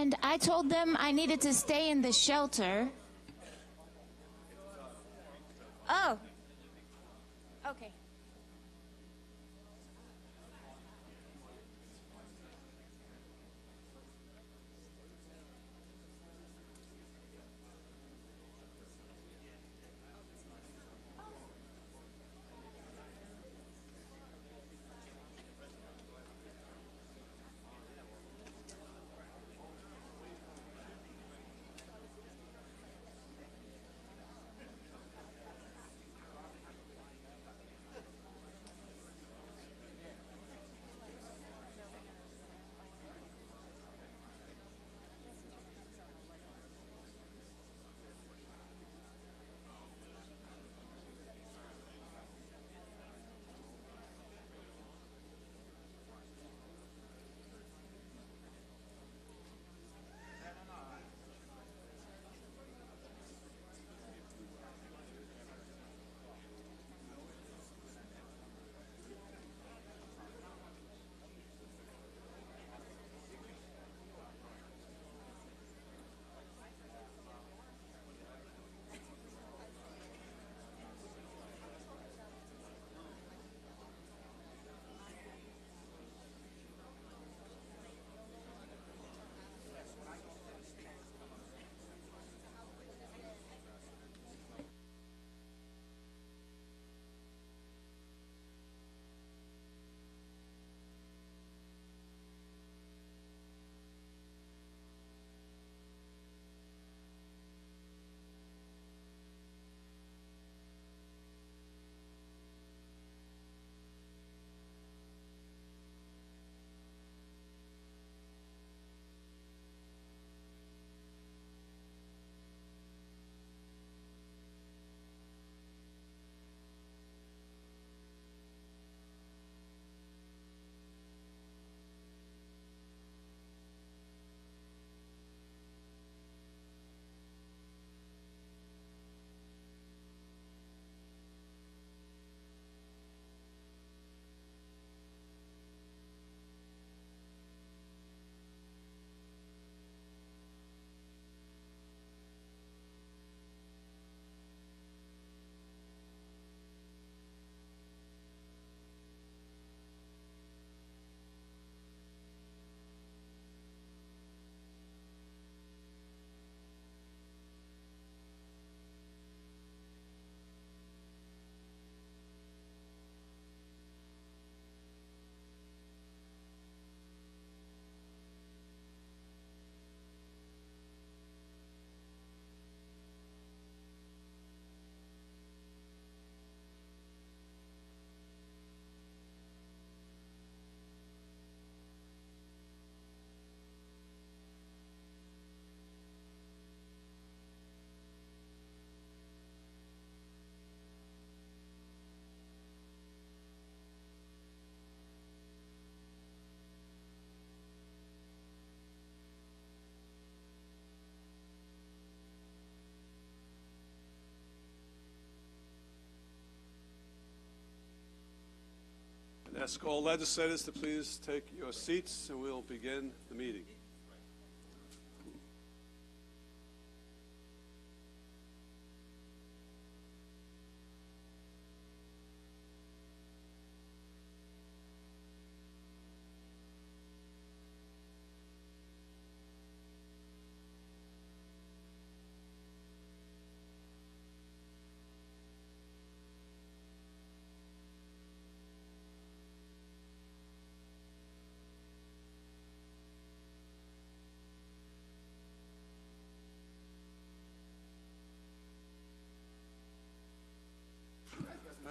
And I told them I needed to stay in the shelter. Oh. Okay. Ask all legislators to please take your seats and we'll begin the meeting.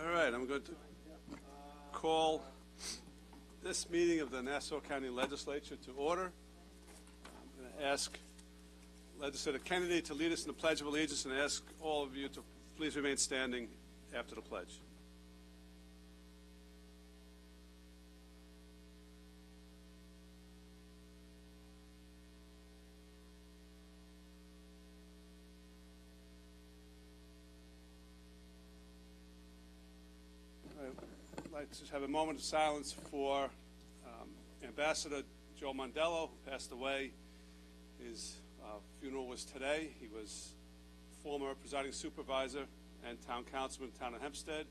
All right, I'm going to call this meeting of the Nassau County Legislature to order. I'm going to ask Legislator Kennedy to lead us in the Pledge of Allegiance and ask all of you to please remain standing after the pledge. I'd like to have a moment of silence for Ambassador Joe Mondello, who passed away His funeral was today. He was former presiding supervisor and town councilman in the town of Hempstead.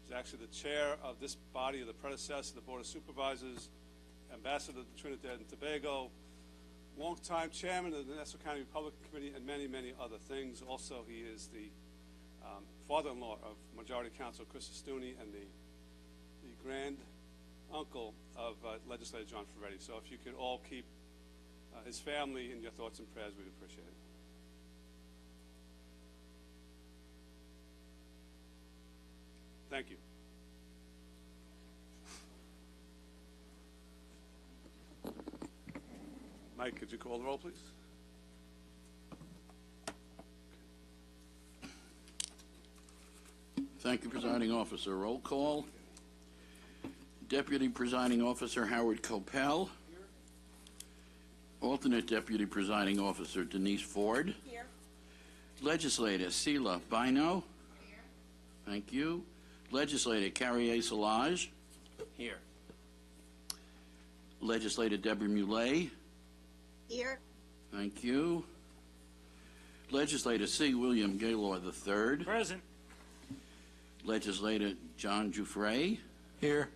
He's actually the chair of this body, of the predecessor, the Board of Supervisors, ambassador to Trinidad and Tobago, longtime chairman of the Nassau County Republican Committee, and many, many other things. Also, he is the father-in-law of Majority Councilor Chris Estuni and the grand uncle of Legislator John Ferretti. So if you could all keep his family in your thoughts and prayers, we'd appreciate it. Thank you. Mike, could you call the roll, please? Thank you, Presiding Officer. Roll call. Deputy Presiding Officer Howard Copel. Alternate Deputy Presiding Officer Denise Ford. Here. Legislator Sela Bino. Here. Thank you. Legislator Carrier Salage. Here. Legislator Deborah Muley. Here. Thank you. Legislator C. William Gaylord III. Present. Legislator John Giuffre. Here.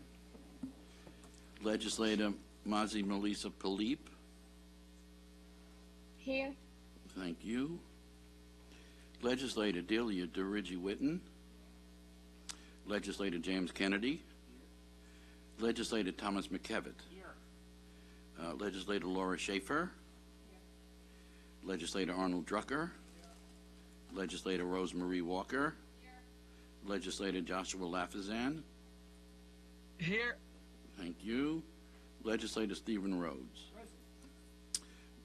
Legislator Mazi Melissa Philippe. Here. Thank you. Legislator Delia DeRigi-Witten. Legislator James Kennedy. Legislator Thomas McKevitt. Here. Legislator Laura Schaefer. Legislator Arnold Drucker. Legislator Rose Marie Walker. Legislator Joshua Lafazan. Here. Thank you. Legislator Stephen Rhodes.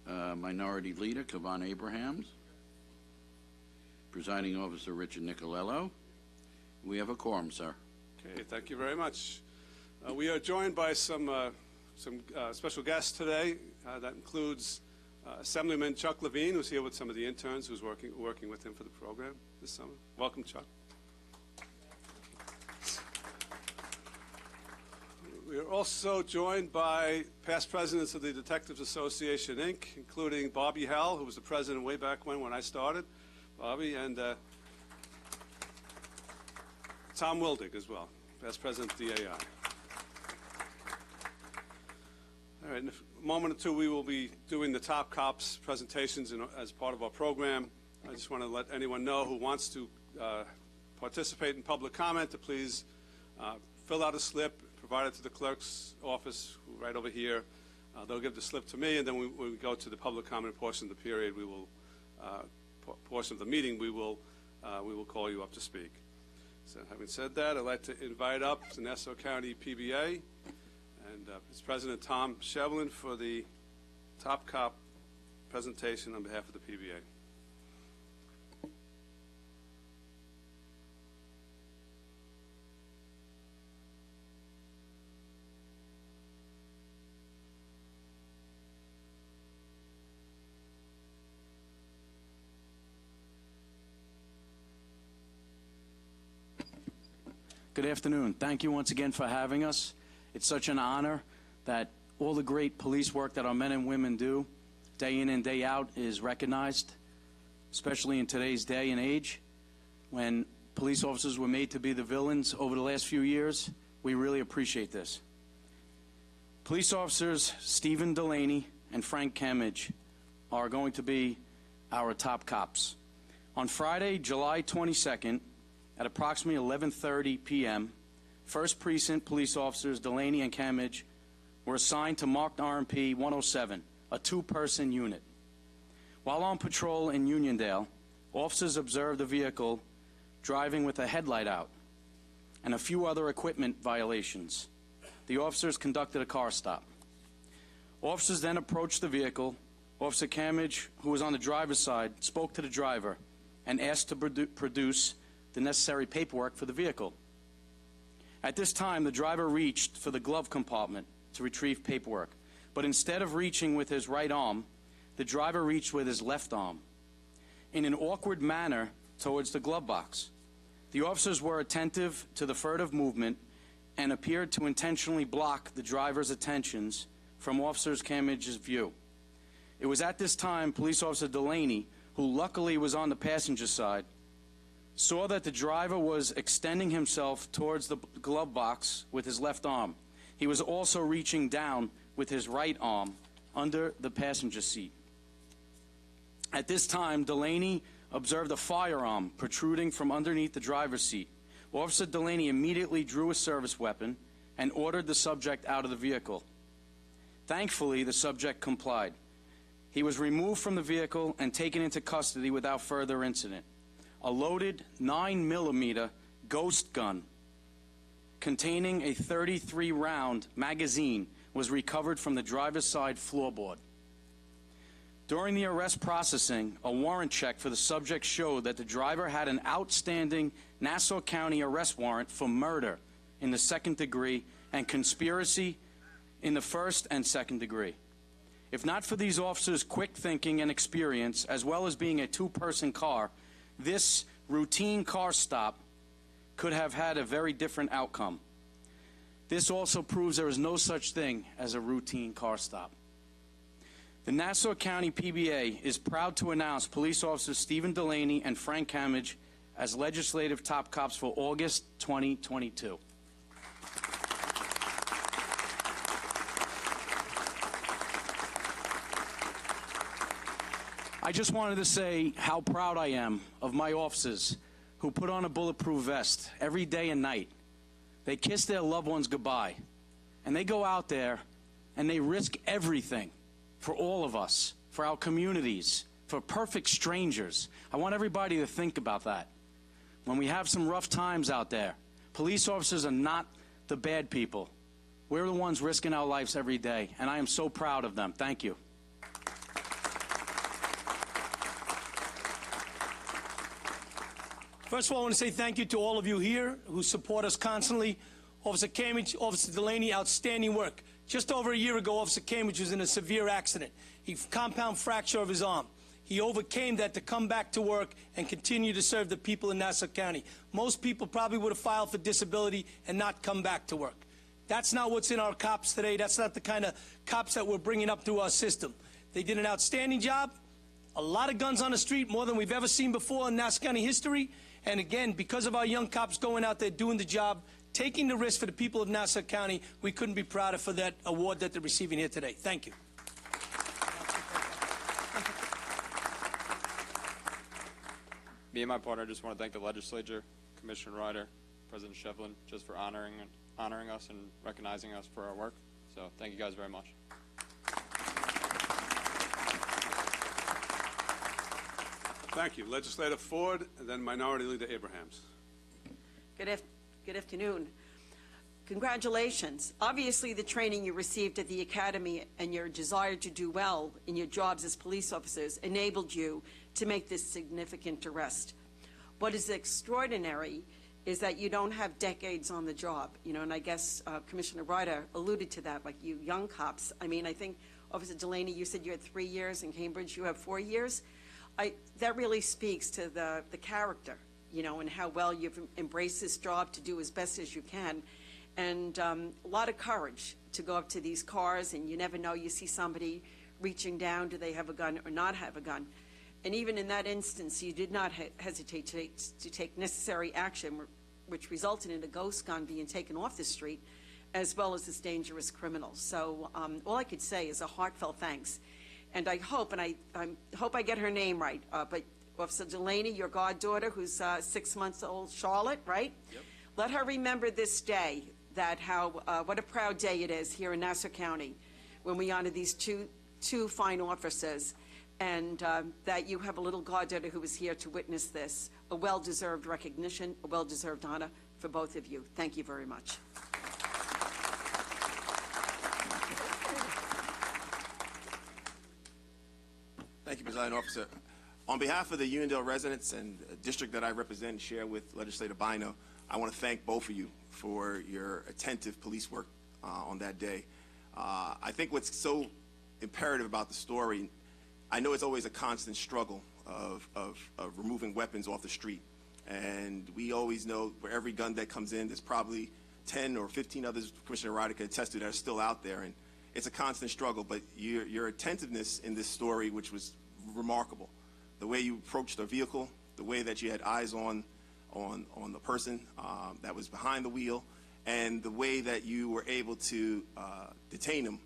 Minority Leader Kavan Abrahams. Presiding Officer Richard Nicolello. We have a quorum, sir. Okay, thank you very much. We are joined by some special guests today. That includes Assemblyman Chuck Levine, who's here with some of the interns who's working with him for the program this summer. Welcome, Chuck. We are also joined by past presidents of the Detectives Association, Inc., including Bobby Howell, who was the president way back when I started, Bobby, and Tom Wildig as well, past president of DAI. All right, in a moment or two, we will be doing the top cops presentations as part of our program. I just want to let anyone know who wants to participate in public comment to please fill out a slip, provide it to the clerk's office right over here. They'll give the slip to me, and then when we go to the public comment portion of the period, we will portion of the meeting, we will call you up to speak. So having said that, I'd like to invite up the Nassau County PBA and its President Tom Shevlin for the Top Cop presentation on behalf of the PBA. Good afternoon. Thank you once again for having us. It's such an honor that all the great police work that our men and women do day in and day out is recognized, especially in today's day and age when police officers were made to be the villains over the last few years. We really appreciate this. Police officers Stephen Delaney and Frank Kemage are going to be our top cops. On Friday, July 22nd, at approximately 11:30 p.m., 1st Precinct police officers Delaney and Kemage were assigned to marked RMP 107, a two-person unit. While on patrol in Uniondale, officers observed a vehicle driving with a headlight out and a few other equipment violations. The officers conducted a car stop. Officers then approached the vehicle. Officer Kemage, who was on the driver's side, spoke to the driver and asked to produce the necessary paperwork for the vehicle. At this time, the driver reached for the glove compartment to retrieve paperwork, but instead of reaching with his right arm, the driver reached with his left arm in an awkward manner towards the glove box. The officers were attentive to the furtive movement and appeared to intentionally block the driver's attentions from Officer Kemage's view. It was at this time Police Officer Delaney, who luckily was on the passenger side, saw that the driver was extending himself towards the glove box with his left arm. He was also reaching down with his right arm under the passenger seat. At this time, Delaney observed a firearm protruding from underneath the driver's seat. Officer Delaney immediately drew a service weapon and ordered the subject out of the vehicle. Thankfully, the subject complied. He was removed from the vehicle and taken into custody without further incident. A loaded 9mm Ghost gun containing a 33-round magazine was recovered from the driver's side floorboard. During the arrest processing, a warrant check for the subject showed that the driver had an outstanding Nassau County arrest warrant for murder in the second degree and conspiracy in the first and second degree. If not for these officers' quick thinking and experience, as well as being a two-person car, this routine car stop could have had a very different outcome. This also proves there is no such thing as a routine car stop. The Nassau County PBA is proud to announce Police Officers Stephen Delaney and Frank Camage as legislative top cops for August 2022. I just wanted to say how proud I am of my officers who put on a bulletproof vest every day and night. They kiss their loved ones goodbye, and they go out there and they risk everything for all of us, for our communities, for perfect strangers. I want everybody to think about that. When we have some rough times out there, police officers are not the bad people. We're the ones risking our lives every day, and I am so proud of them. Thank you. First of all, I want to say thank you to all of you here who support us constantly. Officer Camage, Officer Delaney, outstanding work. Just over a year ago, Officer Camage was in a severe accident. He compound fracture of his arm. He overcame that to come back to work and continue to serve the people in Nassau County. Most people probably would have filed for disability and not come back to work. That's not what's in our cops today. That's not the kind of cops that we're bringing up through our system. They did an outstanding job. A lot of guns on the street, more than we've ever seen before in Nassau County history. And again, because of our young cops going out there doing the job, taking the risk for the people of Nassau County, we couldn't be prouder for that award that they're receiving here today. Thank you. Me and my partner just want to thank the legislature, Commissioner Ryder, President Shevlin, just for honoring us and recognizing us for our work. So thank you guys very much. Thank you. Legislator Ford, and then Minority Leader Abrahams. Good afternoon. Congratulations. Obviously, the training you received at the Academy and your desire to do well in your jobs as police officers enabled you to make this significant arrest. What is extraordinary is that you don't have decades on the job, and I guess Commissioner Ryder alluded to that, like you young cops. I mean, I think, Officer Delaney, you said you had 3 years. In Cambridge, you have 4 years. That really speaks to the character, and how well you've embraced this job to do as best as you can. And a lot of courage to go up to these cars, and you never know, you see somebody reaching down, do they have a gun or not have a gun? And even in that instance, you did not hesitate to take necessary action, which resulted in a ghost gun being taken off the street, as well as this dangerous criminal. So all I could say is a heartfelt thanks. And I hope, and I hope I get her name right, but Officer Delaney, your goddaughter, who's 6 months old, Charlotte, right? Yep. Let her remember this day, that what a proud day it is here in Nassau County when we honor these two fine officers, and that you have a little goddaughter who is here to witness this. A well-deserved recognition, a well-deserved honor for both of you. Thank you very much. Thank you, Presiding Officer. On behalf of the Uniondale residents and the district that I represent and share with Legislator Bino, I want to thank both of you for your attentive police work on that day. I think what's so imperative about the story, I know it's always a constant struggle of removing weapons off the street. And we always know for every gun that comes in, there's probably 10 or 15 others Commissioner Ryder can attest to that are still out there. And it's a constant struggle, but your attentiveness in this story, which was remarkable, the way you approached the vehicle, the way that you had eyes on the person that was behind the wheel, and the way that you were able to detain him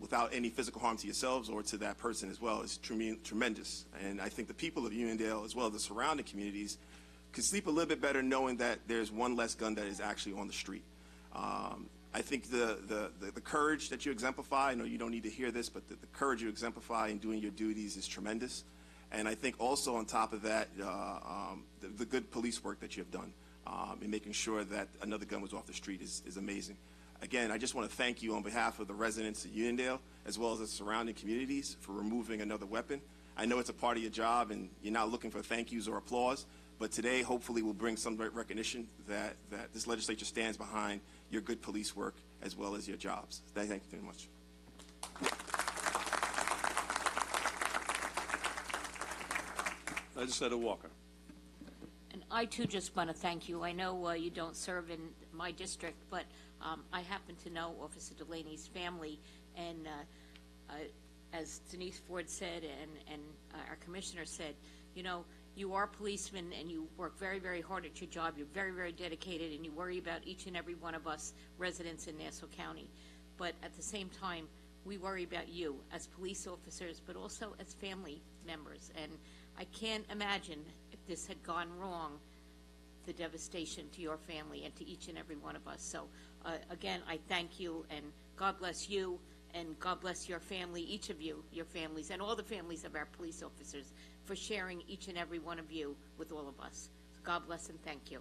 without any physical harm to yourselves or to that person as well is tremendous. And I think the people of Uniondale, as well as the surrounding communities, could sleep a little bit better knowing that there's one less gun that is actually on the street. I think the courage that you exemplify, I know you don't need to hear this, but the courage you exemplify in doing your duties is tremendous. And I think also on top of that, the good police work that you have done in making sure that another gun was off the street is amazing. Again, I just want to thank you on behalf of the residents of Uniondale, as well as the surrounding communities, for removing another weapon. I know it's a part of your job, and you're not looking for thank yous or applause, but today, hopefully, will bring some recognition that this legislature stands behind your good police work as well as your jobs. Thank you very much. Legislator Walker. And I, too, just want to thank you. I know you don't serve in my district, but I happen to know Officer Delaney's family, and as Denise Ford said and our commissioner said, you know, you are policemen and you work very, very hard at your job. You're very, very dedicated, and you worry about each and every one of us residents in Nassau County. But at the same time, we worry about you as police officers, but also as family members. And I can't imagine if this had gone wrong, the devastation to your family and to each and every one of us. So again, I thank you, and God bless you, and God bless your family, each of you, your families, and all the families of our police officers for sharing each and every one of you with all of us. So God bless and thank you.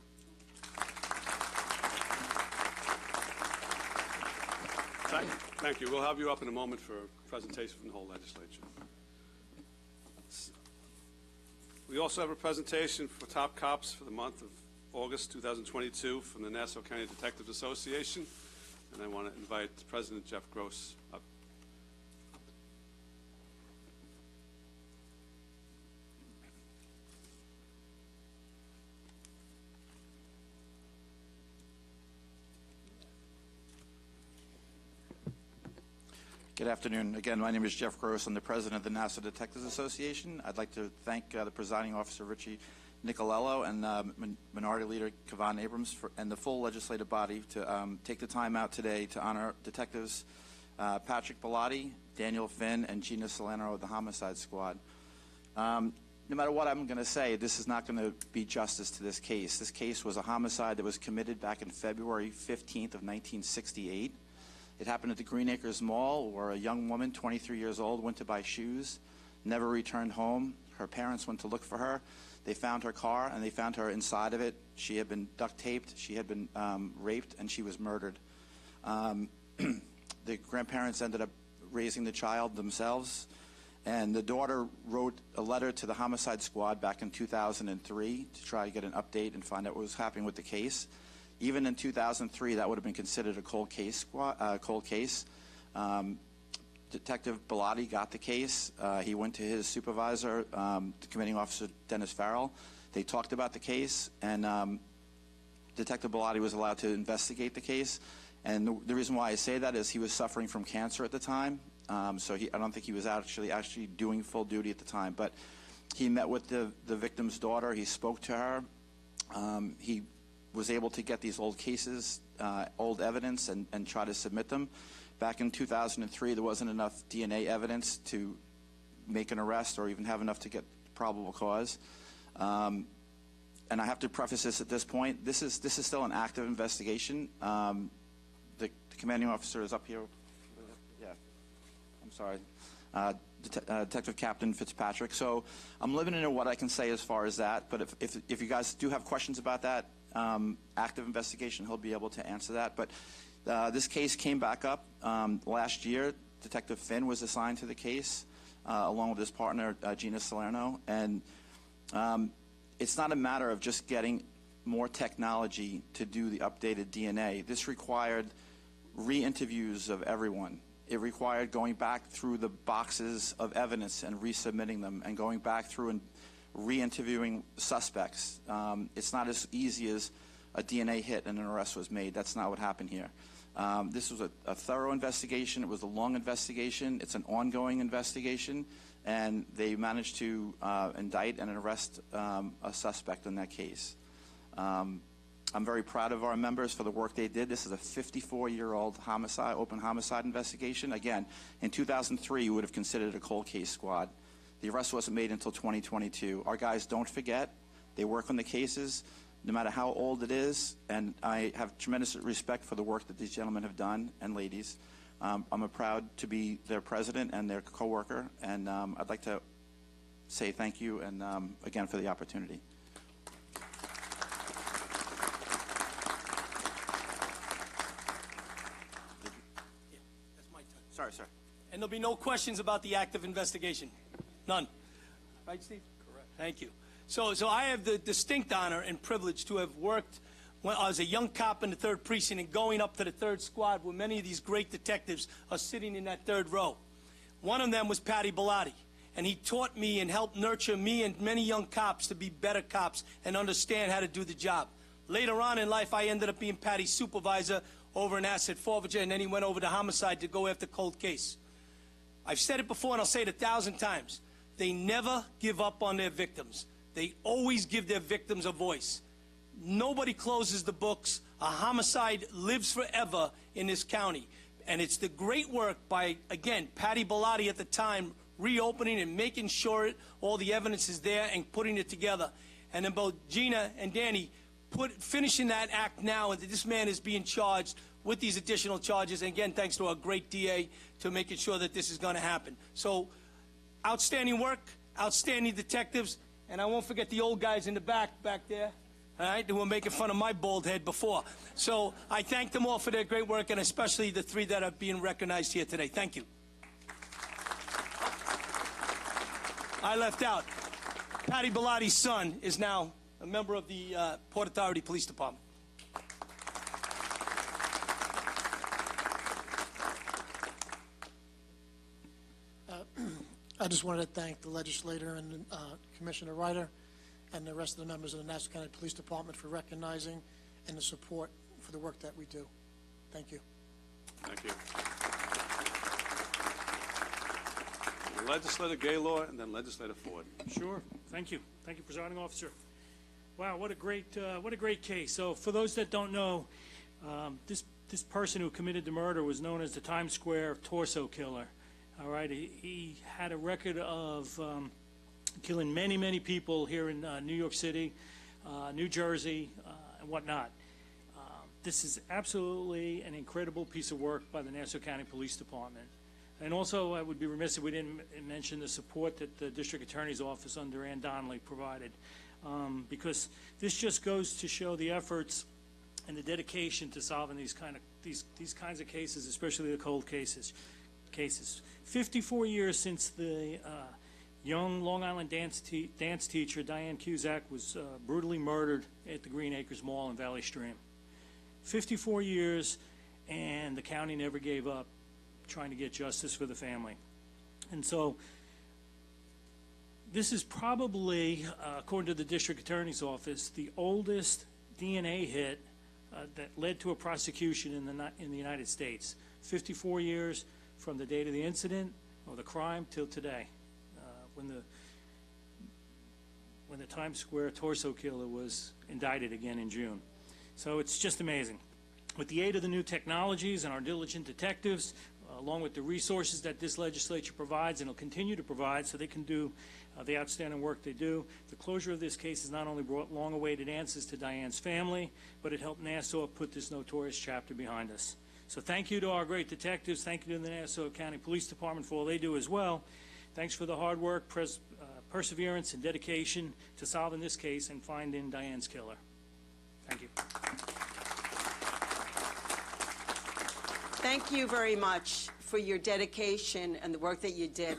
Thank you. We'll have you up in a moment for a presentation from the whole legislature. We also have a presentation for top cops for the month of August 2022 from the Nassau County Detectives Association, and I want to invite President Jeff Gross up. Good afternoon. Again, my name is Jeff Gross. I'm the president of the Nassau Detectives Association. I'd like to thank the presiding officer, Richie Nicolello, and Minority Leader Kavan Abrams and the full legislative body to take the time out today to honor Detectives Patrick Bellotti, Daniel Finn, and Gina Solano of the Homicide Squad. No matter what I'm going to say, this is not going to be justice to this case. This case was a homicide that was committed back in February 15th of 1968. It happened at the Green Acres Mall, where a young woman, 23 years old, went to buy shoes, never returned home. Her parents went to look for her. They found her car, and they found her inside of it. She had been duct taped, she had been raped, and she was murdered. The grandparents ended up raising the child themselves, and the daughter wrote a letter to the Homicide Squad back in 2003 to try to get an update and find out what was happening with the case. Even in 2003, that would have been considered a cold case. Detective Bellotti got the case. He went to his supervisor, the commanding officer, Dennis Farrell. They talked about the case, and Detective Bellotti was allowed to investigate the case. And the reason why I say that is he was suffering from cancer at the time, so I don't think he was actually doing full duty at the time. But he met with the victim's daughter. He spoke to her. He was able to get these old cases, old evidence, and try to submit them. Back in 2003, there wasn't enough DNA evidence to make an arrest or even have enough to get probable cause. And I have to preface this at this point. This is still an active investigation. The commanding officer is up here. Yeah, I'm sorry. Detective Captain Fitzpatrick. So I'm limited in what I can say as far as that. But if you guys do have questions about that, active investigation, he'll be able to answer that. But this case came back up last year. Detective Finn was assigned to the case along with his partner, Gina Salerno. And it's not a matter of just getting more technology to do the updated DNA. This required re-interviews of everyone. It required going back through the boxes of evidence and resubmitting them, and going back through and re-interviewing suspects. It's not as easy as a DNA hit and an arrest was made. That's not what happened here. This was a thorough investigation. It was a long investigation. It's an ongoing investigation, and they managed to indict and arrest a suspect in that case. I'm very proud of our members for the work they did. This is a 54-year-old homicide, open homicide investigation. Again, in 2003, you would have considered it a cold case squad. The arrest wasn't made until 2022. Our guys don't forget. They work on the cases, no matter how old it is, and I have tremendous respect for the work that these gentlemen have done, and ladies. I'm proud to be their president and their co-worker, and I'd like to say thank you and again for the opportunity. Sorry, sir. And there'll be no questions about the active investigation? None? Right, Steve? Correct. Thank you. So I have the distinct honor and privilege to have worked when I was a young cop in the 3rd Precinct and going up to the 3rd Squad where many of these great detectives are sitting in that 3rd row. One of them was Patty Bellotti, and he taught me and helped nurture me and many young cops to be better cops and understand how to do the job. Later on in life, I ended up being Patty's supervisor over an asset forfeiture, and then he went over to homicide to go after cold case. I've said it before, and I'll say it 1,000 times. They never give up on their victims. They always give their victims a voice. Nobody closes the books. A homicide lives forever in this county. And it's the great work by, again, Patty Bellotti at the time, reopening and making sure all the evidence is there and putting it together. And then both Gina and Danny finishing that act now, and this man is being charged with these additional charges. And again, thanks to our great DA to making sure that this is going to happen. So, outstanding work, outstanding detectives, and I won't forget the old guys in the back there, all right, who were making fun of my bald head before. So I thank them all for their great work, and especially the 3 that are being recognized here today. Thank you. I left out. Patty Bellotti's son is now a member of the Port Authority Police Department. I just wanted to thank the legislator and Commissioner Ryder and the rest of the members of the Nassau County Police Department for recognizing and the support for the work that we do. Thank you. Thank you. Legislator Gaylor and then Legislator Ford. Sure. Thank you. Thank you, Presiding Officer. Wow, what a great case. So, for those that don't know, this person who committed the murder was known as the Times Square torso killer. All right, he had a record of killing many, many people here in New York City, New Jersey, and whatnot. This is absolutely an incredible piece of work by the Nassau County Police Department. And also, I would be remiss if we didn't mention the support that the District Attorney's Office under Ann Donnelly provided, because this just goes to show the efforts and the dedication to solving these kinds of cases, especially the cold cases. 54 years since the young Long Island dance teacher Diane Cusack was brutally murdered at the Green Acres Mall in Valley Stream. 54 years, and the county never gave up trying to get justice for the family. And so this is probably, according to the District Attorney's Office, the oldest DNA hit that led to a prosecution in the United States. 54 years from the date of the incident or the crime till today, when the Times Square torso killer was indicted again in June. So it's just amazing. With the aid of the new technologies and our diligent detectives, along with the resources that this legislature provides and will continue to provide so they can do the outstanding work they do, the closure of this case has not only brought long-awaited answers to Diane's family, but it helped Nassau put this notorious chapter behind us. So thank you to our great detectives. Thank you to the Nassau County Police Department for all they do as well. Thanks for the hard work, perseverance, and dedication to solving this case and finding Diane's killer. Thank you. Thank you very much for your dedication and the work that you did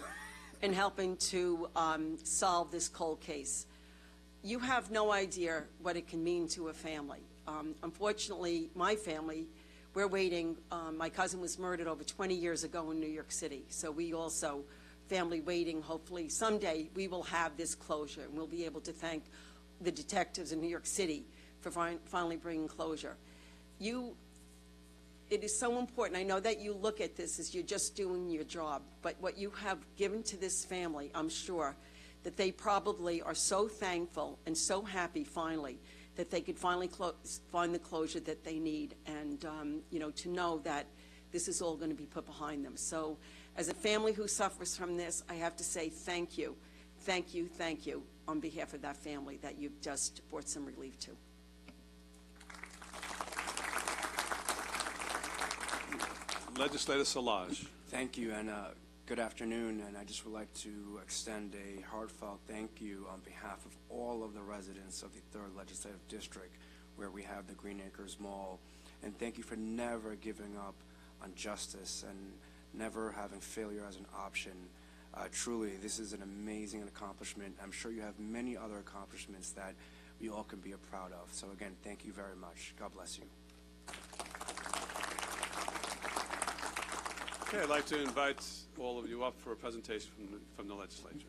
in helping to solve this cold case. You have no idea what it can mean to a family. Unfortunately, my family, we're waiting. My cousin was murdered over 20 years ago in New York City. So we also, family waiting, hopefully someday we will have this closure and we'll be able to thank the detectives in New York City for finally bringing closure. It is so important. I know that you look at this as you're just doing your job, but what you have given to this family, I'm sure that they probably are so thankful and so happy finally that they could finally find the closure that they need, and to know that this is all going to be put behind them. So as a family who suffers from this, I have to say thank you, thank you, thank you on behalf of that family that you've just brought some relief to. Legislator Solage. Thank you, and good afternoon. And I just would like to extend a heartfelt thank you on behalf of all of the residents of the 3rd Legislative District, where we have the Green Acres Mall. And thank you for never giving up on justice and never having failure as an option. Truly, this is an amazing accomplishment. I'm sure you have many other accomplishments that we all can be proud of. So again, thank you very much. God bless you. Okay, I'd like to invite all of you up for a presentation from the legislature.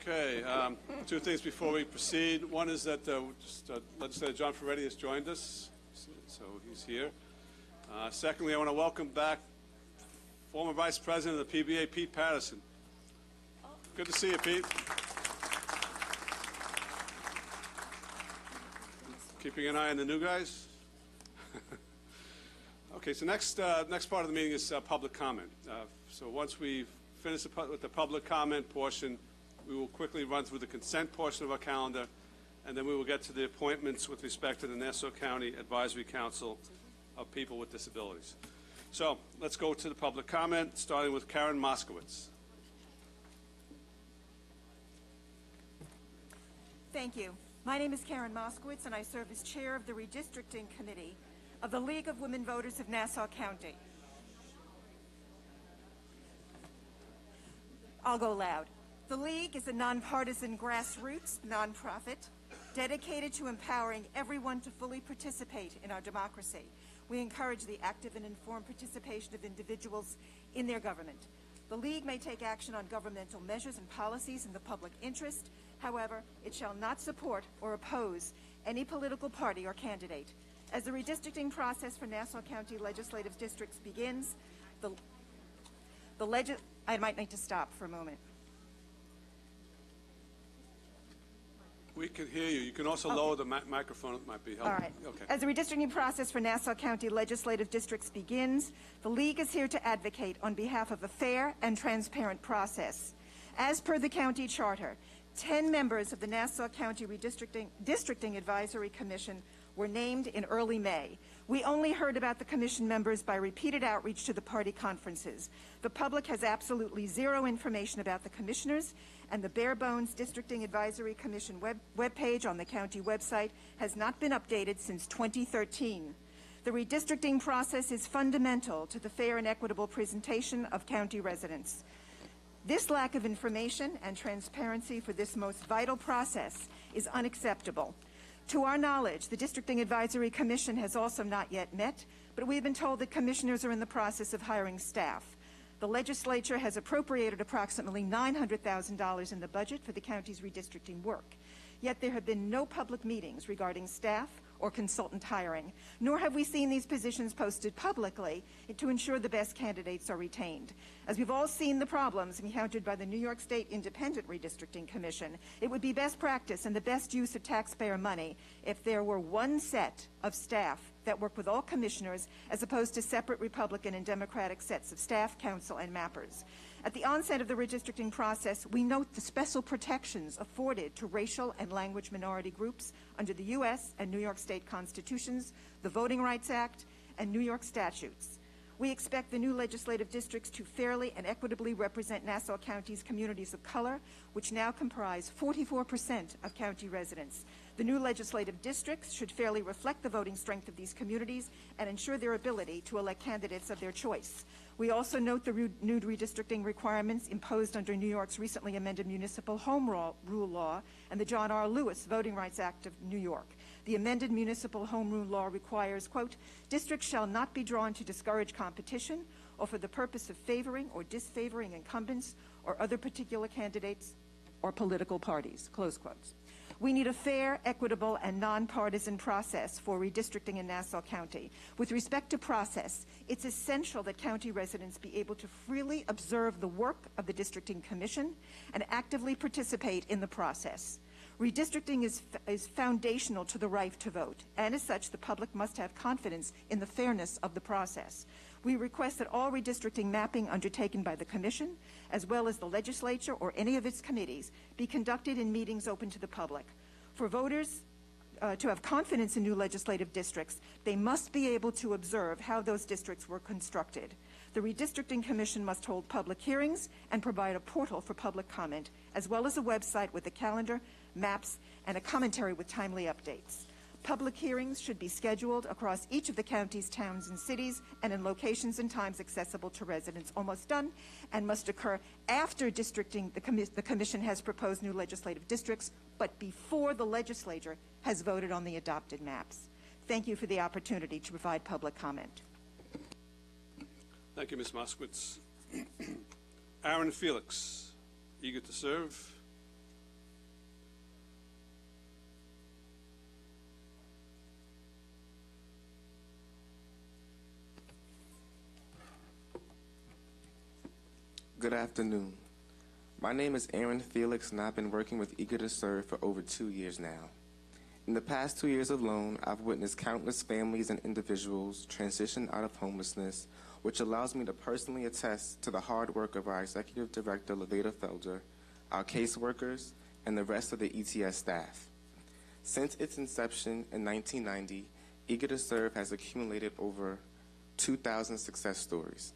Okay, two things before we proceed. One is that Legislator John Ferretti has joined us, so he's here. Secondly, I want to welcome back former Vice President of the PBA, Pete Patterson. Good to see you, Pete. Keeping an eye on the new guys. Okay, so next part of the meeting is public comment. So once we finish with the public comment portion, we will quickly run through the consent portion of our calendar, and then we will get to the appointments with respect to the Nassau County Advisory Council of People with Disabilities. So let's go to the public comment, starting with Karen Moskowitz. Thank you. My name is Karen Moskowitz, and I serve as chair of the Redistricting Committee of the League of Women Voters of Nassau County. I'll go loud. The League is a nonpartisan grassroots nonprofit dedicated to empowering everyone to fully participate in our democracy. We encourage the active and informed participation of individuals in their government. The League may take action on governmental measures and policies in the public interest. However, it shall not support or oppose any political party or candidate. As the redistricting process for Nassau County legislative districts begins, I might need to stop for a moment. We can hear you. You can also lower the microphone. It might be helpful. All right. Okay. As the redistricting process for Nassau County legislative districts begins, the League is here to advocate on behalf of a fair and transparent process. As per the county charter, 10 members of the Nassau County Districting Advisory Commission were named in early May. We only heard about the commission members by repeated outreach to the party conferences. The public has absolutely zero information about the commissioners, and the bare-bones Districting Advisory Commission webpage on the county website has not been updated since 2013. The redistricting process is fundamental to the fair and equitable presentation of county residents. This lack of information and transparency for this most vital process is unacceptable. To our knowledge, the Districting Advisory Commission has also not yet met, but we have been told that commissioners are in the process of hiring staff. The legislature has appropriated approximately $900,000 in the budget for the county's redistricting work. Yet there have been no public meetings regarding staff or consultant hiring, nor have we seen these positions posted publicly to ensure the best candidates are retained. As we've all seen the problems encountered by the New York State Independent Redistricting Commission, it would be best practice and the best use of taxpayer money if there were one set of staff that work with all commissioners as opposed to separate Republican and Democratic sets of staff, council, and mappers. At the onset of the redistricting process, we note the special protections afforded to racial and language minority groups under the U.S. and New York State constitutions, the Voting Rights Act, and New York statutes. We expect the new legislative districts to fairly and equitably represent Nassau County's communities of color, which now comprise 44% of county residents. The new legislative districts should fairly reflect the voting strength of these communities and ensure their ability to elect candidates of their choice. We also note the new redistricting requirements imposed under New York's recently amended Municipal Home Rule Law and the John R. Lewis Voting Rights Act of New York. The amended Municipal Home Rule Law requires, quote, districts shall not be drawn to discourage competition or for the purpose of favoring or disfavoring incumbents or other particular candidates or political parties, close quotes. We need a fair, equitable, and nonpartisan process for redistricting in Nassau County. With respect to process, it's essential that county residents be able to freely observe the work of the Districting Commission and actively participate in the process. Redistricting is foundational to the right to vote, and as such, the public must have confidence in the fairness of the process. We request that all redistricting mapping undertaken by the Commission, as well as the legislature or any of its committees, be conducted in meetings open to the public. For voters to have confidence in new legislative districts, they must be able to observe how those districts were constructed. The Redistricting Commission must hold public hearings and provide a portal for public comment, as well as a website with a calendar, maps, and a commentary with timely updates. Public hearings should be scheduled across each of the county's towns and cities and in locations and times accessible to residents. Almost done, and must occur after districting the Commission has proposed new legislative districts, but before the legislature has voted on the adopted maps. Thank you for the opportunity to provide public comment. Thank you, Ms. Moskowitz. Aaron Felix, eager to serve. Good afternoon. My name is Aaron Felix, and I've been working with Eager to Serve for over 2 years now. In the past 2 years alone, I've witnessed countless families and individuals transition out of homelessness, which allows me to personally attest to the hard work of our Executive Director, Levada Felder, our caseworkers, and the rest of the ETS staff. Since its inception in 1990, Eager to Serve has accumulated over 2,000 success stories.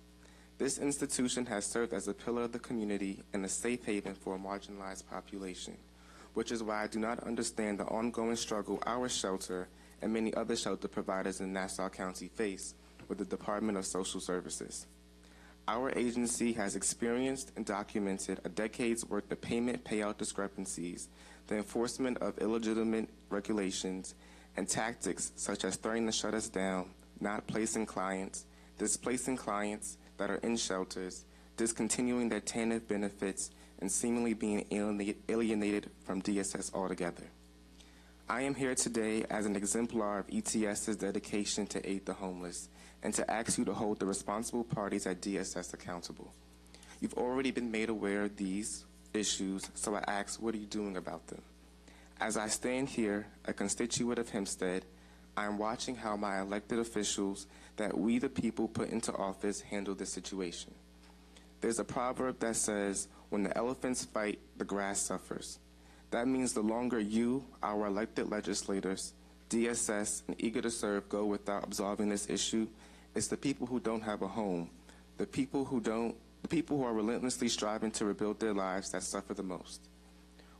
This institution has served as a pillar of the community and a safe haven for a marginalized population, which is why I do not understand the ongoing struggle our shelter and many other shelter providers in Nassau County face with the Department of Social Services. Our agency has experienced and documented a decade's worth of payment payout discrepancies, the enforcement of illegitimate regulations, and tactics such as threatening to shut us down, not placing clients, displacing clients that are in shelters, discontinuing their TANF benefits, and seemingly being alienated from DSS altogether. I am here today as an exemplar of ETS's dedication to aid the homeless and to ask you to hold the responsible parties at DSS accountable. You've already been made aware of these issues, so I ask, what are you doing about them? As I stand here, a constituent of Hempstead, I am watching how my elected officials that we the people put into office handle this situation. There's a proverb that says, when the elephants fight, the grass suffers. That means the longer you, our elected legislators, DSS, and Eager to Serve go without absolving this issue, it's the people who don't have a home, the people who are relentlessly striving to rebuild their lives that suffer the most.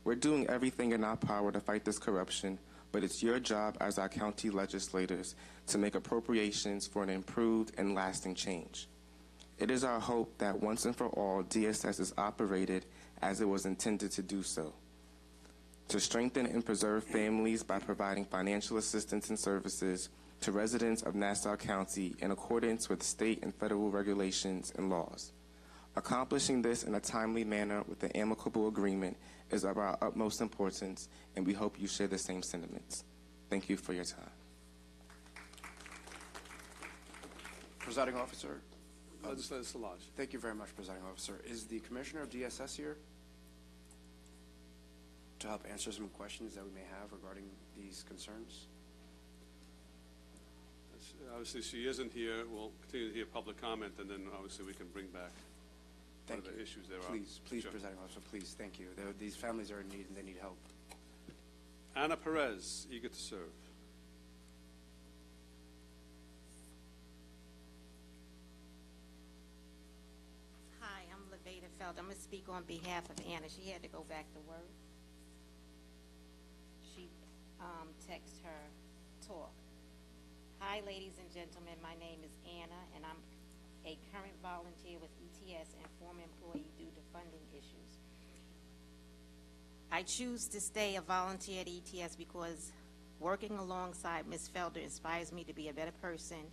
We're doing everything in our power to fight this corruption, but it's your job as our county legislators to make appropriations for an improved and lasting change. It is our hope that once and for all, DSS is operated as it was intended to do so, to strengthen and preserve families by providing financial assistance and services to residents of Nassau County in accordance with state and federal regulations and laws. Accomplishing this in a timely manner with an amicable agreement is of our utmost importance, and we hope you share the same sentiments. Thank you for your time. Presiding Officer. Legislator Szilagyi. Thank you very much, Presiding Officer. Is the Commissioner of DSS here to help answer some questions that we may have regarding these concerns? Obviously, she isn't here. We'll continue to hear public comment, and then obviously we can bring back whatever issues there are. Please, Sure. Presiding Officer, please, thank you. These families are in need and they need help. Anna Perez, Eager to Serve. Hi, I'm Levada Felder. I'm going to speak on behalf of Anna. She had to go back to work. She texted her talk. Hi, ladies and gentlemen. My name is Anna, and I'm a current volunteer with ETS and former employee due to funding issues. I choose to stay a volunteer at ETS because working alongside Ms. Felder inspires me to be a better person.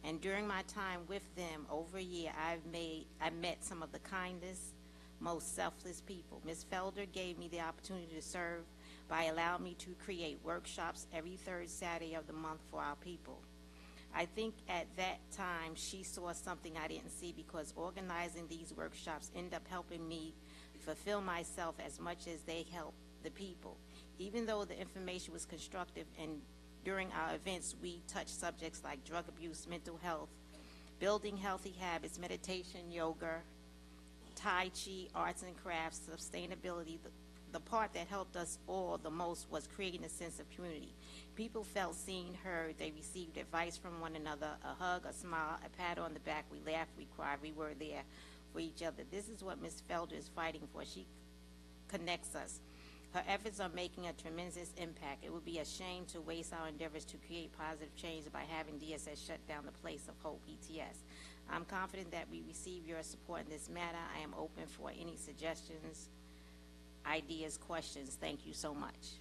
And during my time with them, over a year, I met some of the kindest, most selfless people. Ms. Felder gave me the opportunity to serve by allowing me to create workshops every third Saturday of the month for our people. I think at that time she saw something I didn't see, because organizing these workshops ended up helping me fulfill myself as much as they help the people. Even though the information was constructive, and during our events we touched subjects like drug abuse, mental health, building healthy habits, meditation, yoga, Tai Chi, arts and crafts, sustainability, the part that helped us all the most was creating a sense of community. People felt seen, heard, they received advice from one another, a hug, a smile, a pat on the back, we laughed, we cried, we were there for each other. This is what Ms. Felder is fighting for. She connects us. Her efforts are making a tremendous impact. It would be a shame to waste our endeavors to create positive change by having DSS shut down the place of hope, ETS. I'm confident that we receive your support in this matter. I am open for any suggestions, ideas, questions. Thank you so much.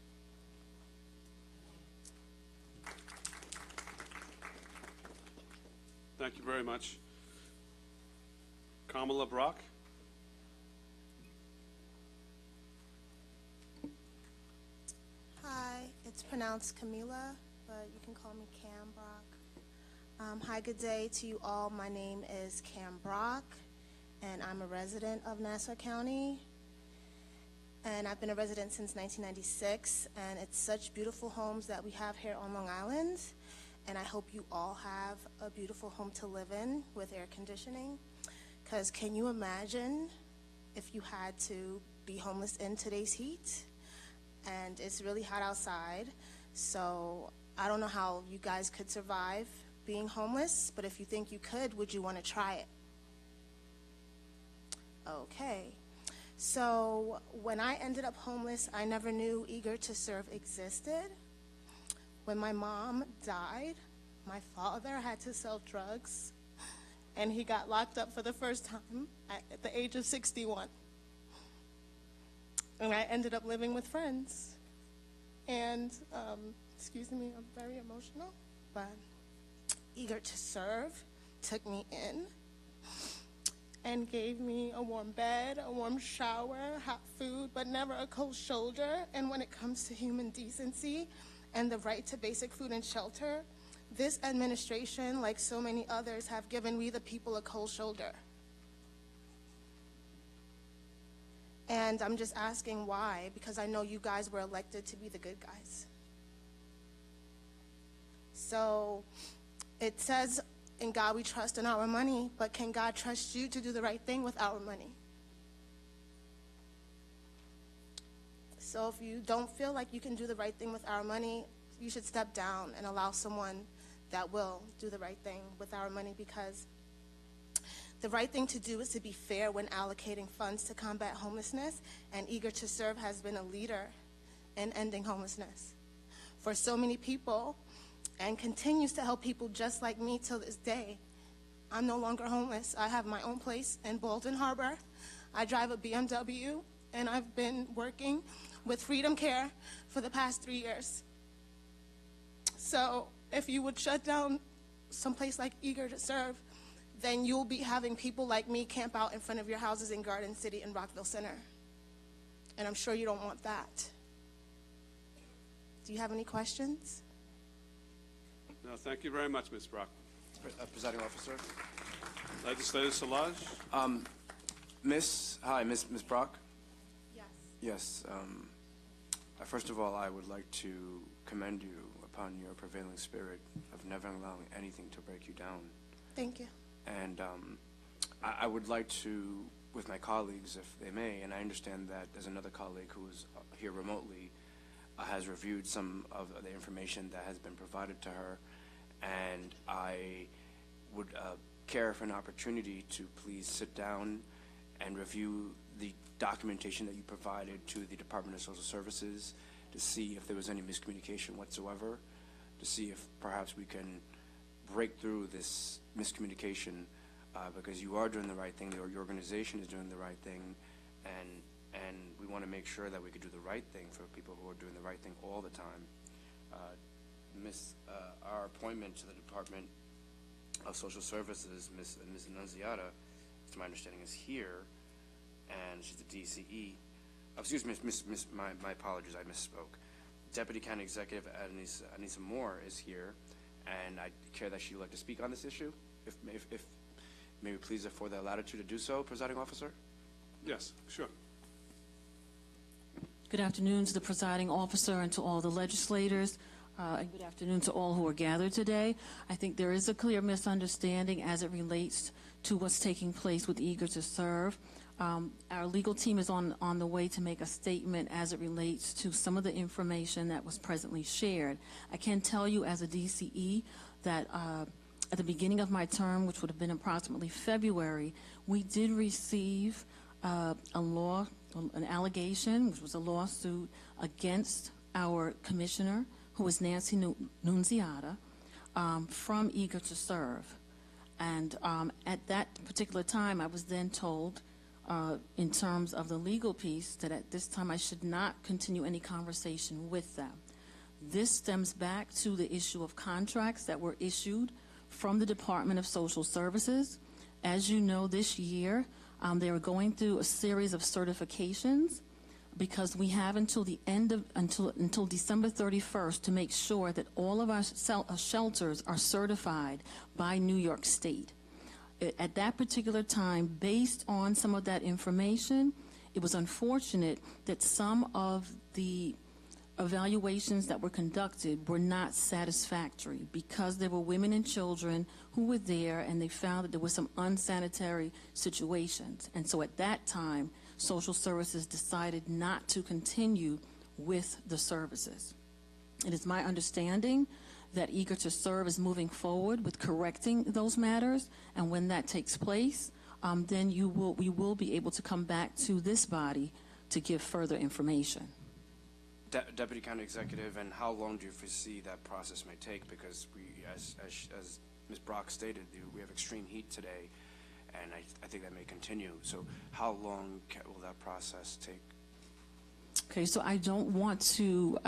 Thank you very much. Kamala Brock. Hi, it's pronounced Camila, but you can call me Cam Brock. Hi, good day to you all. My name is Cam Brock, and I'm a resident of Nassau County. And I've been a resident since 1996, and it's such beautiful homes that we have here on Long Island. And I hope you all have a beautiful home to live in with air conditioning. Because can you imagine if you had to be homeless in today's heat? And it's really hot outside, so I don't know how you guys could survive being homeless, but if you think you could, would you want to try it? Okay. So when I ended up homeless, I never knew Eager to Serve existed. When my mom died, my father had to sell drugs, and he got locked up for the first time at the age of 61. And I ended up living with friends. And, excuse me, I'm very emotional, but Eager to Serve took me in and gave me a warm bed, a warm shower, hot food, but never a cold shoulder. And when it comes to human decency and the right to basic food and shelter, this administration, like so many others, have given we the people a cold shoulder. And I'm just asking why, because I know you guys were elected to be the good guys. So it says, in God we trust in our money, but can God trust you to do the right thing with our money? So if you don't feel like you can do the right thing with our money, you should step down and allow someone that will do the right thing with our money, because the right thing to do is to be fair when allocating funds to combat homelessness, and Eager to Serve has been a leader in ending homelessness for so many people and continues to help people just like me till this day. I'm no longer homeless. I have my own place in Baldwin Harbor. I drive a BMW, and I've been working with Freedom Care for the past 3 years. So if you would shut down someplace like Eager to Serve, then you'll be having people like me camp out in front of your houses in Garden City and Rockville Center. And I'm sure you don't want that. Do you have any questions? No, thank you very much, Ms. Brock. Presiding Officer. Legislator Szilagyi? Miss Brock? Yes. Yes. First of all, I would like to commend you upon your prevailing spirit of never allowing anything to break you down. Thank you. And I would like to, with my colleagues, if they may, and I understand that there's another colleague who is here remotely, has reviewed some of the information that has been provided to her, and I would care for an opportunity to please sit down and review the documentation that you provided to the Department of Social Services to see if there was any miscommunication whatsoever, to see if perhaps we can break through this miscommunication, because you are doing the right thing, your organization is doing the right thing, and we want to make sure that we could do the right thing for people who are doing the right thing all the time. Our appointment to the Department of Social Services, Ms. Annunziata, to my understanding, is here, and she's the DCE. Excuse me, my apologies, I misspoke. Deputy County Executive Anissa Moore is here, and I care that she'd like to speak on this issue. If may we please afford the latitude to do so, Presiding Officer? Yes, sure. Good afternoon to the presiding officer and to all the legislators, and good afternoon to all who are gathered today. I think there is a clear misunderstanding as it relates to what's taking place with Eager to Serve. Our legal team is on the way to make a statement as it relates to some of the information that was presently shared. I can tell you as a DCE that at the beginning of my term, which would have been approximately February, we did receive an allegation, which was a lawsuit against our commissioner, who was Nancy Nunziata, from Eager to Serve. And at that particular time, I was then told, in terms of the legal piece, that at this time I should not continue any conversation with them. This stems back to the issue of contracts that were issued from the Department of Social Services. As you know, this year, they are going through a series of certifications, because we have until the end of until December 31st to make sure that all of our shelters are certified by New York State. at that particular time, based on some of that information, it was unfortunate that some of the evaluations that were conducted were not satisfactory because there were women and children who were there, and they found that there were some unsanitary situations. And so at that time, social services decided not to continue with the services. It is my understanding that Eager to Serve is moving forward with correcting those matters, and when that takes place, then we will be able to come back to this body to give further information. Deputy County Executive, and how long do you foresee that process may take? Because we, as Ms. Brock stated, we have extreme heat today, and I think that may continue. So how long will that process take? Okay, so I don't want to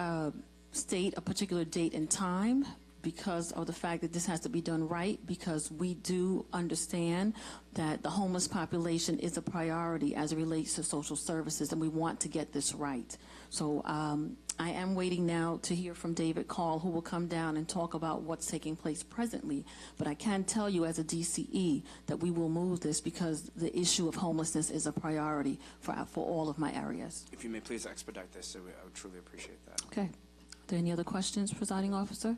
state a particular date and time because of the fact that this has to be done right, because we do understand that the homeless population is a priority as it relates to social services, and we want to get this right. So I am waiting now to hear from David Call, who will come down and talk about what's taking place presently. But I can tell you as a DCE that we will move this because the issue of homelessness is a priority for all of my areas. If you may please expedite this, I would truly appreciate that. Okay. Are there any other questions, Presiding Officer?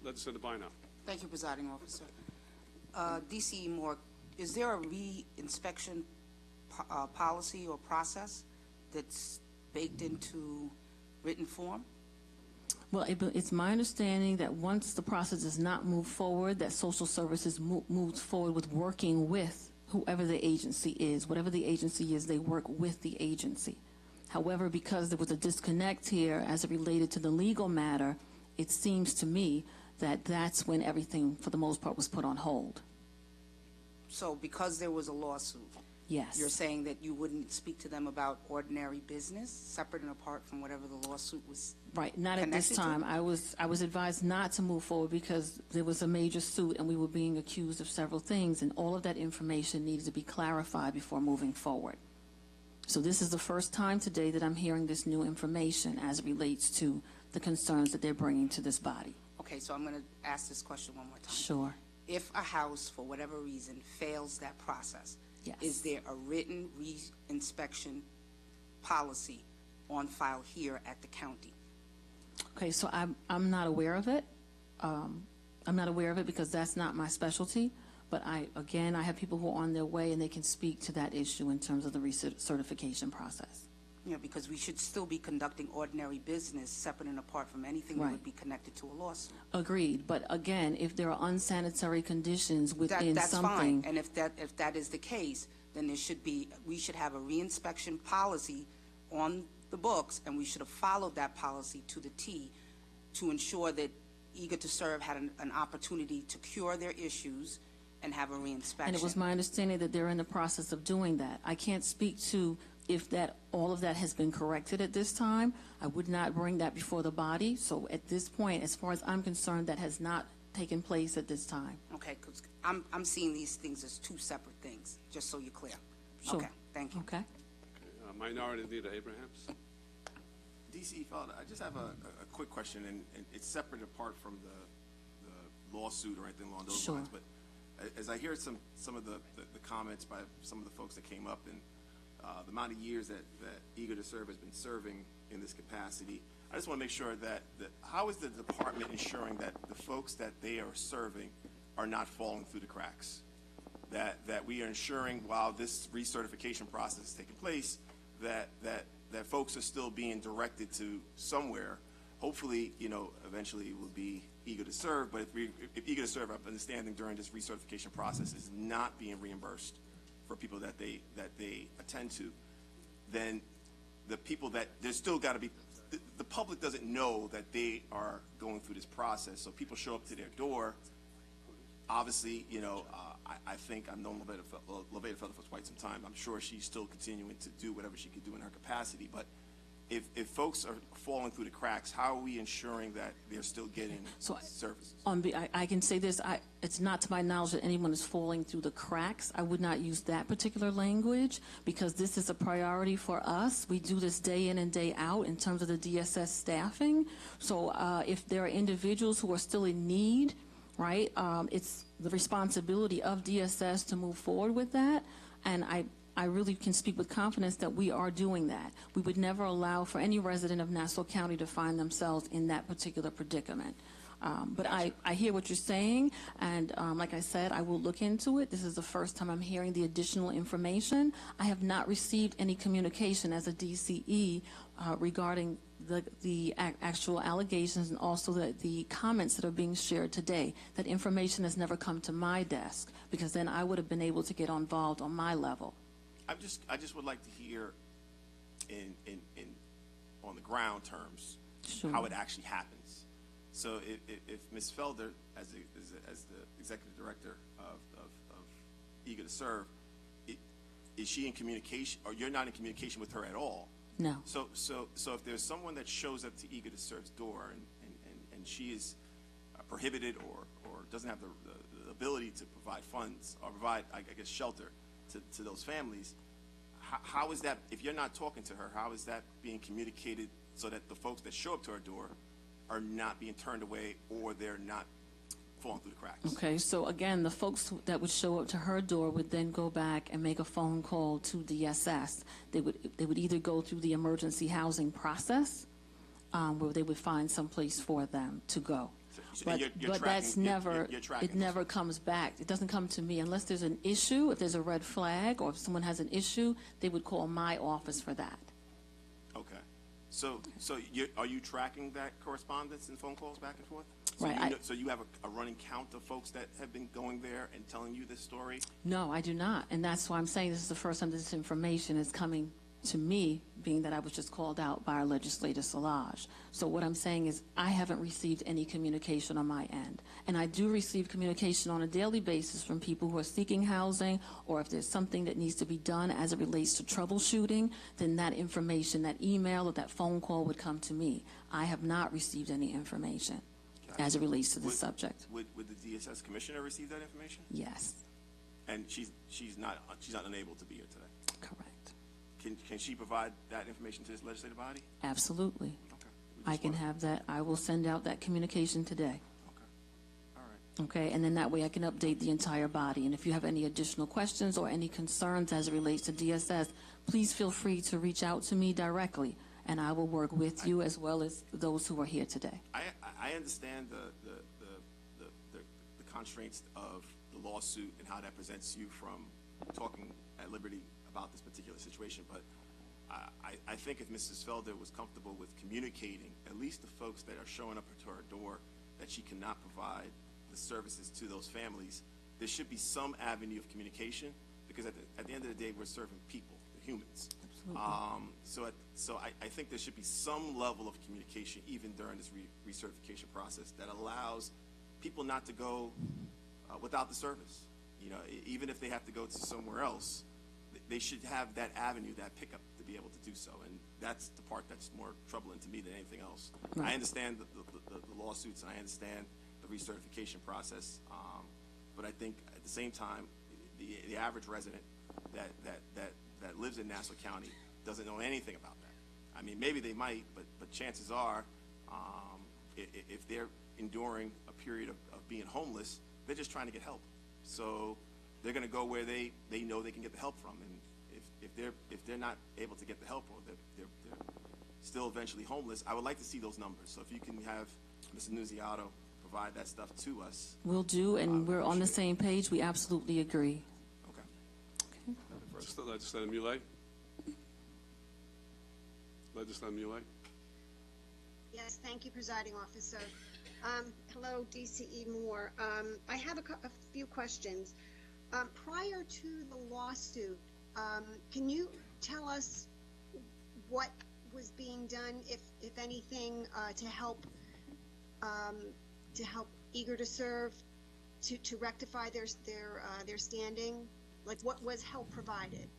Legislator Bino. Thank you, Presiding Officer. DCE Moore, is there a re-inspection policy or process that's baked into written form? Well, it's my understanding that once the process does not move forward, that social services moves forward with working with whoever the agency is. Whatever the agency is, they work with the agency. However, because there was a disconnect here as it related to the legal matter, it seems to me that that's when everything, for the most part, was put on hold. So because there was a lawsuit, yes, you're saying that you wouldn't speak to them about ordinary business, separate and apart from whatever the lawsuit was right, not at this time. I was advised not to move forward because there was a major suit and we were being accused of several things, and all of that information needed to be clarified before moving forward. So this is the first time today that I'm hearing this new information as it relates to the concerns that they're bringing to this body. Okay, so I'm going to ask this question one more time. Sure. If a house, for whatever reason, fails that process, yes, is there a written re-inspection policy on file here at the county? Okay, so I'm not aware of it. I'm not aware of it because that's not my specialty. But I have people who are on their way and they can speak to that issue in terms of the recertification process. Yeah, because we should still be conducting ordinary business separate and apart from anything that would be connected to a lawsuit. Agreed. But again, if there are unsanitary conditions within that's something. Fine. And if that is the case, then we should have a reinspection policy on the books, and we should have followed that policy to the T to ensure that Eager to Serve had an opportunity to cure their issues and have a reinspection. And it was my understanding that they're in the process of doing that. I can't speak to if all of that has been corrected at this time. I would not bring that before the body. So at this point, as far as I'm concerned, that has not taken place at this time. Okay, because I'm seeing these things as two separate things, just so you're clear. Sure. Okay, thank you. Okay. Minority Leader Abrahams. DC Felder, I just have a quick question, and it's separate and apart from the lawsuit or anything along those lines. But as I hear some of the comments by some of the folks that came up, and the amount of years that Eager to Serve has been serving in this capacity, I just want to make sure that how is the department ensuring that the folks that they are serving are not falling through the cracks? That we are ensuring while this recertification process is taking place, that folks are still being directed to somewhere. Hopefully, eventually it will be Eager to Serve, but if Eager to Serve, I'm understanding during this recertification process is not being reimbursed for people that they attend to, then the people that there's still got to be, the public doesn't know that they are going through this process. So people show up to their door. Obviously, I think I've known Levada Felder for quite some time. I'm sure she's still continuing to do whatever she could do in her capacity. But if folks are falling through the cracks, how are we ensuring that they're still getting services? I can say this. It's not to my knowledge that anyone is falling through the cracks. I would not use that particular language because this is a priority for us. We do this day in and day out in terms of the DSS staffing. So if there are individuals who are still in need, right? It's the responsibility of DSS to move forward with that, and I really can speak with confidence that we are doing that. We would never allow for any resident of Nassau County to find themselves in that particular predicament. But I hear what you're saying, and like I said, I will look into it. This is the first time I'm hearing the additional information. I have not received any communication as a DCE regarding the actual allegations and also the comments that are being shared today. That information has never come to my desk, because then I would have been able to get involved on my level. I just would like to hear in on the ground terms how it actually happens. So if Ms. Felder, as the executive director of Eager to Serve, is she in communication, or you're not in communication with her at all? No. So if there's someone that shows up to Eager to Serve's door and she is prohibited or doesn't have the ability to provide funds or provide, I guess, shelter to those families, how is that, if you're not talking to her, how is that being communicated so that the folks that show up to her door are not being turned away or they're not falling through the cracks? Okay, so again, the folks that would show up to her door would then go back and make a phone call to DSS. They would either go through the emergency housing process, where they would find some place for them to go. But that's never, it never comes back. It doesn't come to me unless there's an issue. If there's a red flag or if someone has an issue, they would call my office for that. Okay. So are you tracking that correspondence and phone calls back and forth? So Right. So you have a running count of folks that have been going there and telling you this story? No, I do not. And that's why I'm saying this is the first time this information is coming to me, being that I was just called out by our legislator Szilagyi. So what I'm saying is I haven't received any communication on my end. And I do receive communication on a daily basis from people who are seeking housing, or if there's something that needs to be done as it relates to troubleshooting, then that information, that email or that phone call would come to me. I have not received any information as it relates to this subject. Would the DSS commissioner receive that information? Yes. And she's not unable to be here today? Correct. Can she provide that information to this legislative body? Absolutely. Okay. I can have that. I will send out that communication today. Okay. All right. Okay, and then that way I can update the entire body. And if you have any additional questions or any concerns as it relates to DSS, please feel free to reach out to me directly, and I will work with you as well as those who are here today. I understand the constraints of the lawsuit and how that presents you from talking at liberty about this particular situation, but I think if Mrs. Felder was comfortable with communicating, at least the folks that are showing up to her door, that she cannot provide the services to those families, there should be some avenue of communication, because at the end of the day, we're serving people, the humans. So I think there should be some level of communication even during this recertification process that allows people not to go without the service. You know, even if they have to go to somewhere else, they should have that avenue, that pickup, to be able to do so. And that's the part that's more troubling to me than anything else. Right. I understand the lawsuits, and I understand the recertification process, but I think at the same time, the average resident that lives in Nassau County doesn't know anything about that. I mean, maybe they might, but chances are, if they're enduring a period of being homeless, they're just trying to get help. So they're going to go where they know they can get the help from, and if they're not able to get the help, or they're still eventually homeless, I would like to see those numbers. So if you can have Mr. Nunziato provide that stuff to us. We'll do, and we're on the same page. We absolutely agree. Okay. First, Legislator Muley. Legislator Muley. Yes, thank you, Presiding Officer. Hello, DCE Moore. I have a few questions. Prior to the lawsuit, can you tell us what was being done, if anything, to help Eager to Serve to rectify their standing? Like, what was help provided?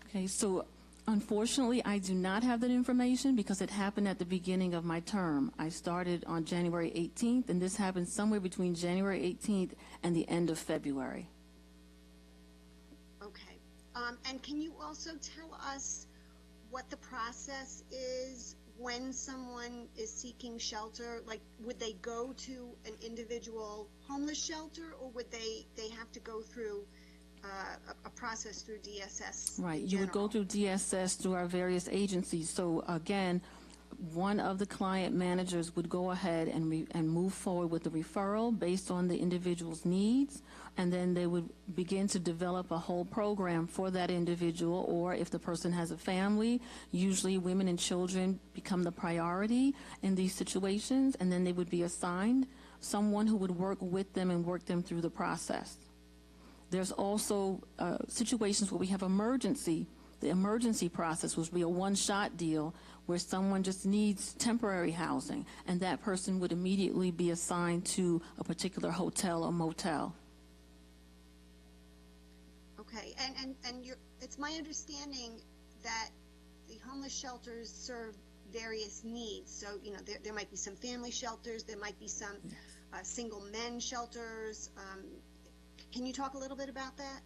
Okay, so unfortunately, I do not have that information because it happened at the beginning of my term. I started on January 18th, and this happened somewhere between January 18th and the end of February. Okay. And can you also tell us what the process is when someone is seeking shelter, like, would they go to an individual homeless shelter, or would they have to go through a process through DSS? Right. You would go through DSS through our various agencies. So again, one of the client managers would go ahead and move forward with the referral based on the individual's needs, and then they would begin to develop a whole program for that individual, or if the person has a family, usually women and children become the priority in these situations, and then they would be assigned someone who would work with them and work them through the process. There's also situations where we have the emergency process, which would be a one-shot deal where someone just needs temporary housing, and that person would immediately be assigned to a particular hotel or motel. Okay, and it's my understanding that the homeless shelters serve various needs. So, you know, there might be some family shelters, there might be some single men shelters. Can you talk a little bit about that?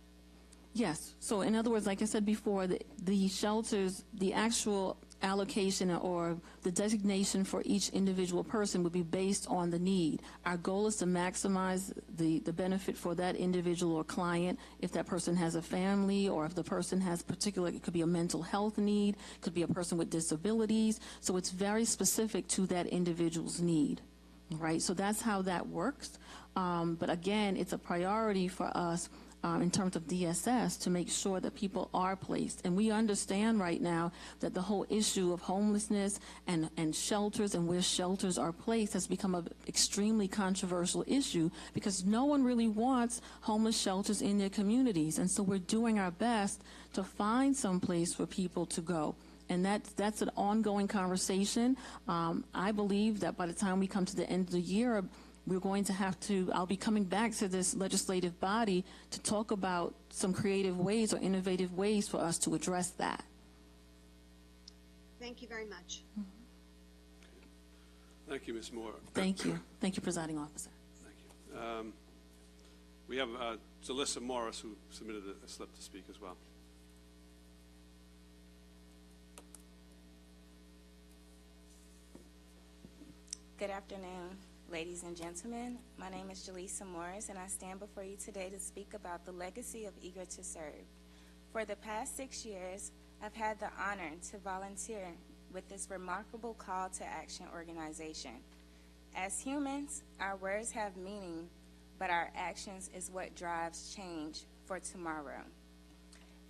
Yes. So in other words, like I said before, the shelters, the actual allocation or the designation for each individual person would be based on the need. Our goal is to maximize the benefit for that individual or client. If that person has a family, or if the person has it could be a mental health need, could be a person with disabilities. So it's very specific to that individual's need, right? So that's how that works. But again, it's a priority for us in terms of DSS to make sure that people are placed. And we understand right now that the whole issue of homelessness and shelters and where shelters are placed has become an extremely controversial issue, because no one really wants homeless shelters in their communities. And so we're doing our best to find some place for people to go. And that's an ongoing conversation. I believe that by the time we come to the end of the year, we're going to I'll be coming back to this legislative body to talk about some creative ways or innovative ways for us to address that. Thank you very much. Thank you, Ms. Moore. Thank you. Thank you, Presiding Officer. Thank you. We have Jalissa Morris, who submitted a slip to speak as well. Good afternoon, ladies and gentlemen. My name is Jalissa Morris, and I stand before you today to speak about the legacy of Eager to Serve. For the past 6 years, I've had the honor to volunteer with this remarkable call to action organization. As humans, our words have meaning, but our actions is what drives change for tomorrow.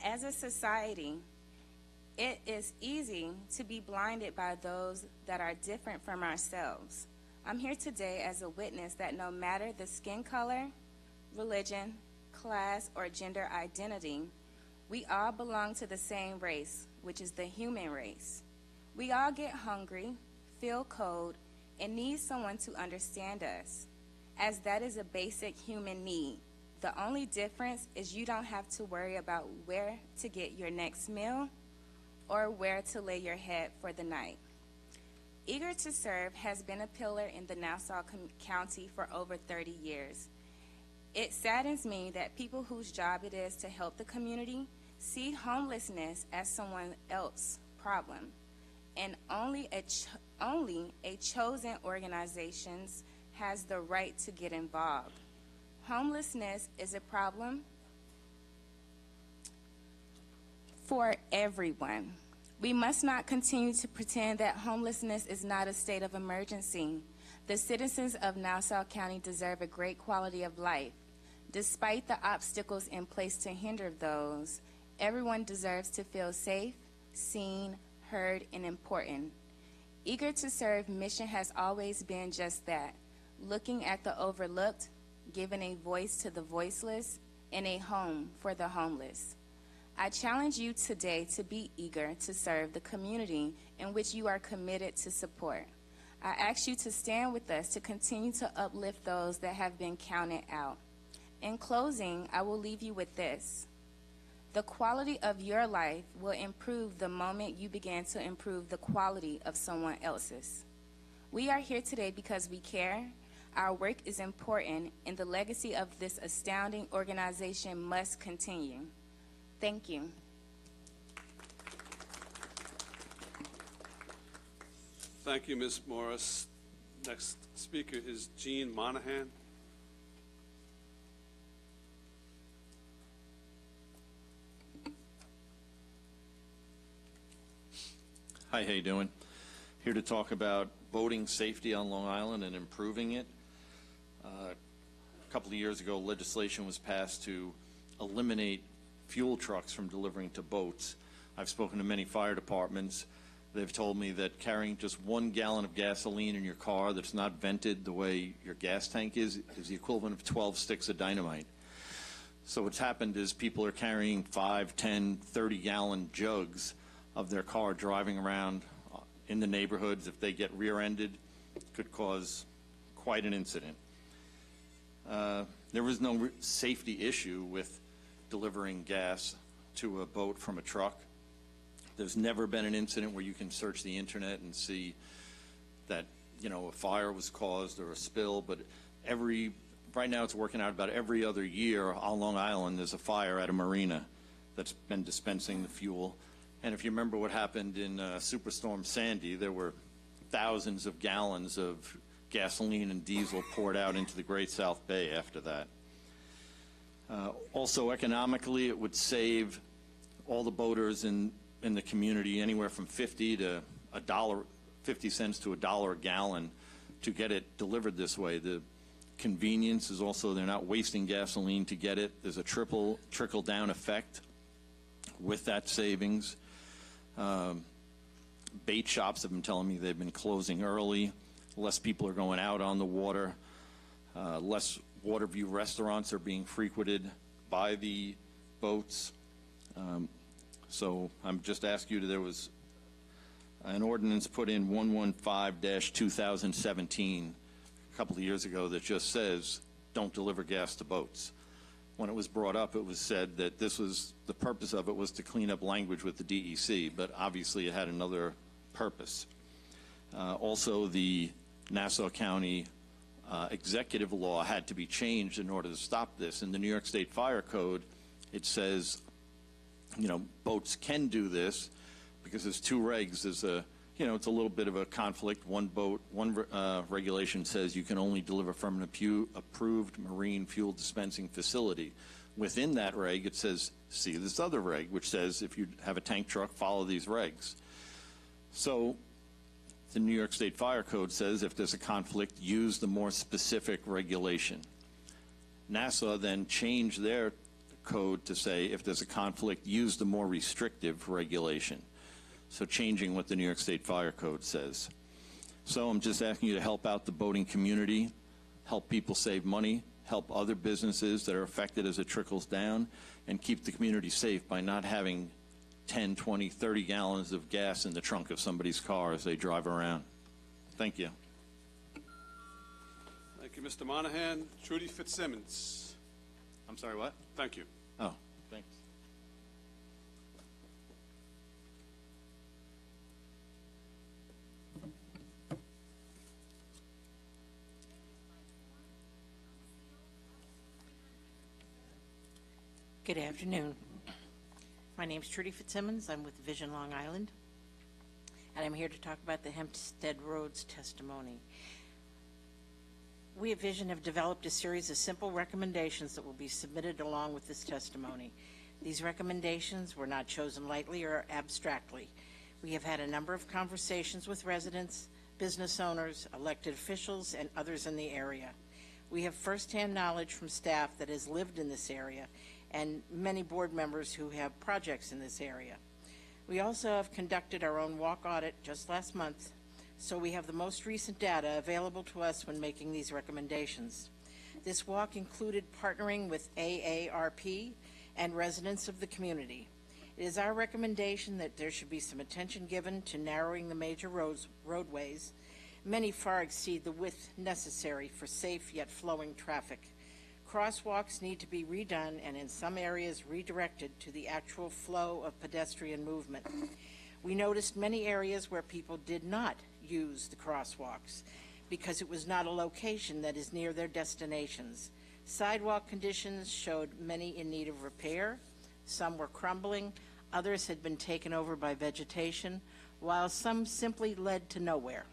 As a society, it is easy to be blinded by those that are different from ourselves. I'm here today as a witness that no matter the skin color, religion, class, or gender identity, we all belong to the same race, which is the human race. We all get hungry, feel cold, and need someone to understand us, as that is a basic human need. The only difference is you don't have to worry about where to get your next meal or where to lay your head for the night. Eager to Serve has been a pillar in the Nassau County for over 30 years. It saddens me that people whose job it is to help the community see homelessness as someone else's problem, and only a chosen organization has the right to get involved. Homelessness is a problem for everyone. We must not continue to pretend that homelessness is not a state of emergency. The citizens of Nassau County deserve a great quality of life. Despite the obstacles in place to hinder those, everyone deserves to feel safe, seen, heard, and important. Eager to Serve mission has always been just that, looking at the overlooked, giving a voice to the voiceless, and a home for the homeless. I challenge you today to be eager to serve the community in which you are committed to support. I ask you to stand with us to continue to uplift those that have been counted out. In closing, I will leave you with this. The quality of your life will improve the moment you begin to improve the quality of someone else's. We are here today because we care. Our work is important, and the legacy of this astounding organization must continue. Thank you. Thank you, Ms. Morris. Next speaker is Jean Monahan. Hi, how you doing? Here to talk about boating safety on Long Island and improving it. A couple of years ago, legislation was passed to eliminate fuel trucks from delivering to boats. I've spoken to many fire departments. They've told me that carrying just 1 gallon of gasoline in your car that's not vented the way your gas tank is the equivalent of 12 sticks of dynamite. So what's happened is people are carrying 5, 10, 30-gallon jugs of their car driving around in the neighborhoods. If they get rear-ended, it could cause quite an incident. There was no safety issue with delivering gas to a boat from a truck. There's never been an incident where you can search the internet and see that, you know, a fire was caused or a spill, but right now it's working out about every other year on Long Island there's a fire at a marina that's been dispensing the fuel. And if you remember what happened in Superstorm Sandy, there were thousands of gallons of gasoline and diesel poured out into the Great South Bay after that. Also economically, it would save all the boaters in the community anywhere from 50 to $1.50 to $1 a gallon to get it delivered this way. The convenience is also they're not wasting gasoline to get it. There's a trickle-down effect with that savings. Bait shops have been telling me they've been closing early. Less people are going out on the water. Less water view restaurants are being frequented by the boats. So I'm just asking you, there was an ordinance put in 115-2017 a couple of years ago that just says don't deliver gas to boats. When it was brought up, it was said that this was, the purpose of it was to clean up language with the DEC, but obviously it had another purpose. Also, the Nassau County executive law had to be changed in order to stop this. In the New York State Fire Code, it says, you know, boats can do this because there's two regs. There's a, you know, it's a little bit of a conflict. One regulation says you can only deliver from an approved marine fuel dispensing facility. Within that reg, it says, see this other reg, which says if you have a tank truck, follow these regs. So the New York State Fire Code says if there's a conflict, use the more specific regulation. Nassau then changed their code to say if there's a conflict, use the more restrictive regulation. So changing what the New York State Fire Code says. So I'm just asking you to help out the boating community, help people save money, help other businesses that are affected as it trickles down, and keep the community safe by not having 10, 20, 30 gallons of gas in the trunk of somebody's car as they drive around. Thank you. Thank you, Mr. Monahan. Trudy Fitzsimmons. I'm sorry, what? Thank you. Oh, thanks. Good afternoon. My name is Trudy Fitzsimmons. I'm with Vision Long Island, and I'm here to talk about the Hempstead Roads testimony. We at Vision have developed a series of simple recommendations that will be submitted along with this testimony. These recommendations were not chosen lightly or abstractly. We have had a number of conversations with residents, business owners, elected officials, and others in the area. We have firsthand knowledge from staff that has lived in this area and many board members who have projects in this area. We also have conducted our own walk audit just last month, so we have the most recent data available to us when making these recommendations. This walk included partnering with AARP and residents of the community. It is our recommendation that there should be some attention given to narrowing the major roadways. Many far exceed the width necessary for safe yet flowing traffic. Crosswalks need to be redone and in some areas redirected to the actual flow of pedestrian movement. We noticed many areas where people did not use the crosswalks because it was not a location that is near their destinations. Sidewalk conditions showed many in need of repair. Some were crumbling, others had been taken over by vegetation, while some simply led to nowhere.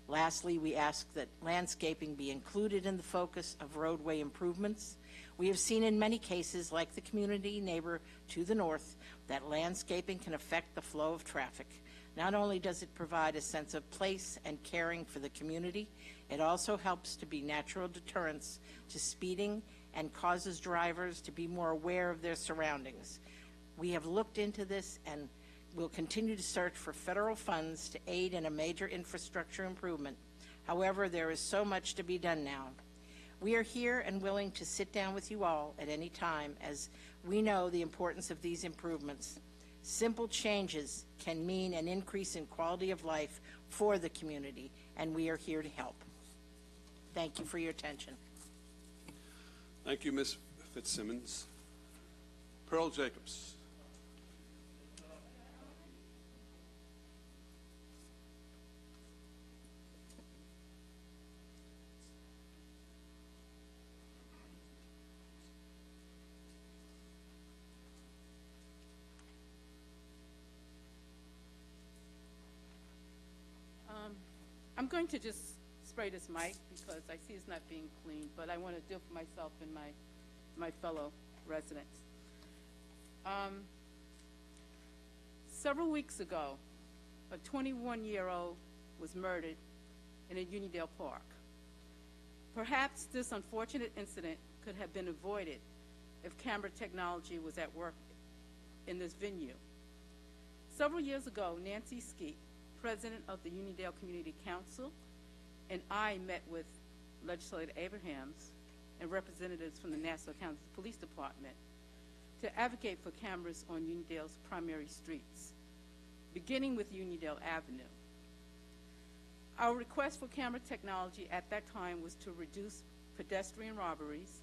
Lastly, we ask that landscaping be included in the focus of roadway improvements. We have seen in many cases, like the community neighbor to the north, that landscaping can affect the flow of traffic. Not only does it provide a sense of place and caring for the community, it also helps to be natural deterrents to speeding and causes drivers to be more aware of their surroundings. We have looked into this and will continue to search for federal funds to aid in a major infrastructure improvement. However, there is so much to be done now. We are here and willing to sit down with you all at any time, as we know the importance of these improvements. Simple changes can mean an increase in quality of life for the community, and we are here to help. Thank you for your attention. Thank you, Ms. Fitzsimmons. Pearl Jacobs. I'm going to just spray this mic because I see it's not being cleaned, but I want to do it for myself and my fellow residents. Several weeks ago, a 21-year-old was murdered in a Unionville park. Perhaps this unfortunate incident could have been avoided if camera technology was at work in this venue. Several years ago, Nancy Skeet, president of the Uniondale Community Council, and I met with Legislator Abrahams and representatives from the Nassau County Police Department to advocate for cameras on Uniondale's primary streets, beginning with Uniondale Avenue. Our request for camera technology at that time was to reduce pedestrian robberies,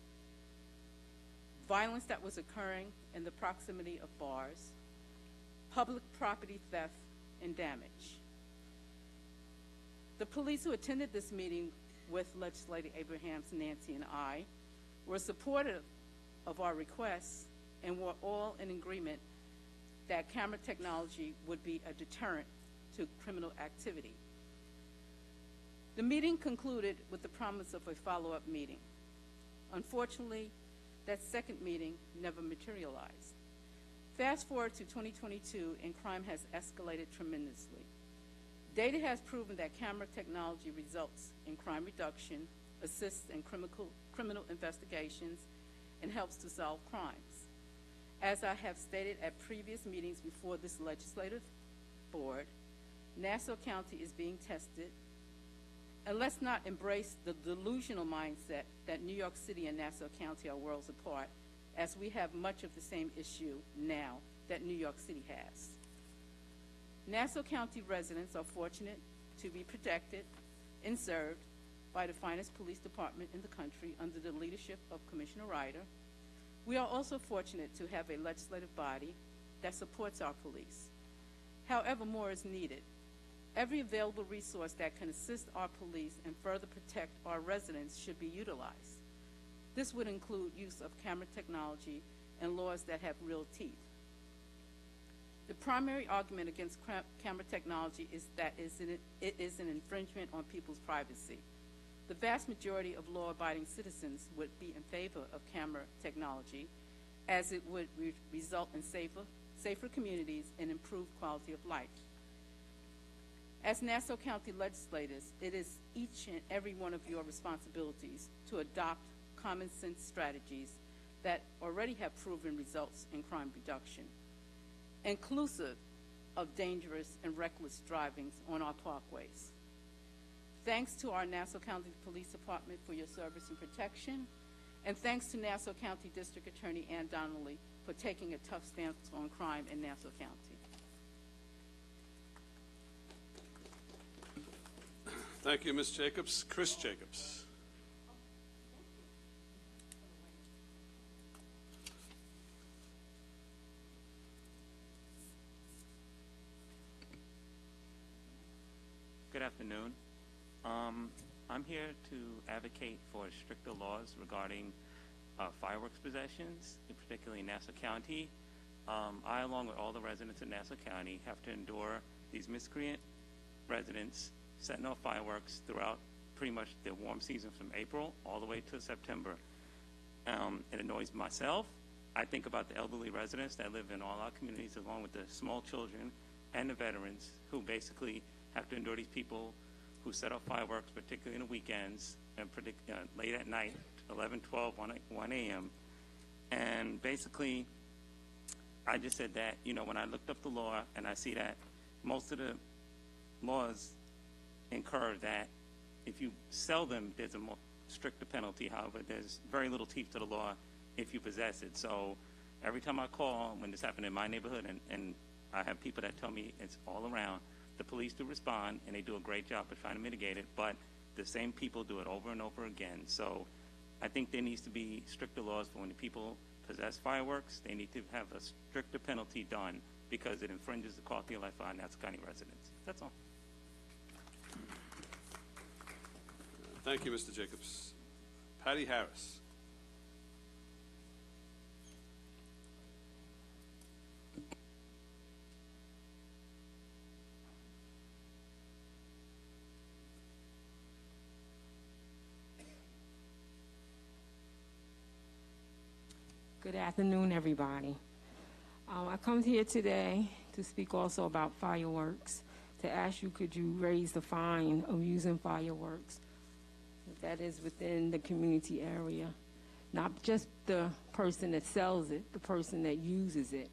violence that was occurring in the proximity of bars, public property theft, and damage. The police who attended this meeting with Legislator Abrahams, Nancy, and I were supportive of our requests and were all in agreement that camera technology would be a deterrent to criminal activity. The meeting concluded with the promise of a follow-up meeting. Unfortunately, that second meeting never materialized. Fast forward to 2022, and crime has escalated tremendously. Data has proven that camera technology results in crime reduction, assists in criminal investigations, and helps to solve crimes. As I have stated at previous meetings before this legislative board, Nassau County is being tested, and let's not embrace the delusional mindset that New York City and Nassau County are worlds apart, as we have much of the same issue now that New York City has. Nassau County residents are fortunate to be protected and served by the finest police department in the country under the leadership of Commissioner Ryder. We are also fortunate to have a legislative body that supports our police. However, more is needed. Every available resource that can assist our police and further protect our residents should be utilized. This would include use of camera technology and laws that have real teeth. The primary argument against camera technology is that it is an infringement on people's privacy. The vast majority of law-abiding citizens would be in favor of camera technology, as it would result in safer communities and improved quality of life. As Nassau County legislators, it is each and every one of your responsibilities to adopt common sense strategies that already have proven results in crime reduction, inclusive of dangerous and reckless drivings on our parkways. Thanks to our Nassau County Police Department for your service and protection, and thanks to Nassau County District Attorney Ann Donnelly for taking a tough stance on crime in Nassau County. Thank you, Ms. Jacobs. Chris Jacobs. Good afternoon. I'm here to advocate for stricter laws regarding fireworks possessions, particularly in Nassau County. I, along with all the residents in Nassau County, have to endure these miscreant residents setting off fireworks throughout pretty much the warm season from April all the way to September. It annoys myself. I think about the elderly residents that live in all our communities, along with the small children and the veterans who basically have to endure these people who set off fireworks, particularly in the weekends and late at night, 11, 12, 1 a.m. And basically, I just said that, when I looked up the law and I see that most of the laws incur that if you sell them, there's a more stricter penalty. However, there's very little teeth to the law if you possess it. So every time I call, when this happened in my neighborhood, and I have people that tell me it's all around, the police do respond, and they do a great job of trying to mitigate it, but the same people do it over and over again. So I think there needs to be stricter laws for when the people possess fireworks. They need to have a stricter penalty done because it infringes the quality of life of our Nassau County residents. That's all. Thank you, Mr. Jacobs. Patty Harris. Good afternoon, everybody. I come here today to speak also about fireworks, to ask you, could you raise the fine of using fireworks that is within the community area, not just the person that sells it, the person that uses it.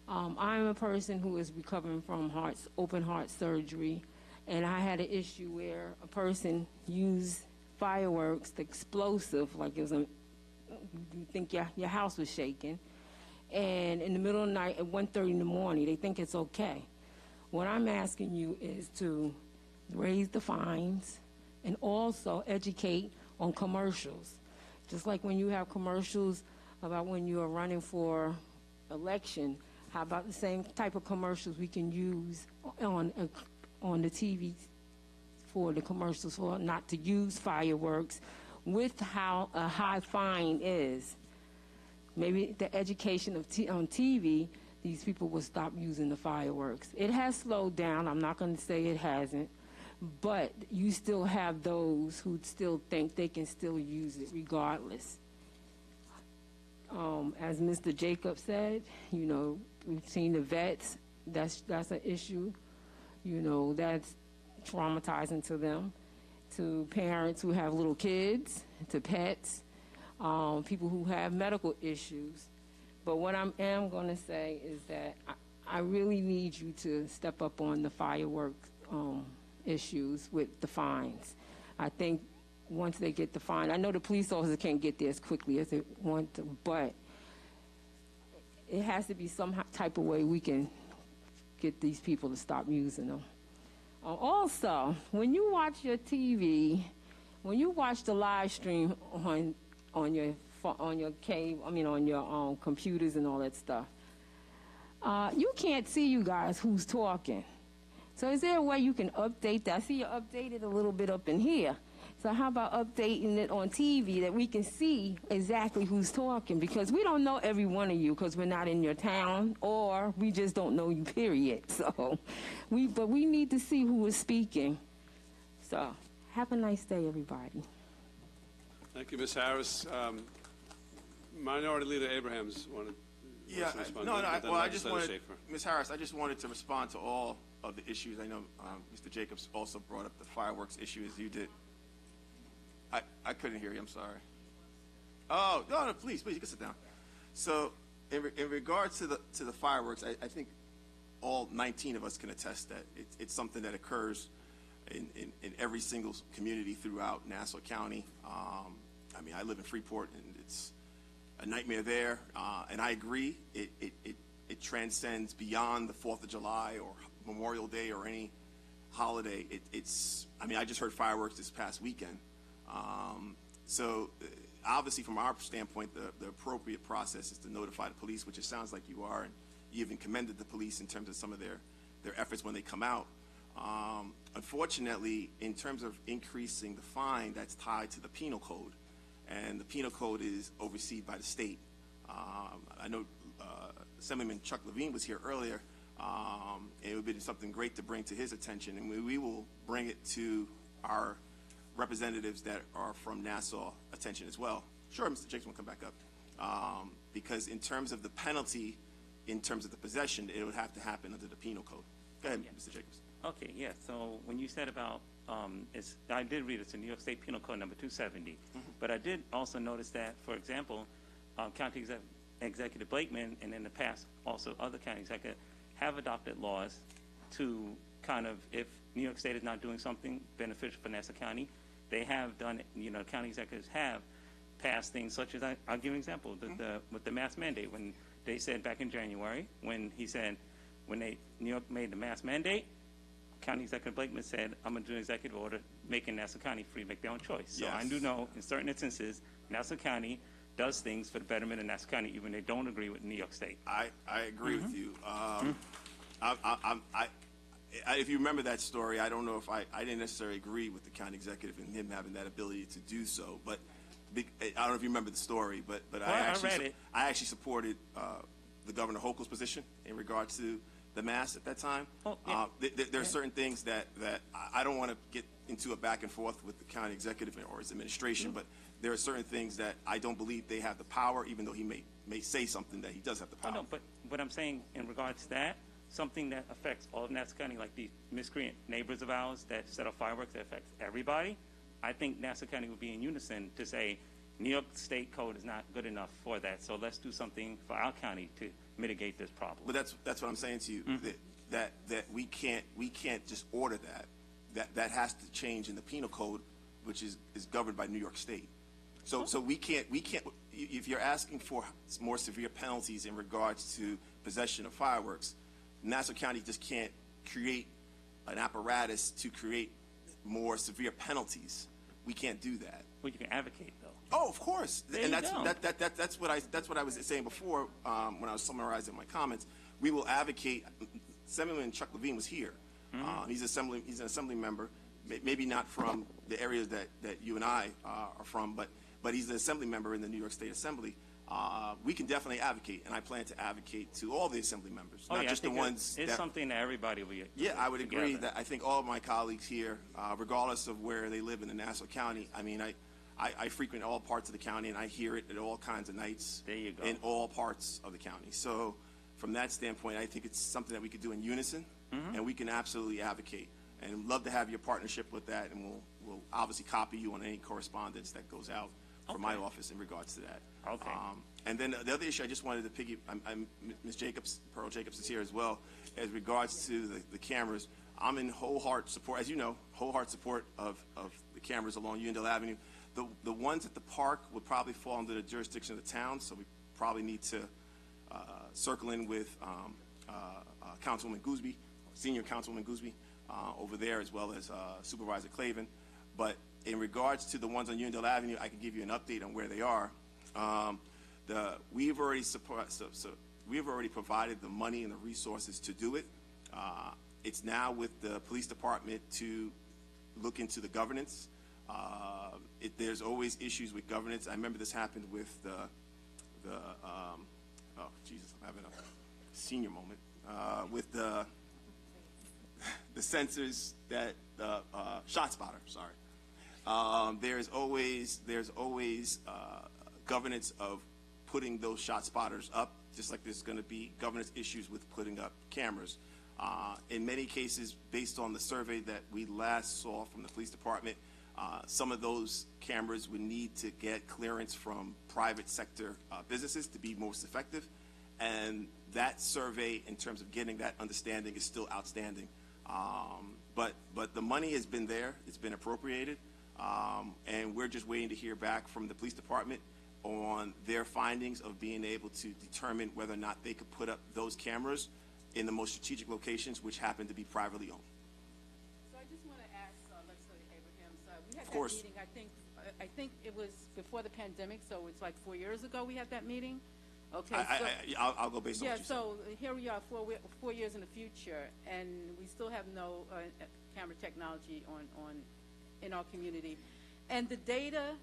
I'm a person who is recovering from open heart surgery, and I had an issue where a person used fireworks, the explosive, like it was you think your house was shaking, and in the middle of the night at 1:30 in the morning, they think it's okay. What I'm asking you is to raise the fines and also educate on commercials. Just like when you have commercials about when you are running for election, how about the same type of commercials we can use on the TV for the commercials for not to use fireworks, with how a high fine is. Maybe the education on TV, these people will stop using the fireworks. It has slowed down. I'm not going to say it hasn't, but you still have those who still think they can still use it regardless. As Mr. Jacobs said, we've seen the vets. That's an issue. That's traumatizing to them, to parents who have little kids, to pets, people who have medical issues. But what I am going to say is that I really need you to step up on the fireworks issues with the fines. I think once they get the fine, I know the police officers can't get there as quickly as they want to, but it has to be some type of way we can get these people to stop using them. Also, when you watch your TV, when you watch the live stream on your computers and all that stuff, you can't see you guys who's talking. So is there a way you can update that? I see you updated a little bit up in here. So how about updating it on TV that we can see exactly who's talking? Because we don't know every one of you because we're not in your town, or we just don't know you, period. So but we need to see who is speaking. So have a nice day, everybody. Thank you, Ms. Harris. Minority Leader Abrahams wanted to respond. I just wanted, Ms. Harris, I just wanted to respond to all of the issues. I know Mr. Jacobs also brought up the fireworks issue as you did. I couldn't hear you. I'm sorry. Oh, no, please, you can sit down. So in regards to the fireworks, I think all 19 of us can attest that it's something that occurs in every single community throughout Nassau County. I live in Freeport, and it's a nightmare there. And I agree, it transcends beyond the 4th of July or Memorial Day or any holiday. I just heard fireworks this past weekend. So obviously from our standpoint, the appropriate process is to notify the police, which it sounds like you are, and you even commended the police in terms of some of their efforts when they come out. Unfortunately, in terms of increasing the fine, that's tied to the penal code, and the penal code is overseen by the state. I know Assemblyman Chuck Levine was here earlier It would be something great to bring to his attention, and we will bring it to our representatives that are from Nassau attention as well. Sure, Mr. Jacobs will come back up. Because in terms of the penalty, in terms of the possession, it would have to happen under the penal code. Go ahead, Mr. Jacobs. Okay, yeah, so when you said about, I did read it's in New York State Penal Code number 270, but I did also notice that, for example, County Executive Blakeman, and in the past also other county executives, have adopted laws to kind of, if New York State is not doing something beneficial for Nassau County, they have done, county executives have passed things such as, I'll give you an example, with the mask mandate, when they said back in January, when New York made the mask mandate, County Executive Blakeman said, I'm going to do an executive order making Nassau County free to make their own choice. So I do know in certain instances, Nassau County does things for the betterment of Nassau County, even they don't agree with New York State. I agree with you. If you remember that story, I don't know if I didn't necessarily agree with the county executive and him having that ability to do so, but I don't know if you remember the story, but I actually supported the Governor Hochul's position in regards to the mask at that time. There are certain things that I don't want to get into a back and forth with the county executive or his administration, but there are certain things that I don't believe they have the power, even though he may say something that he does have the power. No, but what I'm saying in regards to that, something that affects all of Nassau County, like these miscreant neighbors of ours that set off fireworks that affects everybody, I think Nassau County would be in unison to say New York State code is not good enough for that, so let's do something for our county to mitigate this problem. But that's what I'm saying to you, that we can't just order that. That has to change in the penal code, which is governed by New York State. So we can't, if you're asking for more severe penalties in regards to possession of fireworks, Nassau County just can't create an apparatus to create more severe penalties. We can't do that. Well, you can advocate, though. Oh, of course. And that's what I was saying before when I was summarizing my comments. We will advocate. Assemblyman Chuck Levine was here. He's an assembly member, maybe not from the areas that you and I are from, but he's an assembly member in the New York State Assembly. We can definitely advocate, and I plan to advocate to all the assembly members, not just the ones. It's something that everybody will. Yeah, I would agree that I think all of my colleagues here, regardless of where they live in the Nassau County, I mean, I frequent all parts of the county, and I hear it at all kinds of nights. There you go. In all parts of the county. So, from that standpoint, I think it's something that we could do in unison, and we can absolutely advocate. And love to have your partnership with that, and we'll obviously copy you on any correspondence that goes out from my office in regards to that. Okay. And then the other issue I just wanted to Ms. Jacobs, Pearl Jacobs is here as well, as regards to the cameras. I'm in wholehearted support, as you know, wholehearted support of the cameras along Uniondale Avenue. The ones at the park would probably fall under the jurisdiction of the town, so we probably need to circle in with Councilwoman Gooseby, Senior Councilwoman Gooseby, over there, as well as Supervisor Clavin. But in regards to the ones on Uniondale Avenue, I can give you an update on where they are. We've already provided the money and the resources to do it. It's now with the police department to look into the governance. There's always issues with governance. I remember this happened with oh Jesus, I'm having a senior moment with the sensors that shot spotter. Sorry, there's always governance of putting those shot spotters up, just like there's going to be governance issues with putting up cameras. In many cases, based on the survey that we last saw from the police department, some of those cameras would need to get clearance from private sector businesses to be most effective. And that survey, in terms of getting that understanding, is still outstanding. But the money has been there. It's been appropriated. And we're just waiting to hear back from the police department on their findings of being able to determine whether or not they could put up those cameras in the most strategic locations, which happen to be privately owned. So I just want to ask Legislator Abrahams, we had Of course. that meeting, I think it was before the pandemic, so it's like 4 years ago we had that meeting? Okay. I'll go based on what you said. so here we are 4 years in the future, and we still have no camera technology in our community. And the data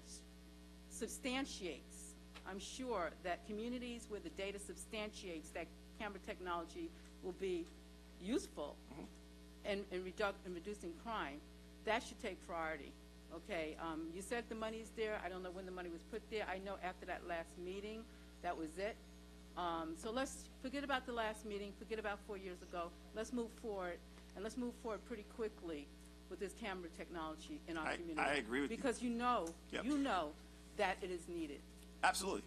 substantiates, I'm sure, that communities where the data substantiates that camera technology will be useful in reducing crime, that should take priority. Okay, you said the money's there. I don't know when the money was put there. I know after that last meeting, that was it. So let's forget about the last meeting, forget about 4 years ago. Let's move forward, and let's move forward pretty quickly with this camera technology in our community. I agree with you. Because you know that it is needed. Absolutely.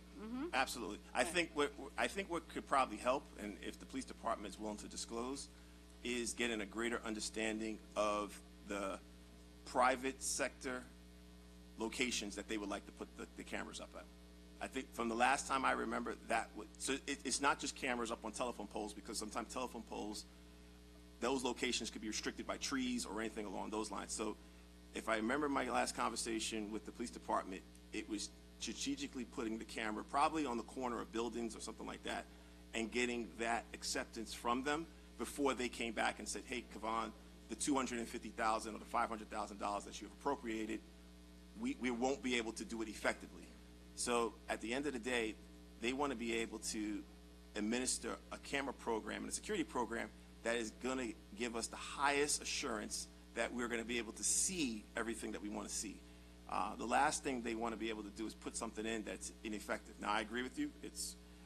Absolutely. I think what could probably help, and if the police department is willing to disclose, is getting a greater understanding of the private sector locations that they would like to put the cameras up at. I think from the last time I remember it's not just cameras up on telephone poles, because sometimes telephone poles, those locations could be restricted by trees or anything along those lines. So if I remember my last conversation with the police department, it was strategically putting the camera probably on the corner of buildings or something like that, and getting that acceptance from them before they came back and said, hey, Kevon, the $250,000 or the $500,000 that you have appropriated, we won't be able to do it effectively. So at the end of the day, they want to be able to administer a camera program and a security program that is going to give us the highest assurance that we're going to be able to see everything that we want to see. The last thing they want to be able to do is put something in that's ineffective. Now, I agree with you.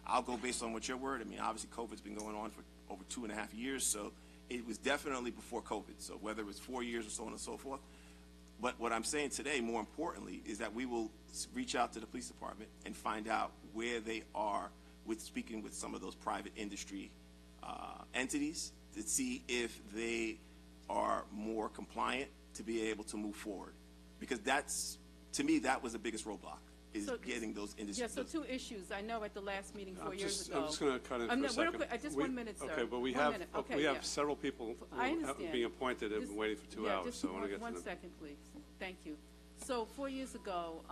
I'll go based on what your word. I mean, obviously, COVID's been going on for over 2.5 years, so it was definitely before COVID. So whether it was 4 years or so on and so forth. But what I'm saying today, more importantly, is that we will reach out to the police department and find out where they are with speaking with some of those private industry entities to see if they are more compliant to be able to move forward. Because to me, that was the biggest roadblock, is getting those industries. Yeah, so two issues. I know at the last meeting 4 years ago. I'm just going to cut in for a second. Just 1 minute, sir. Okay, but we have several people being appointed and waiting for 2 hours, so I want to get to them. 1 second, please. Thank you. So 4 years ago,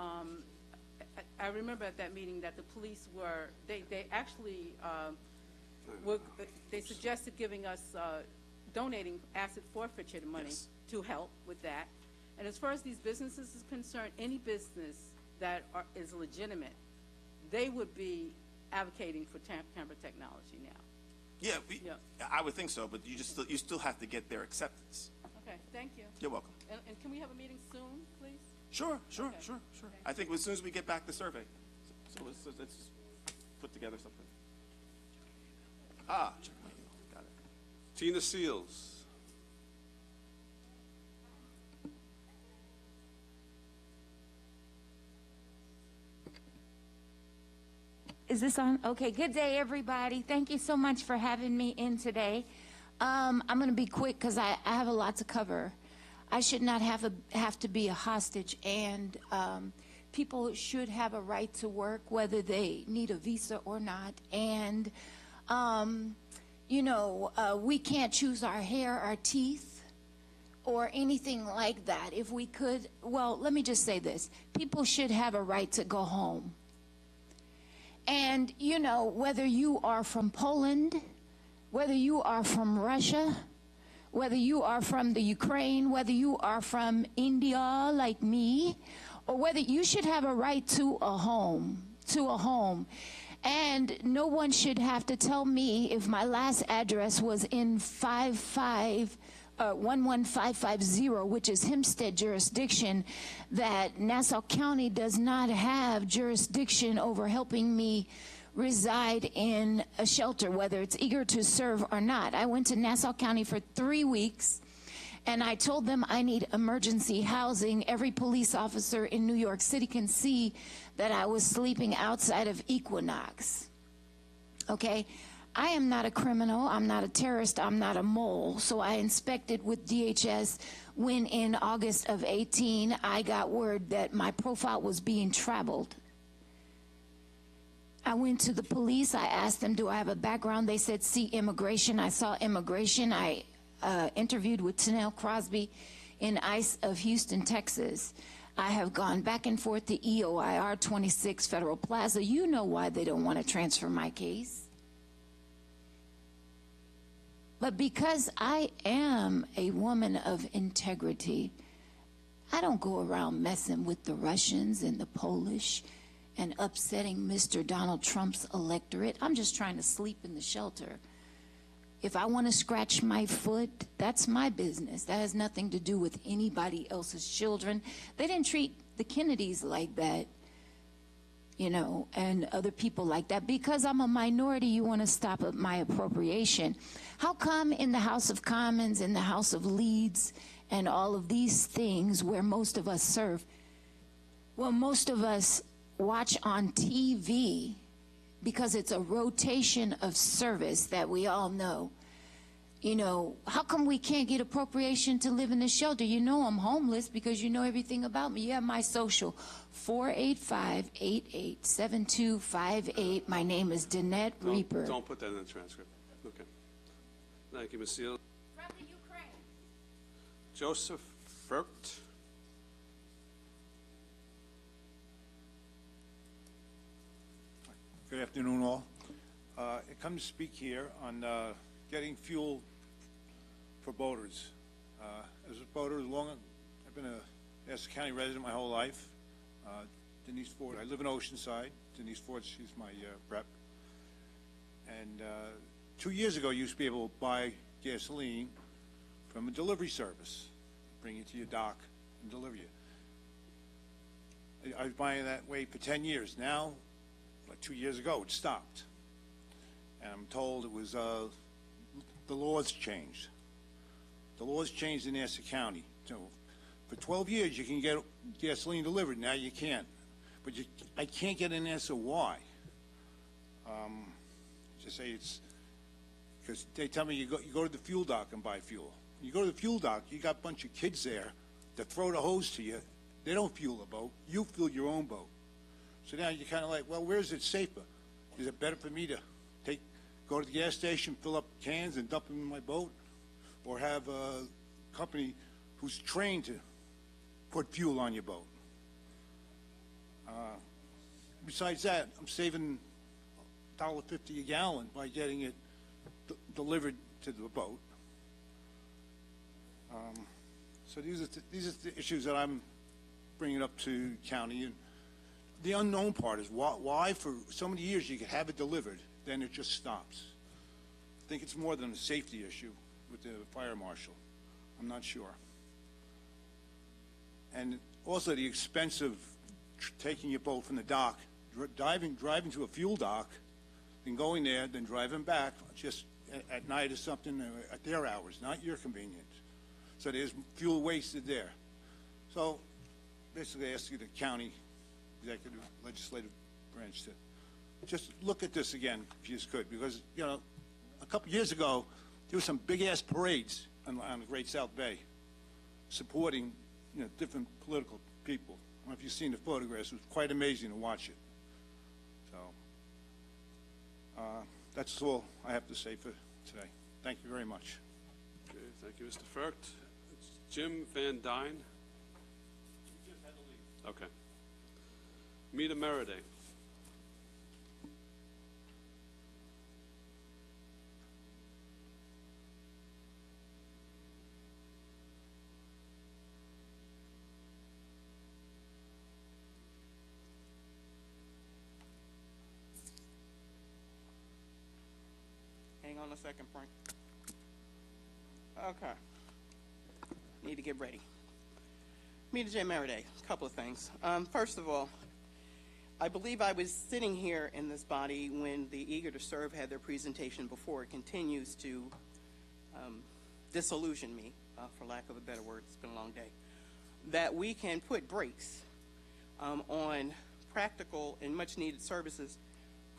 I remember at that meeting that the police they actually they suggested giving us, donating asset forfeiture money to help with that. And as far as these businesses is concerned, any business that is legitimate, they would be advocating for camera technology now. Yeah, I would think so, but you still have to get their acceptance. Okay, thank you. You're welcome. And can we have a meeting soon, please? Sure. I think as soon as we get back the survey. So let's put together something. Got it. Tina Seals. Is this on? Okay, good day, everybody. Thank you so much for having me in today. I'm going to be quick because I have a lot to cover. I should not have to be a hostage, and people should have a right to work whether they need a visa or not. And, we can't choose our hair, our teeth, or anything like that. If we could, well, let me just say this. People should have a right to go home. And, whether you are from Poland, whether you are from Russia, whether you are from the Ukraine, whether you are from India like me, or whether you should have a right to a home, And no one should have to tell me if my last address was in 11550, which is Hempstead jurisdiction, that Nassau County does not have jurisdiction over helping me reside in a shelter, whether it's eager to serve or not. I went to Nassau County for 3 weeks, and I told them I need emergency housing. Every police officer in New York City can see that I was sleeping outside of Equinox. Okay? I am not a criminal, I'm not a terrorist, I'm not a mole. So I inspected with DHS when in August of 18, I got word that my profile was being traveled. I went to the police, I asked them, do I have a background? They said, see immigration. I saw immigration. I interviewed with Tanel Crosby in ICE of Houston, Texas. I have gone back and forth to EOIR 26 Federal Plaza. You know why they don't want to transfer my case. But because I am a woman of integrity, I don't go around messing with the Russians and the Polish and upsetting Mr. Donald Trump's electorate. I'm just trying to sleep in the shelter. If I want to scratch my foot, that's my business. That has nothing to do with anybody else's children. They didn't treat the Kennedys like that, you know, and other people like that. Because I'm a minority, you want to stop at my appropriation. How come in the House of Commons, in the House of Leads, and all of these things where most of us serve, well, most of us watch on TV because it's a rotation of service that we all know. You know, how come we can't get appropriation to live in the shelter? You know I'm homeless because you know everything about me. You have my social, 485-887258. My name is Danette Reaper. Don't put that in the transcript. Okay. Thank you, Ms. Seal. From the Ukraine. Joseph Furt. Good afternoon, all. I come to speak here on getting fuel for boaters. As a boater, I've been a Nassau County resident my whole life. Denise Ford, I live in Oceanside. Denise Ford, she's my rep. And 2 years ago, you used to be able to buy gasoline from a delivery service, bring it to your dock and deliver you. I was buying that way for 10 years. Now, like 2 years ago, it stopped. And I'm told it was the laws changed. The laws changed in Nassau County. So for 12 years, you can get gasoline delivered. Now you can't. But I can't get an answer why. Just say it's because they tell me you go to the fuel dock and buy fuel. You go to the fuel dock, you got a bunch of kids there that throw the hose to you. They don't fuel a boat. You fuel your own boat. So now you're kind of like, well, where is it safer? Is it better for me to go to the gas station, fill up cans, and dump them in my boat, or have a company who's trained to put fuel on your boat? Besides that, I'm saving $1.50 a gallon by getting it delivered to the boat. So these are the issues that I'm bringing up to county. And the unknown part is why for so many years you could have it delivered, then it just stops. I think it's more than a safety issue with the fire marshal. I'm not sure. And also the expense of taking your boat from the dock, driving to a fuel dock, then going there, then driving back just at night or something at their hours, not your convenience. So there's fuel wasted there. So basically I ask you the county executive legislative branch to just look at this again if you just could, because you know a couple years ago there were some big ass parades on the Great South Bay supporting different political people. I don't know if you've seen the photographs. It was quite amazing to watch it. So that's all I have to say for today. Thank you very much. Okay, thank you, Mr. Furt. Jim Van Dyne. Okay. Mita Meriday. Hang on a second, Frank. Okay. Need to get ready. Mita J. Meriday, a couple of things. First of all, I believe I was sitting here in this body when the Eager to Serve had their presentation before. It continues to disillusion me, for lack of a better word. It's been a long day. That we can put brakes on practical and much needed services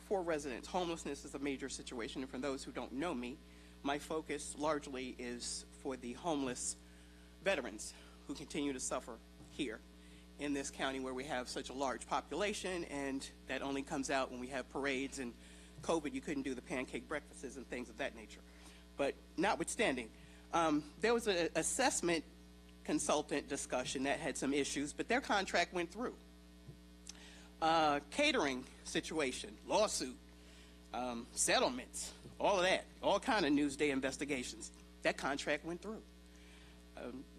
for residents. Homelessness is a major situation, and for those who don't know me, my focus largely is for the homeless veterans who continue to suffer here in this county where we have such a large population, and that only comes out when we have parades and COVID. You couldn't do the pancake breakfasts and things of that nature. But notwithstanding, there was an assessment consultant discussion that had some issues, but their contract went through. Catering situation, lawsuit, settlements, all of that, all kind of Newsday investigations. That contract went through.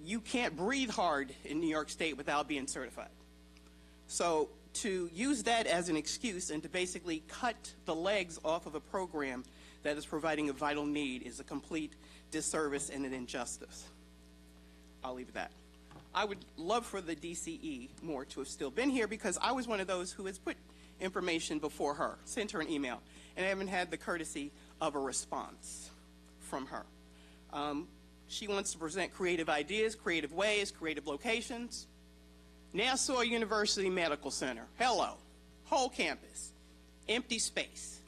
You can't breathe hard in New York State without being certified. So to use that as an excuse and to basically cut the legs off of a program that is providing a vital need is a complete disservice and an injustice. I'll leave it at that. I would love for the DCE more to have still been here, because I was one of those who has put information before her, sent her an email, and I haven't had the courtesy of a response from her. She wants to present creative ideas, creative ways, creative locations. Nassau University Medical Center, hello, whole campus, empty space,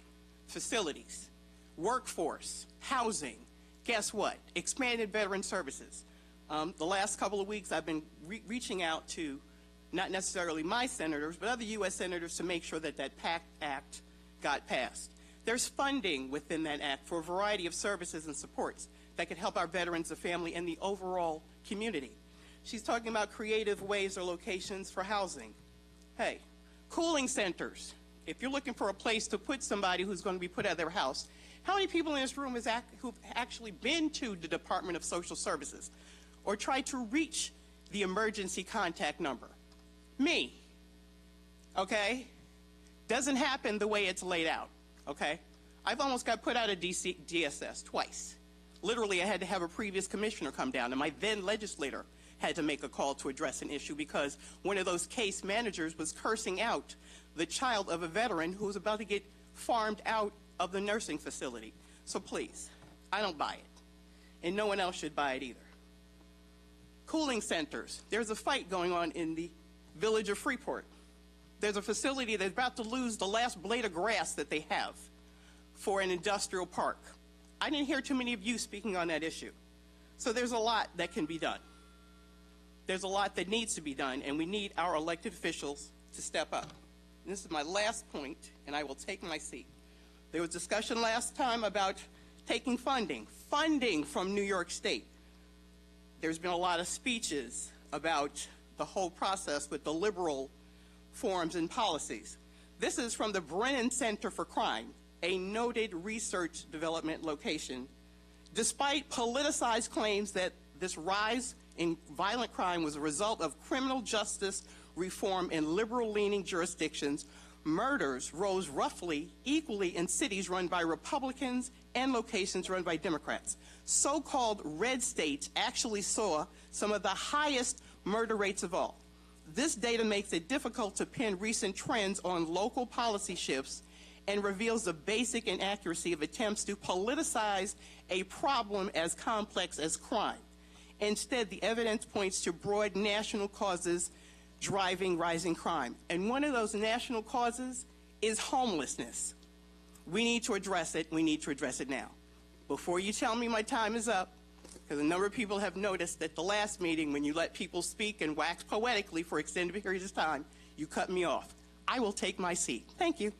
facilities, workforce, housing. Guess what? Expanded veteran services. The last couple of weeks I've been reaching out to not necessarily my senators, but other U.S. senators to make sure that that PACT Act got passed. There's funding within that act for a variety of services and supports that could help our veterans, the family, and the overall community. She's talking about creative ways or locations for housing. Hey, cooling centers. If you're looking for a place to put somebody who's going to be put out of their house, how many people in this room who've actually been to the Department of Social Services or tried to reach the emergency contact number? Me, okay? Doesn't happen the way it's laid out, okay? I've almost got put out of DSS twice. Literally, I had to have a previous commissioner come down, and my then legislator had to make a call to address an issue because one of those case managers was cursing out the child of a veteran who was about to get farmed out of the nursing facility. So please, I don't buy it, and no one else should buy it either. Cooling centers. There's a fight going on in the village of Freeport. There's a facility that's about to lose the last blade of grass that they have for an industrial park. I didn't hear too many of you speaking on that issue. So there's a lot that can be done. There's a lot that needs to be done, and we need our elected officials to step up. And this is my last point, and I will take my seat. There was discussion last time about taking funding from New York State. There's been a lot of speeches about the whole process with the liberal forms and policies. This is from the Brennan Center for Crime, a noted research development location. Despite politicized claims that this rise in violent crime was a result of criminal justice reform in liberal-leaning jurisdictions, murders rose roughly equally in cities run by Republicans and locations run by Democrats. So-called red states actually saw some of the highest murder rates of all. This data makes it difficult to pin recent trends on local policy shifts and reveals the basic inaccuracy of attempts to politicize a problem as complex as crime. Instead, the evidence points to broad national causes driving rising crime. And one of those national causes is homelessness. We need to address it. We need to address it now. Before you tell me my time is up, because a number of people have noticed at the last meeting when you let people speak and wax poetically for extended periods of time, you cut me off. I will take my seat. Thank you.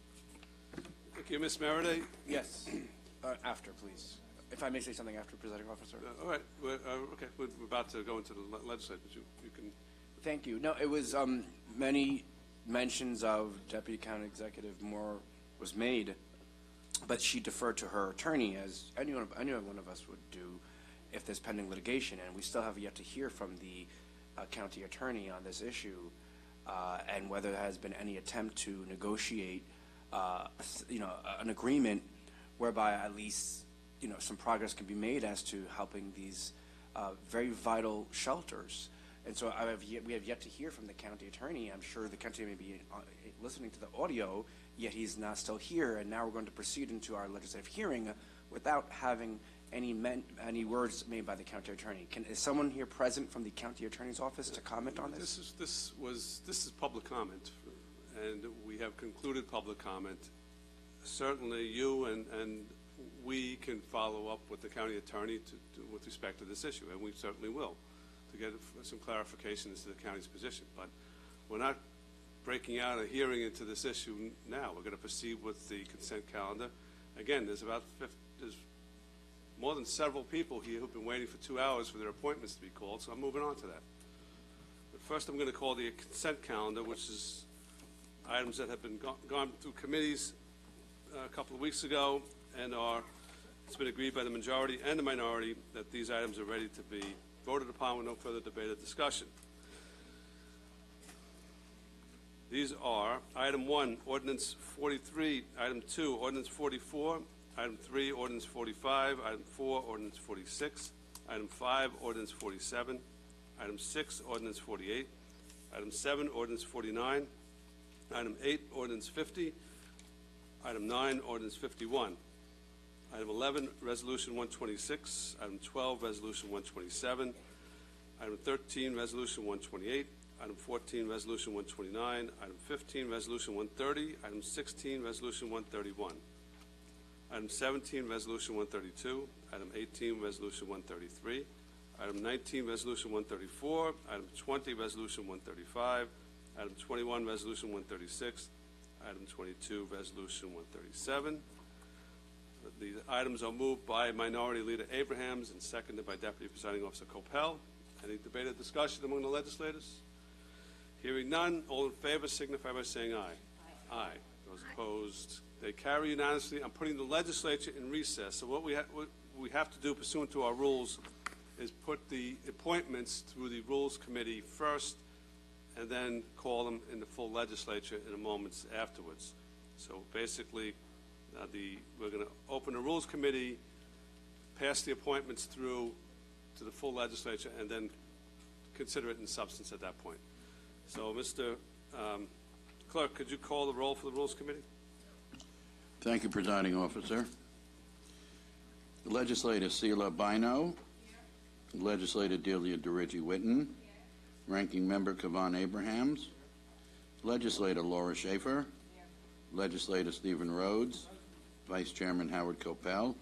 Thank you, Ms. Merida. Yes, after, please. If I may say something after, Presiding Officer. All right. Okay. We're about to go into the legislature, but you can. Thank you. No, it was many mentions of Deputy County Executive Moore was made, but she deferred to her attorney, as any one of us would do if there's pending litigation, and we still have yet to hear from the county attorney on this issue, and whether there has been any attempt to negotiate, an agreement whereby at least some progress can be made as to helping these very vital shelters. And so we have yet to hear from the county attorney. I'm sure the county may be listening to the audio, yet he's not still here. And now we're going to proceed into our legislative hearing without having any words made by the county attorney. Is someone here present from the county attorney's office to comment on this? This is public comment, and we have concluded public comment. Certainly, you and we can follow up with the county attorney with respect to this issue, and we certainly will, to get some clarification as to the county's position. But we're not breaking out a hearing into this issue now. We're going to proceed with the consent calendar. Again, there's more than several people here who've been waiting for 2 hours for their appointments to be called, so I'm moving on to that. But first I'm going to call the consent calendar, which is items that have been gone through committees a couple of weeks ago, and it's been agreed by the majority and the minority that these items are ready to be voted upon with no further debate or discussion. These are item 1, ordinance 43, item 2, ordinance 44, Item 3, Ordinance 45. Item 4, Ordinance 46. Item 5, Ordinance 47. Item 6, Ordinance 48. Item 7, Ordinance 49. Item 8, Ordinance 50. Item 9, Ordinance 51. Item 11, Resolution 126. Item 12, Resolution 127. Item 13, Resolution 128. Item 14, Resolution 129. Item 15, Resolution 130. Item 16, Resolution 131. Item 17, Resolution 132. Item 18, Resolution 133. Item 19, Resolution 134. Item 20, Resolution 135. Item 21, Resolution 136. Item 22, Resolution 137. The items are moved by Minority Leader Abrahams and seconded by Deputy Presiding Officer Coppell. Any debate or discussion among the legislators? Hearing none, all in favor signify by saying aye. Aye. Those opposed, they carry unanimously. I'm putting the legislature in recess. So what we have to do pursuant to our rules is put the appointments through the Rules Committee first and then call them in the full legislature in a moment afterwards. So basically, we're going to open the Rules Committee, pass the appointments through to the full legislature, and then consider it in substance at that point. So, Mr. Clerk, could you call the roll for the Rules Committee? Thank you, Presiding Officer. Legislator Sheila Bino. Legislator Delia DeRiggi-Whitten. Ranking Member Kavan Abrahams. Legislator Laura Schaefer. Legislator Stephen Rhodes. Vice Chairman Howard Coppell.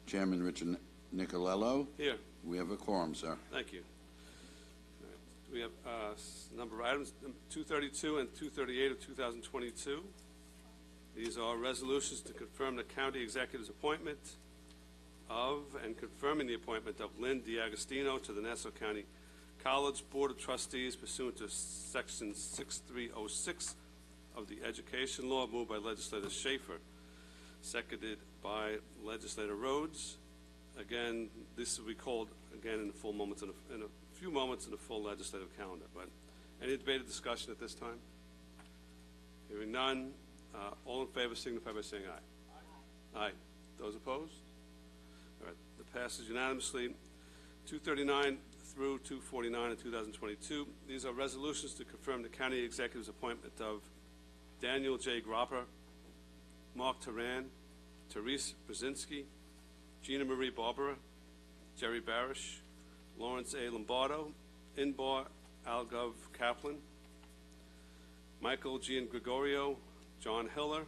Chairman Richard Nicolello. Here. We have a quorum, sir. Thank you. We have a number of items, 232 and 238 of 2022. These are resolutions to confirm the county executive's appointment of and confirming the appointment of Lynn DiAgostino to the Nassau County College Board of Trustees pursuant to Section 6306 of the Education Law, moved by Legislator Schaefer, seconded by Legislator Rhodes. Again, this will be called again in a few moments in the full legislative calendar. But any debate or discussion at this time? Hearing none, all in favor signify by saying aye. Aye. Those opposed? All right, the passes unanimously. 239 through 249 of 2022. These are resolutions to confirm the county executive's appointment of Daniel J. Gropper, Mark Teran, Therese Brzezinski, Gina Marie Barbara, Jerry Barish, Lawrence A. Lombardo, Inbar Algov Kaplan, Michael Gian Gregorio, John Hiller,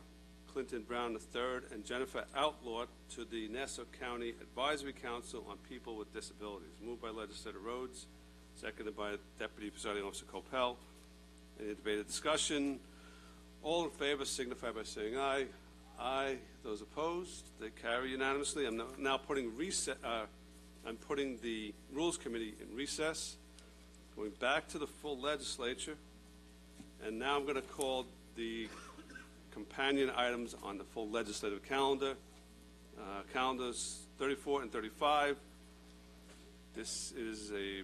Clinton Brown III, and Jennifer Outlaw to the Nassau County Advisory Council on People with Disabilities. Moved by Legislator Rhodes, seconded by Deputy Presiding Officer Coppell. Any debate or discussion? All in favor signify by saying aye. Aye. Those opposed, they carry unanimously. I'm now putting the Rules Committee in recess, going back to the full legislature, and now I'm going to call the companion items on the full legislative calendar. Calendars 34 and 35. This is a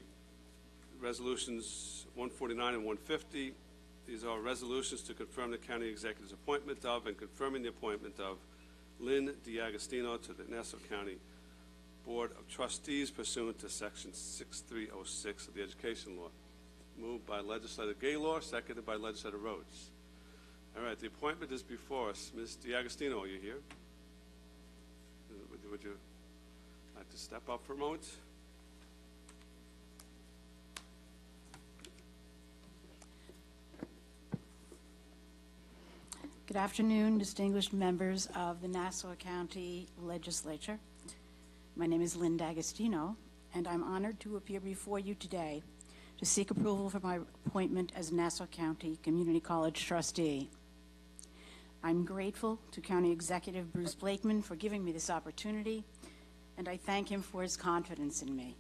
resolutions 149 and 150. These are resolutions to confirm the county executive's appointment of and confirming the appointment of Lynn DiAgostino to the Nassau County Board of Trustees pursuant to Section 6306 of the Education Law. Moved by Legislator Gaylor, seconded by Legislator Rhodes. All right, the appointment is before us. Ms. DiAgostino, are you here? Would you like to step up for a moment? Good afternoon, distinguished members of the Nassau County Legislature. My name is Lynn DiAgostino, and I'm honored to appear before you today to seek approval for my appointment as Nassau County Community College trustee. I'm grateful to County Executive Bruce Blakeman for giving me this opportunity, and I thank him for his confidence in me.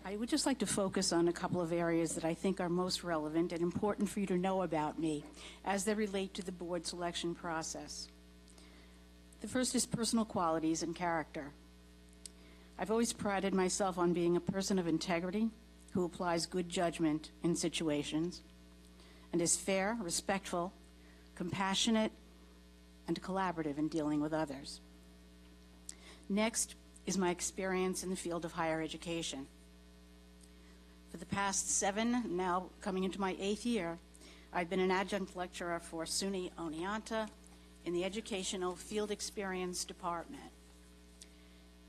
I would just like to focus on a couple of areas that I think are most relevant and important for you to know about me as they relate to the board selection process. The first is personal qualities and character. I've always prided myself on being a person of integrity who applies good judgment in situations and is fair, respectful, compassionate, and collaborative in dealing with others. Next is my experience in the field of higher education. For the past 7, now coming into my 8th year, I've been an adjunct lecturer for SUNY Oneonta in the Educational Field Experience Department.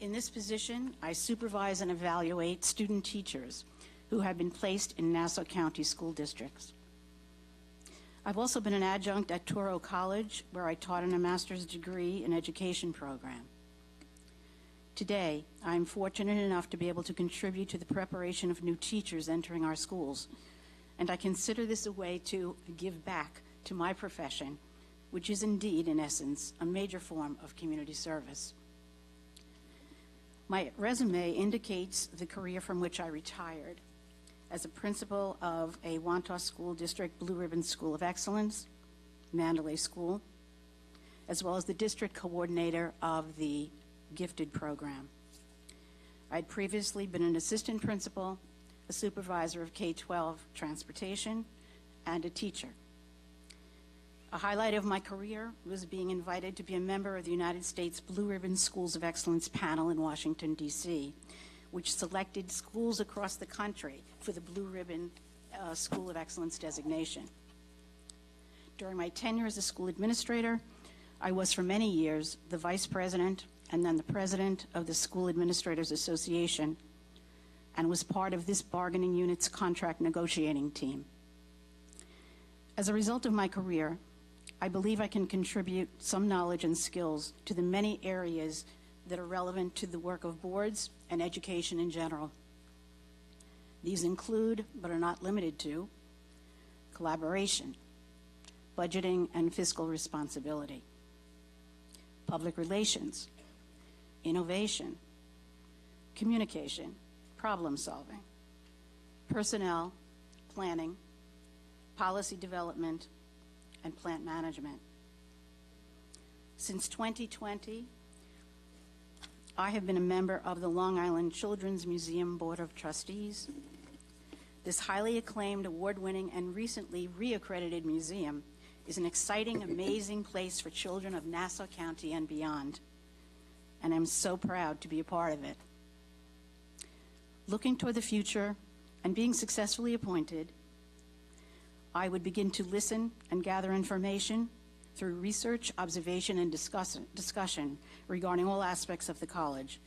In this position, I supervise and evaluate student teachers who have been placed in Nassau County school districts. I've also been an adjunct at Touro College, where I taught in a master's degree in education program. Today, I'm fortunate enough to be able to contribute to the preparation of new teachers entering our schools, and I consider this a way to give back to my profession, which is indeed, in essence, a major form of community service. My resume indicates the career from which I retired as a principal of a Wantagh School District Blue Ribbon School of Excellence, Mandalay School, as well as the district coordinator of the Gifted program. I'd previously been an assistant principal, a supervisor of K-12 transportation, and a teacher. A highlight of my career was being invited to be a member of the United States Blue Ribbon Schools of Excellence panel in Washington, D.C., which selected schools across the country for the Blue Ribbon School of Excellence designation. During my tenure as a school administrator, I was for many years the vice president and then the president of the School Administrators Association, and was part of this bargaining unit's contract negotiating team. As a result of my career, I believe I can contribute some knowledge and skills to the many areas that are relevant to the work of boards and education in general. These include, but are not limited to, collaboration, budgeting and fiscal responsibility, public relations, innovation, communication, problem solving, personnel, planning, policy development, and plant management. Since 2020, I have been a member of the Long Island Children's Museum Board of Trustees. This highly acclaimed, award-winning, and recently reaccredited museum is an exciting, amazing place for children of Nassau County and beyond, and I'm so proud to be a part of it. Looking toward the future and being successfully appointed, I would begin to listen and gather information through research, observation, and discussion regarding all aspects of the college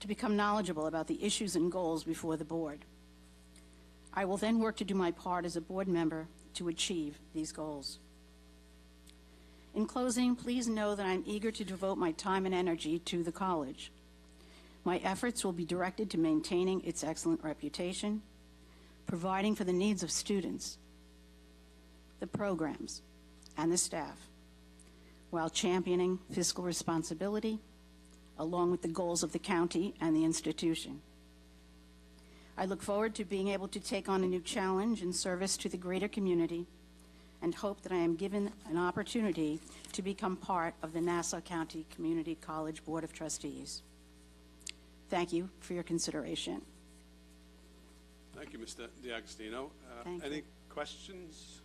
to become knowledgeable about the issues and goals before the board. I will then work to do my part as a board member to achieve these goals. In closing, please know that I'm eager to devote my time and energy to the college. My efforts will be directed to maintaining its excellent reputation, providing for the needs of students, the programs, and the staff, while championing fiscal responsibility, along with the goals of the county and the institution. I look forward to being able to take on a new challenge in service to the greater community and hope that I am given an opportunity to become part of the Nassau County Community College Board of Trustees. Thank you for your consideration. Thank you, Mr. DiAgostino. Thank any you. questions?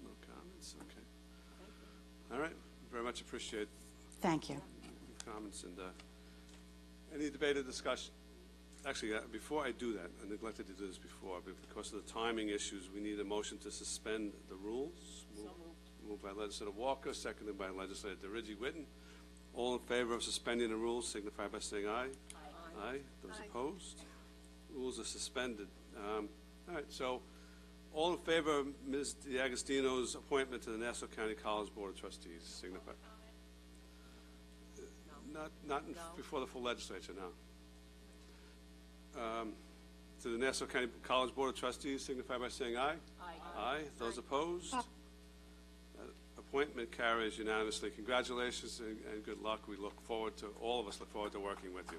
No comments? Okay. All right. Very much appreciate Thank you. your comments. And any debate or discussion? Actually, before I do that, I neglected to do this before, but because of the timing issues, we need a motion to suspend the rules. Moved by Legislator Walker, seconded by Legislator DeRigi Whitten. All in favor of suspending the rules signify by saying aye. Aye. Those opposed? Rules are suspended. All right, so all in favor of Ms. DiAgostino's appointment to the Nassau County College Board of Trustees signify. Not before the full legislature, no. To the Nassau County College Board of Trustees signify by saying aye. Aye. Aye. Those opposed? Appointment carries unanimously. Congratulations and good luck. We look forward to, all of us look forward to working with you.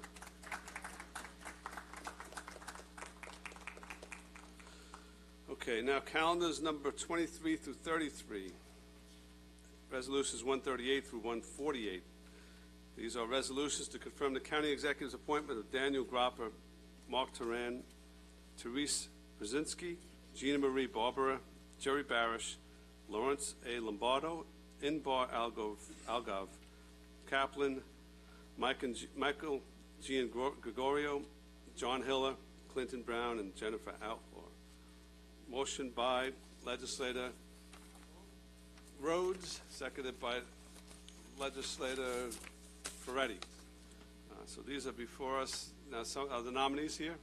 Okay, now calendars number 23 through 33. Resolutions 138 through 148. These are resolutions to confirm the county executive's appointment of Daniel Gropper, Mark Teran, Therese Brzezinski, Gina Marie Barbara, Jerry Barish, Lawrence A. Lombardo, Inbar Algov, Kaplan, Michael Gian Gregorio, John Hiller, Clinton Brown, and Jennifer Outlaw. Motion by Legislator Rhodes, seconded by Legislator Ferretti. So these are before us. Now, are the nominees here?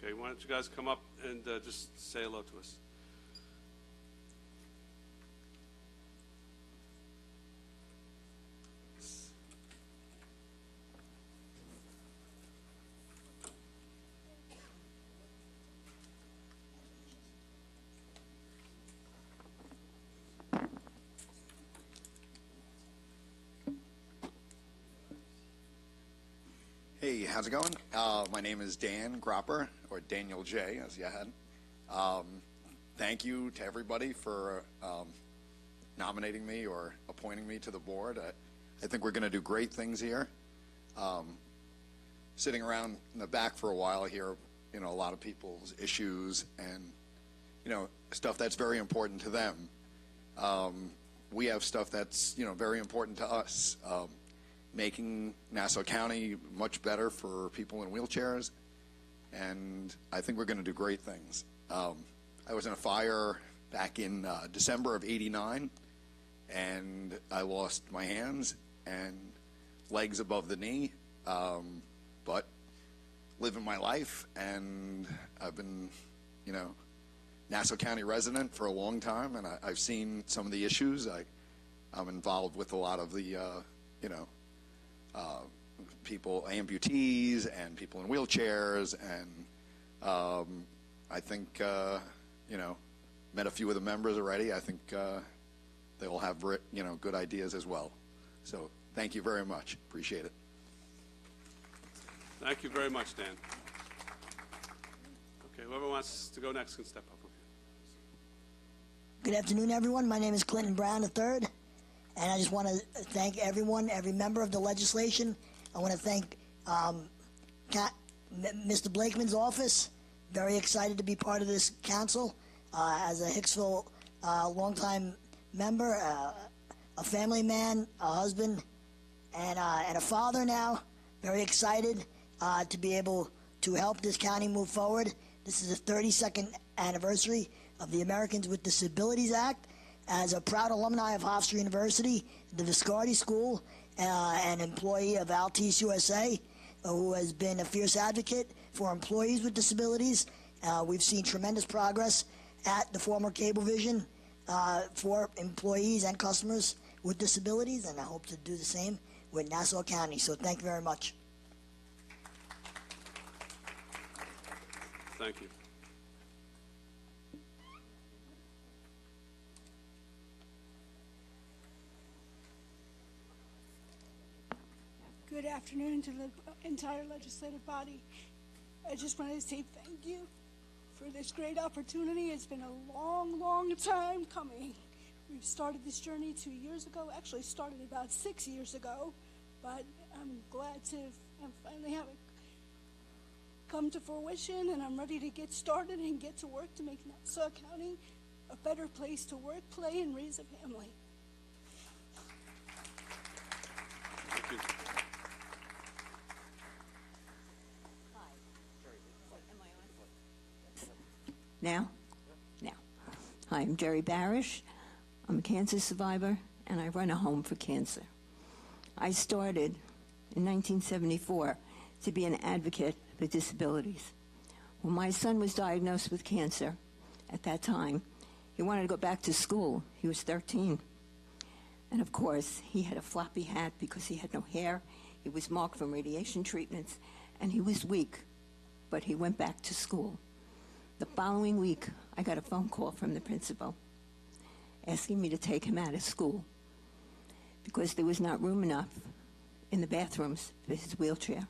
Okay, why don't you guys come up and just say hello to us. Hey, how's it going? My name is Dan Gropper, or Daniel J, as you had. Thank you to everybody for nominating me or appointing me to the board. I think we're going to do great things here. Sitting around in the back for a while here, a lot of people's issues and, stuff that's very important to them. We have stuff that's, very important to us. Making Nassau County much better for people in wheelchairs, and I think we're going to do great things. I was in a fire back in December of '89, and I lost my hands and legs above the knee, but living my life, and I've been, Nassau County resident for a long time, and I've seen some of the issues. I'm involved with a lot of the, people, amputees and people in wheelchairs, and I think, met a few of the members already. I think they all have, good ideas as well. So thank you very much. Appreciate it. Thank you very much, Dan. Okay, whoever wants to go next can step up. Good afternoon, everyone. My name is Clinton Brown III, and I just want to thank everyone, every member of the legislation. I want to thank Mr. Blakeman's office. Very excited to be part of this council. As a Hicksville longtime member, a family man, a husband, and a father now. Very excited to be able to help this county move forward. This is the 32nd anniversary of the Americans with Disabilities Act. As a proud alumni of Hofstra University, the Viscardi School, an employee of Altice USA, who has been a fierce advocate for employees with disabilities, we've seen tremendous progress at the former Cablevision for employees and customers with disabilities, and I hope to do the same with Nassau County. So thank you very much. Thank you. Good afternoon to the entire legislative body. I just wanted to say thank you for this great opportunity. It's been a long, long time coming. We've started this journey 2 years ago, actually started about 6 years ago, but I'm glad to finally have it come to fruition, and I'm ready to get started and get to work to make Nassau County a better place to work, play, and raise a family. Thank you. Now? Now. Hi, I'm Jerry Barish. I'm a cancer survivor, and I run a home for cancer. I started in 1974 to be an advocate for disabilities. When my son was diagnosed with cancer, at that time, he wanted to go back to school. He was 13. And of course, he had a floppy hat because he had no hair. He was marked from radiation treatments, and he was weak, but he went back to school. The following week, I got a phone call from the principal asking me to take him out of school because there was not room enough in the bathrooms for his wheelchair.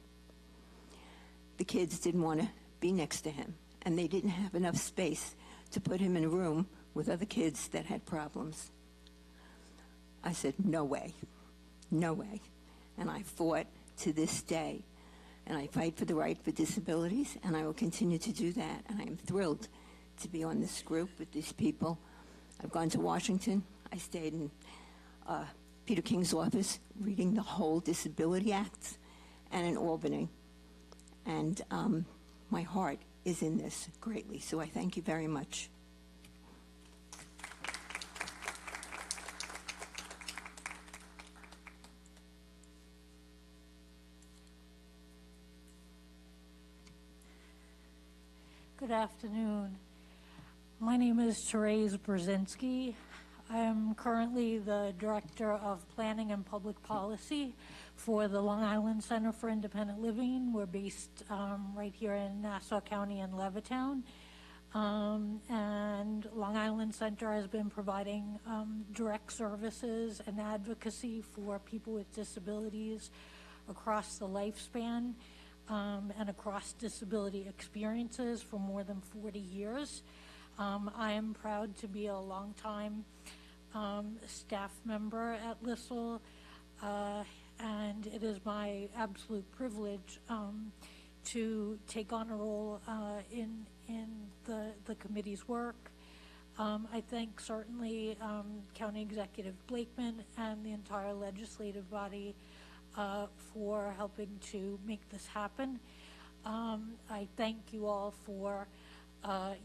The kids didn't want to be next to him, and they didn't have enough space to put him in a room with other kids that had problems. I said, no way, no way. And I fought to this day. And I fight for the right for disabilities, and I will continue to do that. And I am thrilled to be on this group with these people. I've gone to Washington. I stayed in Peter King's office reading the whole Disability Act, and in Albany. And my heart is in this greatly, so I thank you very much. Good afternoon. My name is Therese Brzezinski. I am currently the Director of Planning and Public Policy for the Long Island Center for Independent Living. We're based right here in Nassau County in Levittown. And Long Island Center has been providing direct services and advocacy for people with disabilities across the lifespan and across disability experiences for more than 40 years. I am proud to be a longtime staff member at LISL, and it is my absolute privilege to take on a role in the committee's work. I thank certainly County Executive Blakeman and the entire legislative body for helping to make this happen. I thank you all for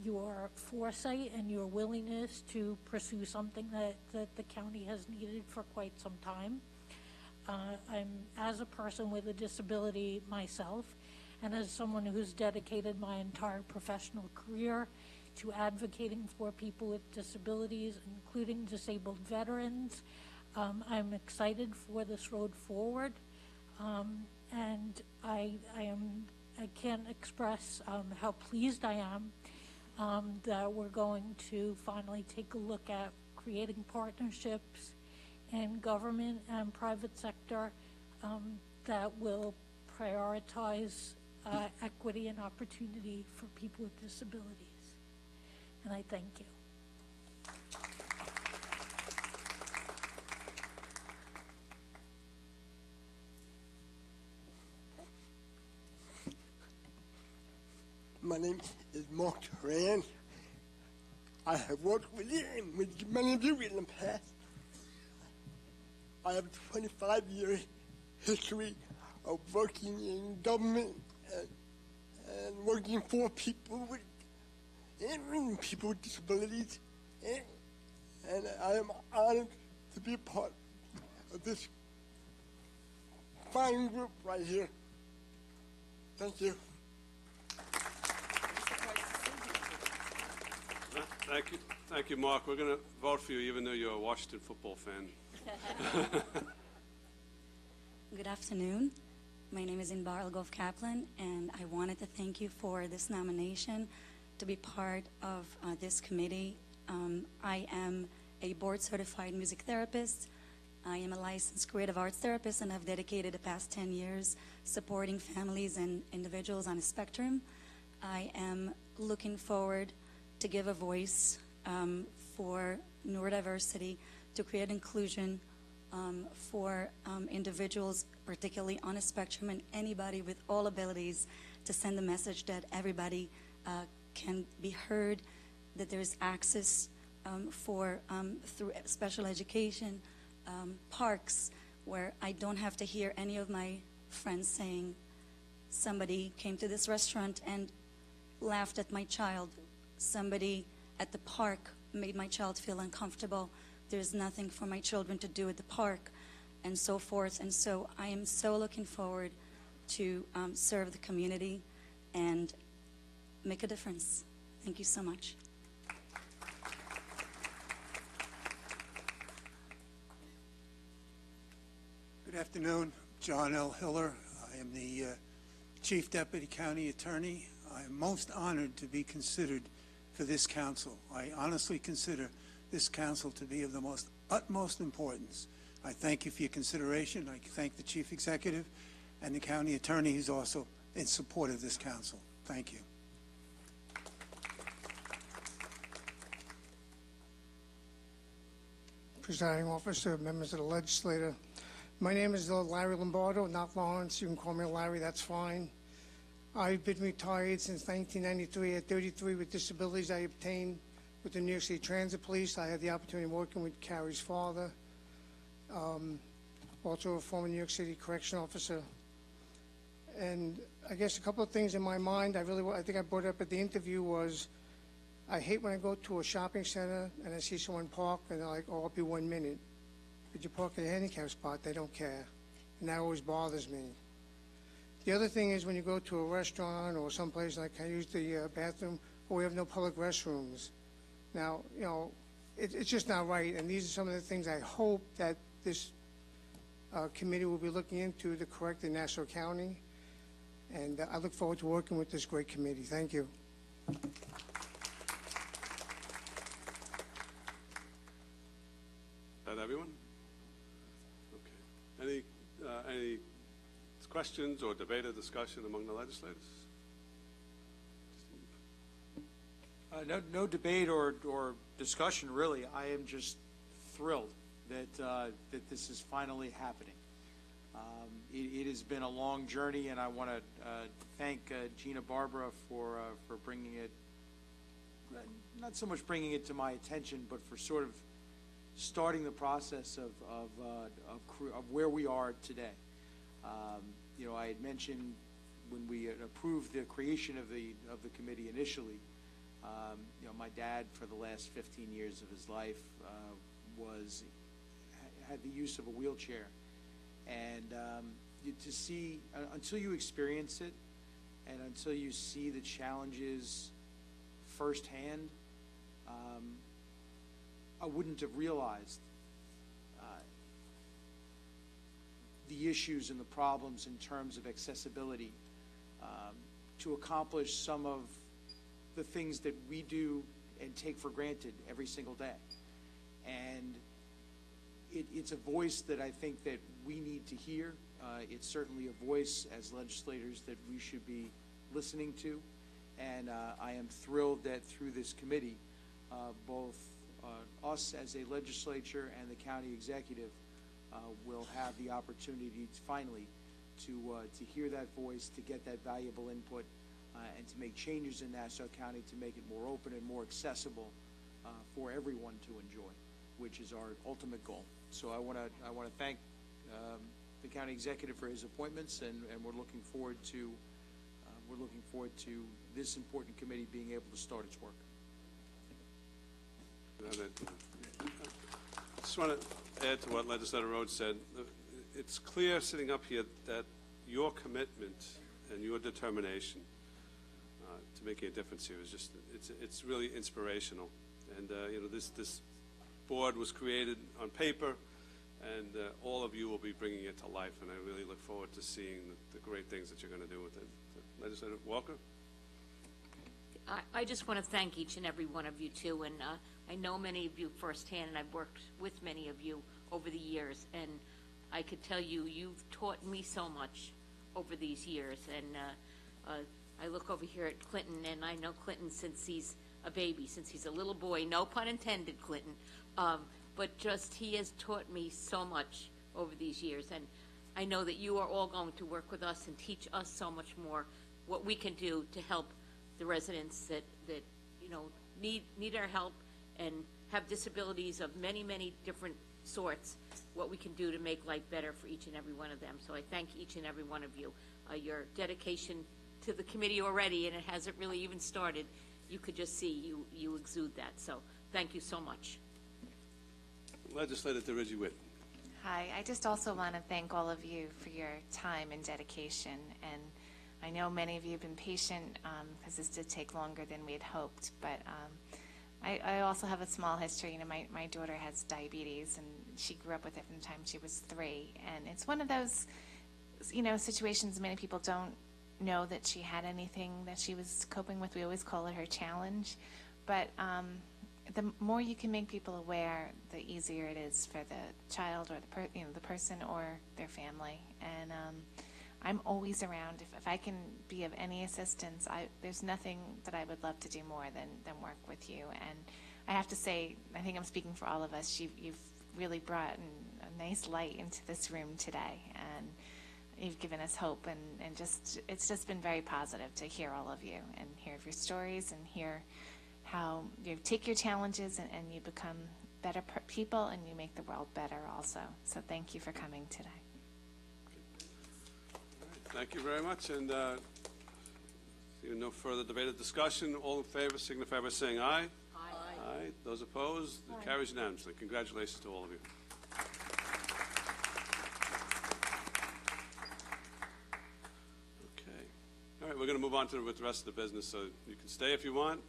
your foresight and your willingness to pursue something that the county has needed for quite some time. I'm, as a person with a disability myself, and as someone who's dedicated my entire professional career to advocating for people with disabilities, including disabled veterans, I'm excited for this road forward, and I can't express how pleased I am that we're going to finally take a look at creating partnerships in government and private sector that will prioritize equity and opportunity for people with disabilities. And I thank you. My name is Mark Turan. I have worked with you and with many of you in the past. I have a 25-year history of working in government and working for people with disabilities. And I am honored to be a part of this fine group right here. Thank you. Thank you, Mark. We're going to vote for you even though you're a Washington football fan. Good afternoon. My name is Inbar Elgov Kaplan, and I wanted to thank you for this nomination to be part of this committee. I am a board-certified music therapist. I am a licensed creative arts therapist, and I've dedicated the past 10 years supporting families and individuals on a spectrum. I am looking forward to give a voice for neurodiversity, to create inclusion for individuals, particularly on a spectrum, and anybody with all abilities, to send the message that everybody can be heard, that there's access for through special education, parks, where I don't have to hear any of my friends saying, somebody came to this restaurant and laughed at my child. Somebody at the park made my child feel uncomfortable. There's nothing for my children to do at the park, and so forth. And so I am so looking forward to serve the community and make a difference. Thank you so much. Good afternoon. John L. Hiller. I am the Chief Deputy County Attorney. I am most honored to be considered for this council. I honestly consider this council to be of the utmost importance. I thank you for your consideration. I thank the Chief Executive and the County Attorney who's also in support of this council. Thank you. Presiding Officer, members of the legislature. My name is Larry Lombardo, not Lawrence. You can call me Larry, that's fine. I've been retired since 1993 at 33 with disabilities I obtained with the New York City Transit Police. I had the opportunity of working with Carrie's father, also a former New York City correction officer. And I guess a couple of things in my mind, I think I brought up at the interview was, I hate when I go to a shopping center and I see someone park and they're like, oh, I'll be 1 minute. But you park at a handicap spot, they don't care. And that always bothers me. The other thing is when you go to a restaurant or someplace like I use the bathroom, or we have no public restrooms. Now, you know, it's just not right. And these are some of the things I hope that this committee will be looking into to correct in Nassau County. And I look forward to working with this great committee. Thank you. Is that everyone? Okay. Any questions or debate or discussion among the legislators? No debate or discussion, really. I am just thrilled that this is finally happening. It has been a long journey, and I want to thank Gina Barbara for bringing it, not so much bringing it to my attention, but for sort of starting the process of where we are today. You know, I had mentioned when we had approved the creation of the committee initially. You know, my dad, for the last 15 years of his life, had the use of a wheelchair, and to see until you experience it, and until you see the challenges firsthand, I wouldn't have realized the issues and the problems in terms of accessibility to accomplish some of the things that we do and take for granted every single day. And it's a voice that I think that we need to hear. It's certainly a voice as legislators that we should be listening to. And I am thrilled that through this committee, both us as a legislature and the county executive will have the opportunity to finally to hear that voice, to get that valuable input, and to make changes in Nassau County to make it more open and more accessible for everyone to enjoy, which is our ultimate goal. So I want to thank the county executive for his appointments, and we're looking forward to this important committee being able to start its work. I just want to add to what Legislator Rhodes said. It's clear sitting up here that your commitment and your determination to making a difference here is just, it's really inspirational. And you know, this board was created on paper, and all of you will be bringing it to life, and I really look forward to seeing the great things that you're going to do with it. Legislator Walker? I just want to thank each and every one of you, too, and I know many of you firsthand, and I've worked with many of you over the years, and I could tell you, you've taught me so much over these years, and I look over here at Clinton, and I know Clinton since he's a baby, since he's a little boy, no pun intended, Clinton, but just he has taught me so much over these years, and I know that you are all going to work with us and teach us so much more what we can do to help the residents that you know need our help and have disabilities of many, many different sorts, what we can do to make life better for each and every one of them. So I thank each and every one of you. Your dedication to the committee already, and it hasn't really even started, you could just see you exude that. So thank you so much. Legislator DeReggie Whitten. Hi, I just also want to thank all of you for your time and dedication, and I know many of you have been patient because this did take longer than we had hoped, but I also have a small history. You know, my daughter has diabetes, and she grew up with it from the time she was 3, and it's one of those, you know, situations many people don't know that she had anything that she was coping with. We always call it her challenge, but the more you can make people aware, the easier it is for the child or the person or their family. And I'm always around. If I can be of any assistance, there's nothing that I would love to do more than work with you. And I have to say, I think I'm speaking for all of us, you've really brought a nice light into this room today, and you've given us hope, and just it's just been very positive to hear all of you and hear of your stories and hear how you take your challenges and you become better people and you make the world better also. So thank you for coming today. Thank you very much, and seeing no further debate or discussion, all in favor signify by saying aye. Aye. Aye. Those opposed? It carries unanimously. Congratulations to all of you. Okay. All right, we're going to move on to with the rest of the business, so you can stay if you want.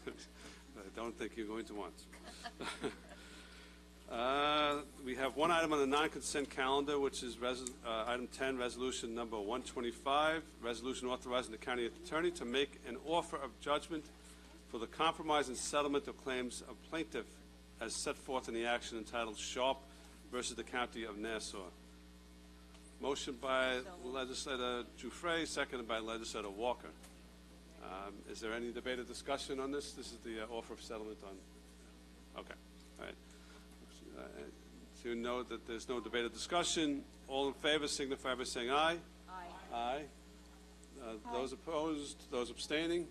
I don't think you're going to want to. We have one item on the non-consent calendar, which is item 10, resolution number 125, resolution authorizing the county attorney to make an offer of judgment for the compromise and settlement of claims of plaintiff as set forth in the action entitled Sharp versus the County of Nassau. Motion by Legislator Giuffre, seconded by Legislator Walker. Is there any debate or discussion on this? This is the offer of settlement on. Okay. All right. To know that there's no debate or discussion, all in favor signify by saying aye. Aye. Aye. Those opposed, those abstaining.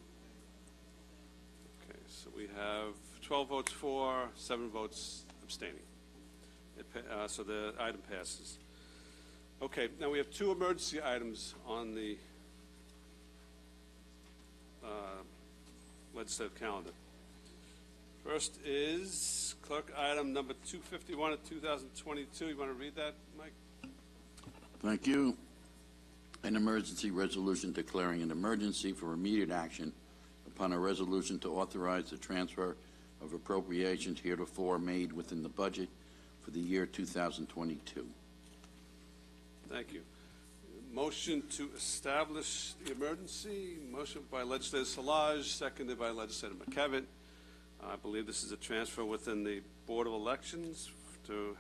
Okay, so we have 12 votes for, 7 votes abstaining. So the item passes. Okay, now we have 2 emergency items on the legislative calendar. First is clerk item number 251 of 2022. You want to read that, Mike? Thank you. An emergency resolution declaring an emergency for immediate action upon a resolution to authorize the transfer of appropriations heretofore made within the budget for the year 2022. Thank you. Motion to establish the emergency. Motion by Legislator Szilagyi, seconded by Legislator McKevitt. I believe this is a transfer within the Board of Elections to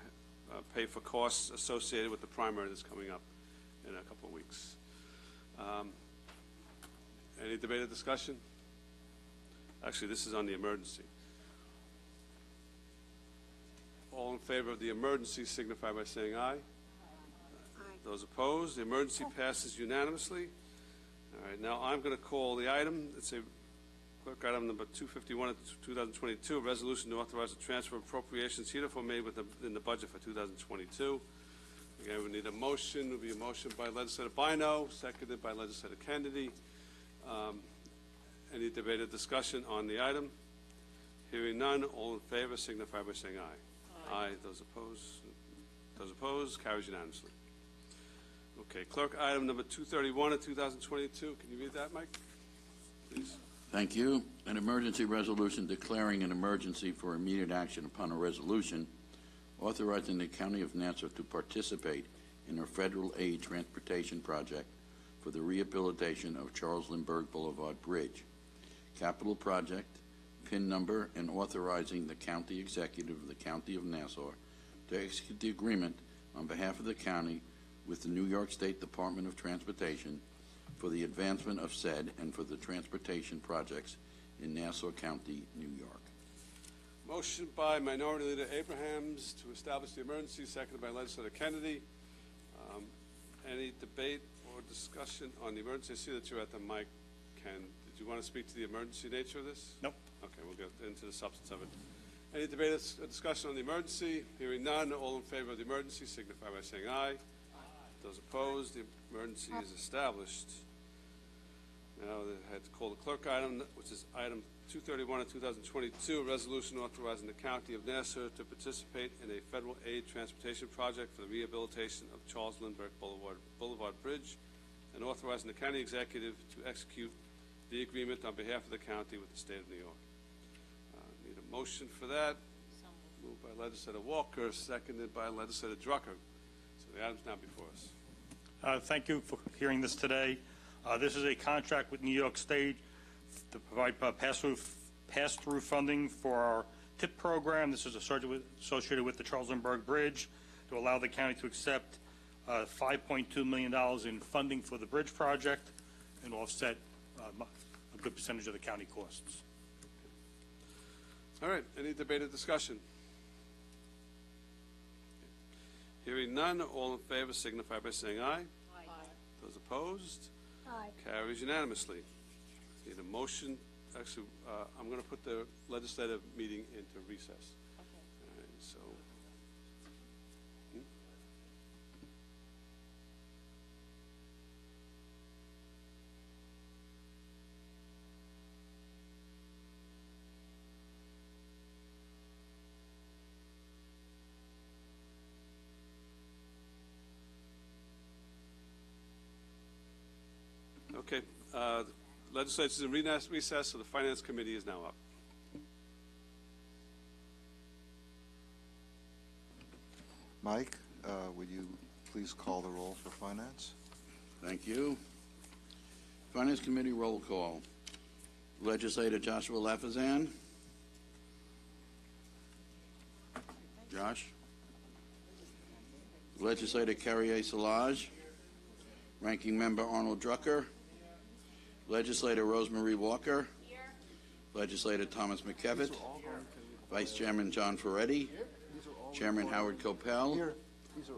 pay for costs associated with the primary that's coming up in a couple of weeks. Any debate or discussion? Actually, this is on the emergency. All in favor of the emergency signify by saying aye. Aye. Those opposed, the emergency passes unanimously. All right, now I'm going to call the item. It's a clerk item number 251 of 2022, a resolution to authorize the transfer of appropriations heretofore made in the budget for 2022. Again, we need a motion. It will be a motion by Legislator Bino, seconded by Legislator Kennedy. Any debate or discussion on the item? Hearing none, all in favor signify by saying aye. Aye. Those opposed, carries unanimously. Okay, clerk item number 231 of 2022. Can you read that, Mike? Please. Thank you. An emergency resolution declaring an emergency for immediate action upon a resolution authorizing the County of Nassau to participate in a federal aid transportation project for the rehabilitation of Charles Lindbergh Boulevard Bridge. Capital project, PIN number, and authorizing the county executive of the County of Nassau to execute the agreement on behalf of the county with the New York State Department of Transportation for the advancement of said and for the transportation projects in Nassau County, New York. Motion by Minority Leader Abrahams to establish the emergency, seconded by Legislator Kennedy. Any debate or discussion on the emergency? I see that you're at the mic, Ken. Did you want to speak to the emergency nature of this? Nope. Okay, we'll get into the substance of it. Any debate or discussion on the emergency? Hearing none, all in favor of the emergency signify by saying aye. Aye. Those opposed, the emergency is established. Now I had to call the clerk item, which is item 231 of 2022, a resolution authorizing the County of Nassau to participate in a federal aid transportation project for the rehabilitation of Charles Lindbergh Boulevard Bridge, and authorizing the county executive to execute the agreement on behalf of the county with the state of New York. Need a motion for that. Moved by Legislator Walker, seconded by Legislator Drucker. So the item's now before us. Thank you for hearing this today. This is a contract with New York State to provide pass-through funding for our TIP program. This is associated with the Charles Lindbergh Bridge to allow the county to accept $5.2 million in funding for the bridge project and offset a good percentage of the county costs. All right, any debate or discussion? Hearing none, all in favor signify by saying aye. Aye. Those opposed? Aye. Carries unanimously. Need a motion actually, I'm going to put the legislative meeting into recess. Okay. All right, so. Okay, legislature's in recess, so the Finance Committee is now up. Mike, would you please call the roll for Finance? Thank you. Finance Committee roll call. Legislator Joshua Lafazan. Josh. Legislator Carrier Salage. Ranking Member Arnold Drucker. Legislator Rosemary Walker. Here. Legislator Thomas McKevitt. Vice Chairman John Ferretti. Chairman Howard Copel.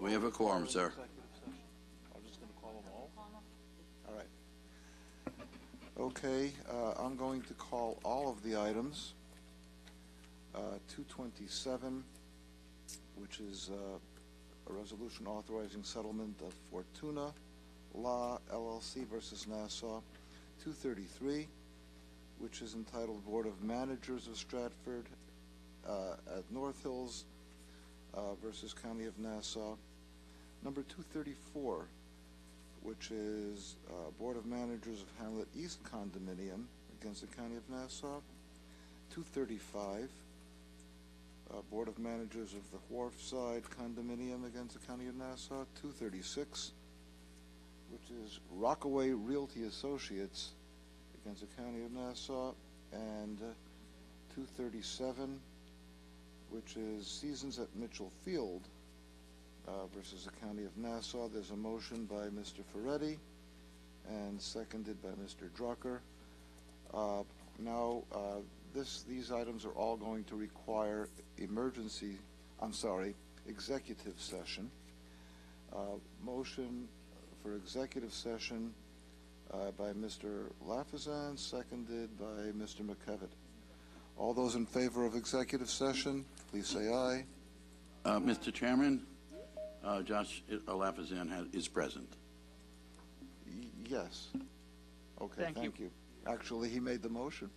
We have a quorum, sir. I'm just going to call them all. All right. Okay, I'm going to call all of the items. 227, which is a resolution authorizing settlement of Fortuna Law LLC versus Nassau. 233, which is entitled Board of Managers of Stratford at North Hills versus County of Nassau. Number 234, which is Board of Managers of Hamlet East Condominium against the County of Nassau. 235, Board of Managers of the Wharfside Condominium against the County of Nassau. 236, which is Rockaway Realty Associates against the County of Nassau, and 237, which is Seasons at Mitchell Field versus the County of Nassau. There's a motion by Mr. Ferretti and seconded by Mr. Drucker. These items are all going to require executive session. Motion for executive session by Mr. Lafazan, seconded by Mr. McKevitt. All those in favor of executive session, please say aye. Mr. Chairman, Josh Lafazan is present. Yes. Okay, thank you. Actually, he made the motion.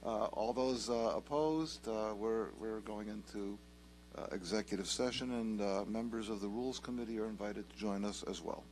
All those opposed, we're going into executive session, and members of the Rules Committee are invited to join us as well.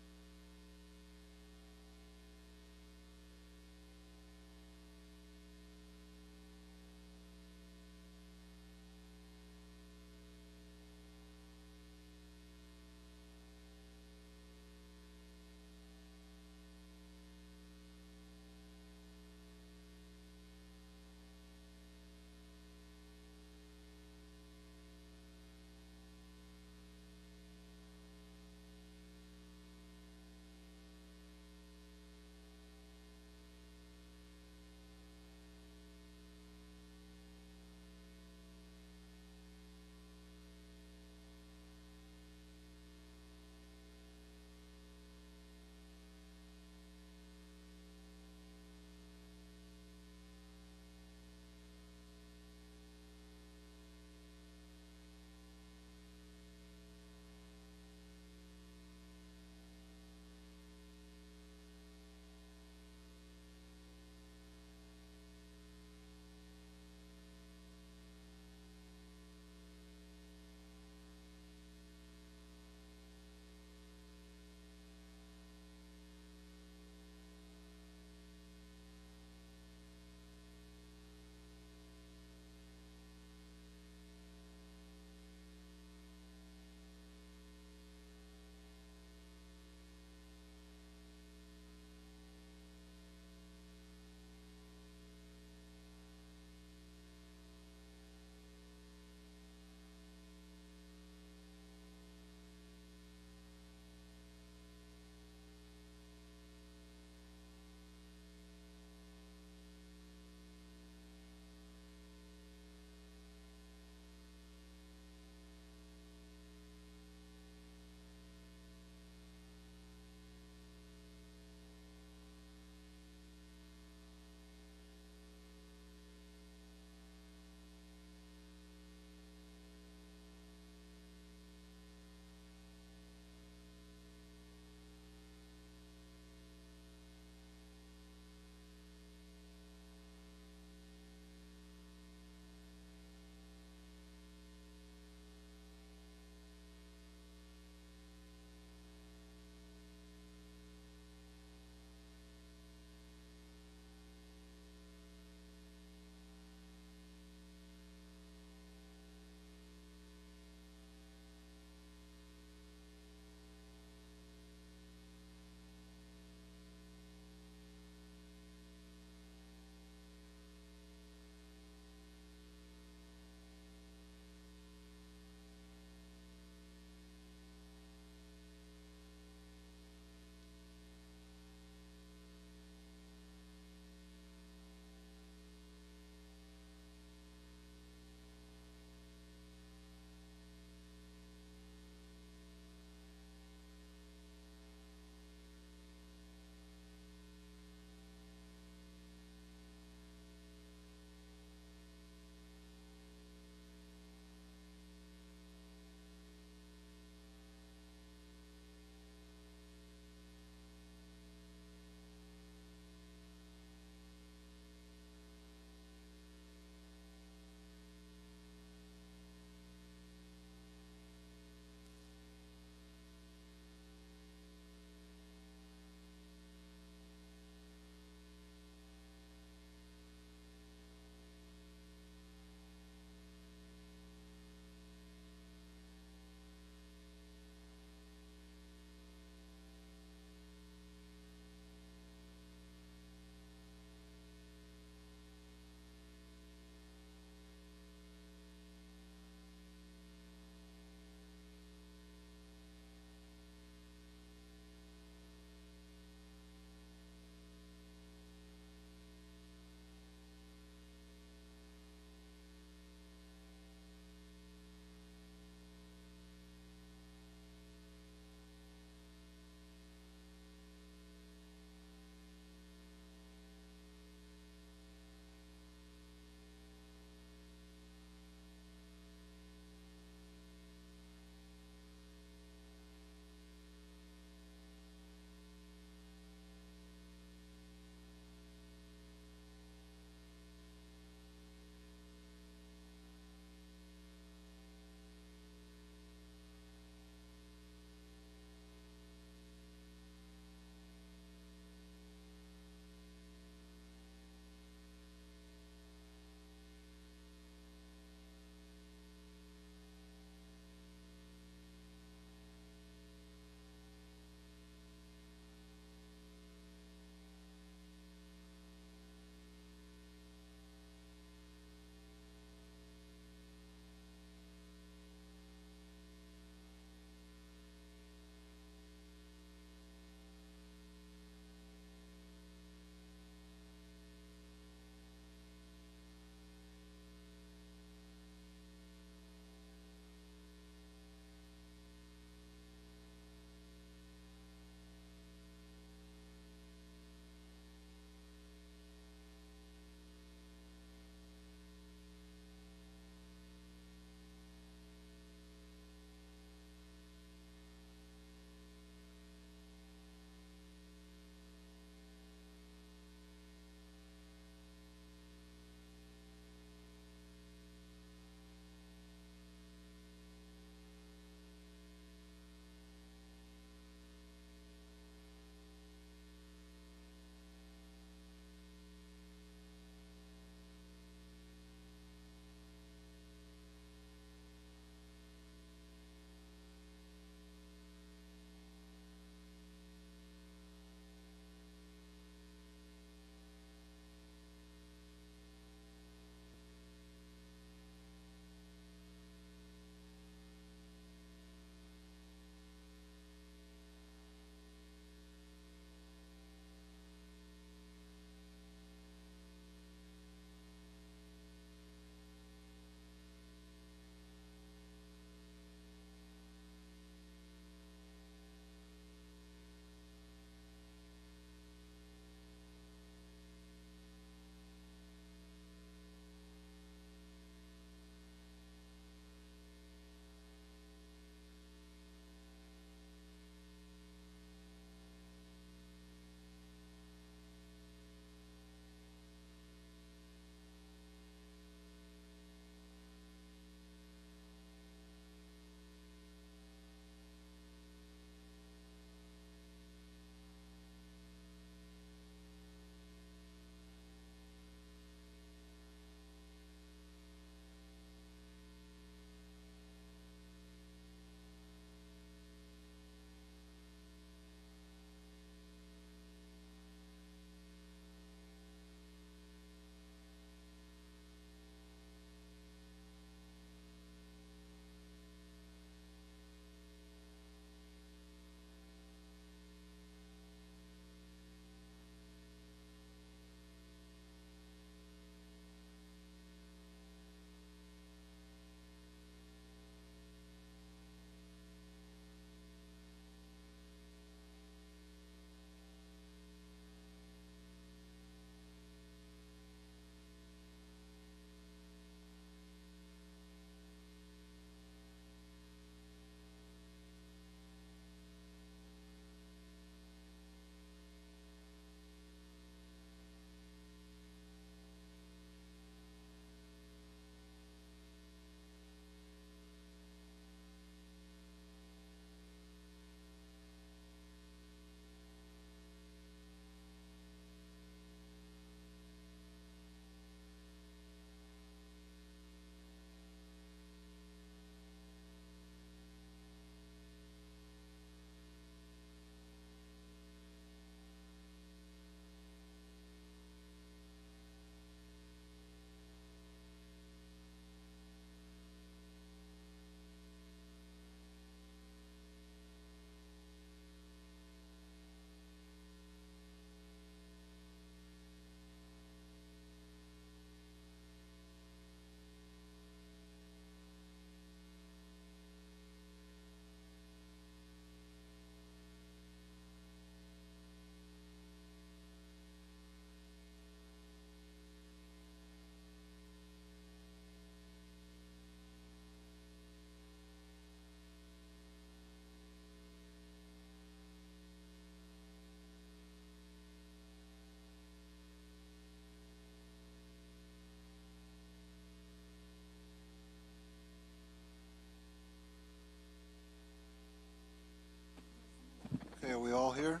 we all here?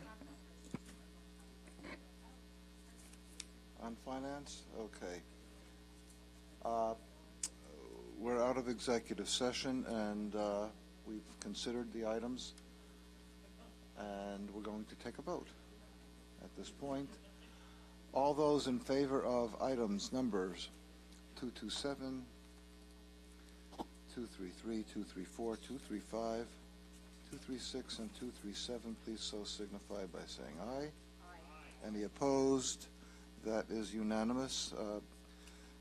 On finance? Okay. We're out of executive session, and we've considered the items, and we're going to take a vote at this point. All those in favor of items numbers 227, 233, 234, 235, 236, and 237, please so signify by saying aye. Aye. Any opposed? That is unanimous.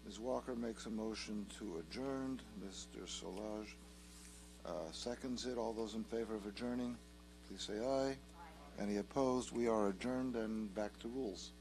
Ms. Walker makes a motion to adjourn. Mr. Solage seconds it. All those in favor of adjourning, please say aye. Aye. Any opposed? We are adjourned and back to rules.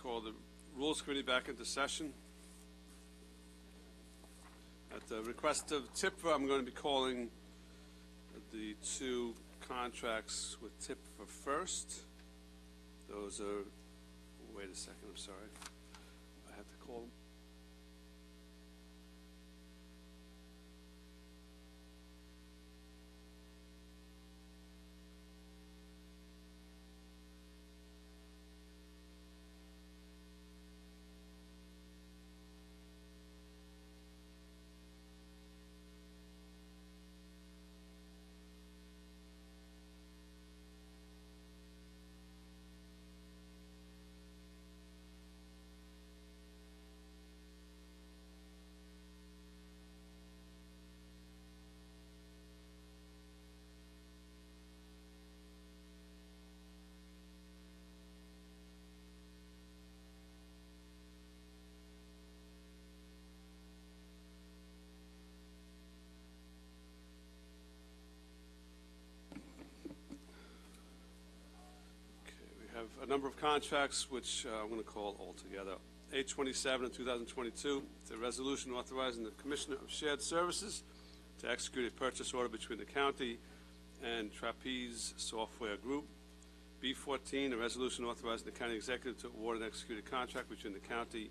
Call the Rules Committee back into session. At the request of TIPFA, I'm going to be calling the two contracts with TIPFA first. Those are, wait a second, I'm sorry. I had to call them. A number of contracts which I'm going to call all together. 827 of 2022, the resolution authorizing the Commissioner of Shared Services to execute a purchase order between the county and Trapeze Software Group. B14, a resolution authorizing the county executive to award and execute a contract between the county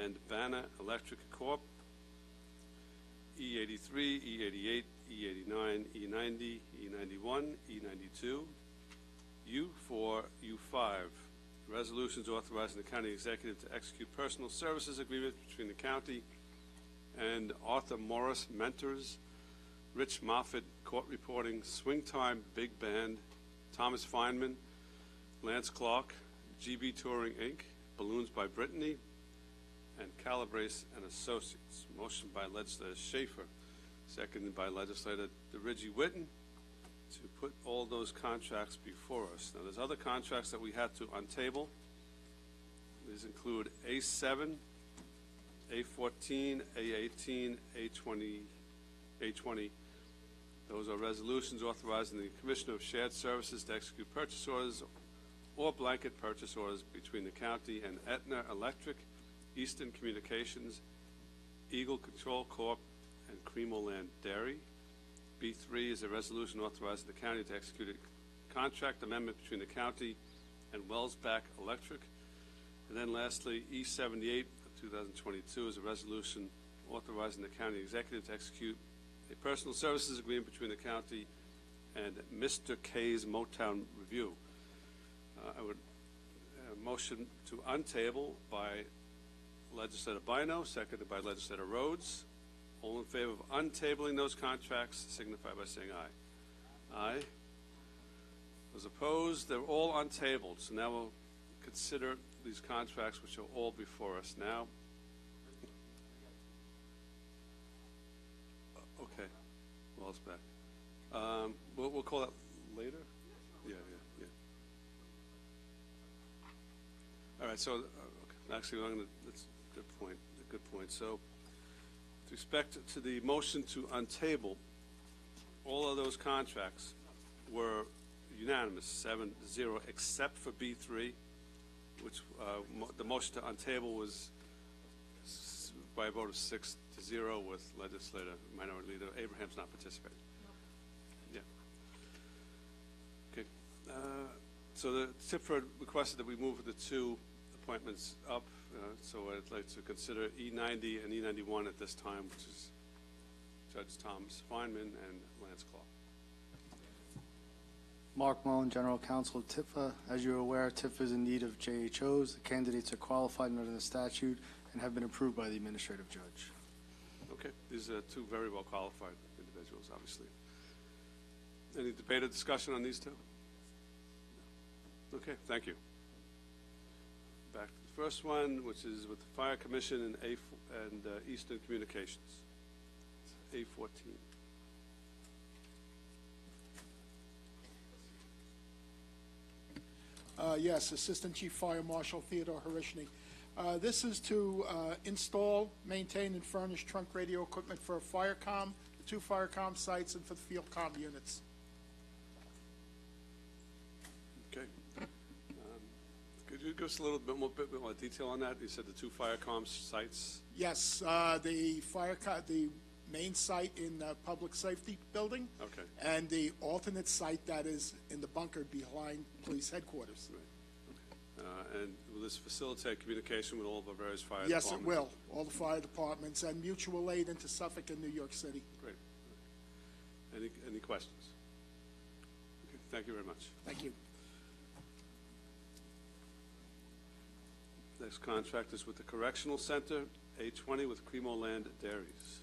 and Banner Electric Corp. E83, E88, E89, E90, E91, E92. U4, U5, resolutions authorizing the county executive to execute personal services agreement between the county and Arthur Morris Mentors, Rich Moffitt Court Reporting, Swing Time Big Band, Thomas Feynman, Lance Clark, GB Touring Inc., Balloons by Brittany, and Calabrese and Associates. Motion by Legislator Schaefer, seconded by Legislator DeRigi Whitten, to put all those contracts before us. Now, there's other contracts that we had to untable. These include A7, A14, A18, A20. Those are resolutions authorizing the Commissioner of Shared Services to execute purchase orders or blanket purchase orders between the county and Aetna Electric, Eastern Communications, Eagle Control Corp., and Cremoland Dairy. B3 is a resolution authorizing the county to execute a contract amendment between the county and Wellsback Electric. And then lastly, E78 of 2022 is a resolution authorizing the county executive to execute a personal services agreement between the county and Mr. K's Motown Review. I would motion to untable by Legislator Bino, seconded by Legislator Rhodes. All in favor of untabling those contracts signify by saying aye. Aye. Those opposed, they're all untabled. So now we'll consider these contracts which are all before us now. call us back. We'll call that later? Yeah. All right, so, okay. Actually, that's a good point. So, with respect to the motion to untable, all of those contracts were unanimous, 7-0, except for B3, which the motion to untable was by a vote of 6-0 with Minority Leader Abraham's not participating. Yeah. Okay. So the Tipford requested that we move the two appointments up. So I'd like to consider E90 and E91 at this time, which is Judge Thomas Feinman and Lance Clark. Mark Mullen, General Counsel of TIFA. As you're aware, TIFA is in need of JHOs. The candidates are qualified under the statute and have been approved by the administrative judge. Okay, these are two very well qualified individuals, obviously. Any debate or discussion on these two? Okay, thank you. Back to the first one, which is with the Fire Commission and Eastern Communications. It's A14. Yes, Assistant Chief Fire Marshal Theodore Harishny. This is to install, maintain, and furnish trunk radio equipment for FireCom, the two FireCom sites, and for the field comm units. Okay. Could you give us a little bit more detail on that? You said the two FireCom sites. Yes, the main site in the public safety building. Okay. And the alternate site that is in the bunker behind police headquarters. Right. Okay. And will this facilitate communication with all of our various fire departments? Yes, it will. All the fire departments and mutual aid into Suffolk and New York City. Great. Any questions? Okay. Thank you very much. Thank you. Next contract is with the Correctional Center, A20 with Cremo Land Dairies.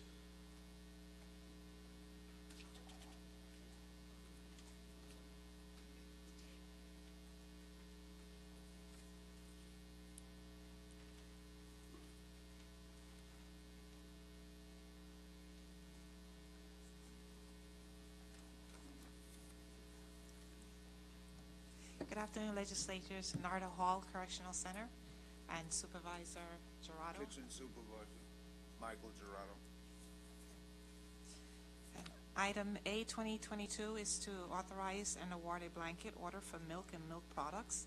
Good afternoon, legislators. Narda Hall Correctional Center and Supervisor Gerardo. Kitchen Supervisor Michael Gerardo. Item A 2022 is to authorize and award a blanket order for milk and milk products,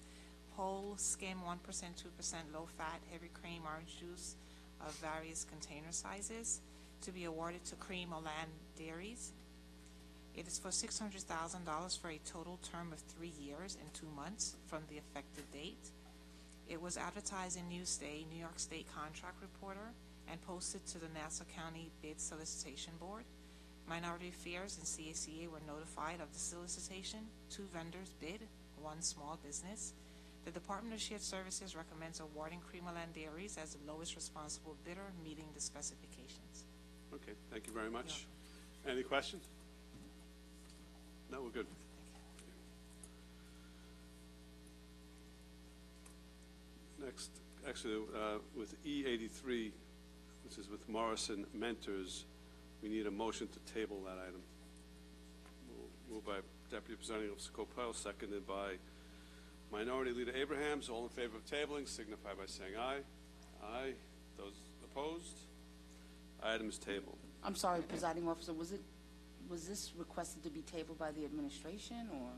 whole, skim, 1%, 2%, low-fat, heavy cream, orange juice of various container sizes to be awarded to Cremo Land Dairies. It is for $600,000 for a total term of 3 years and 2 months from the effective date. It was advertised in Newsday, New York State Contract Reporter, and posted to the Nassau County Bid Solicitation Board. Minority Affairs and CACA were notified of the solicitation. 2 vendors bid, 1 small business. The Department of Shared Services recommends awarding Cremo Land Dairies as the lowest responsible bidder, meeting the specifications. Okay, thank you very much. Yeah. Any questions? No, we're good. Next, actually, with E83, which is with Morrison Mentors, we need a motion to table that item. Moved by Deputy Presiding Officer Copel, seconded by Minority Leader Abrahams. All in favor of tabling signify by saying aye. Aye. Those opposed? Item is tabled. I'm sorry, Presiding Officer, was this requested to be tabled by the administration, or?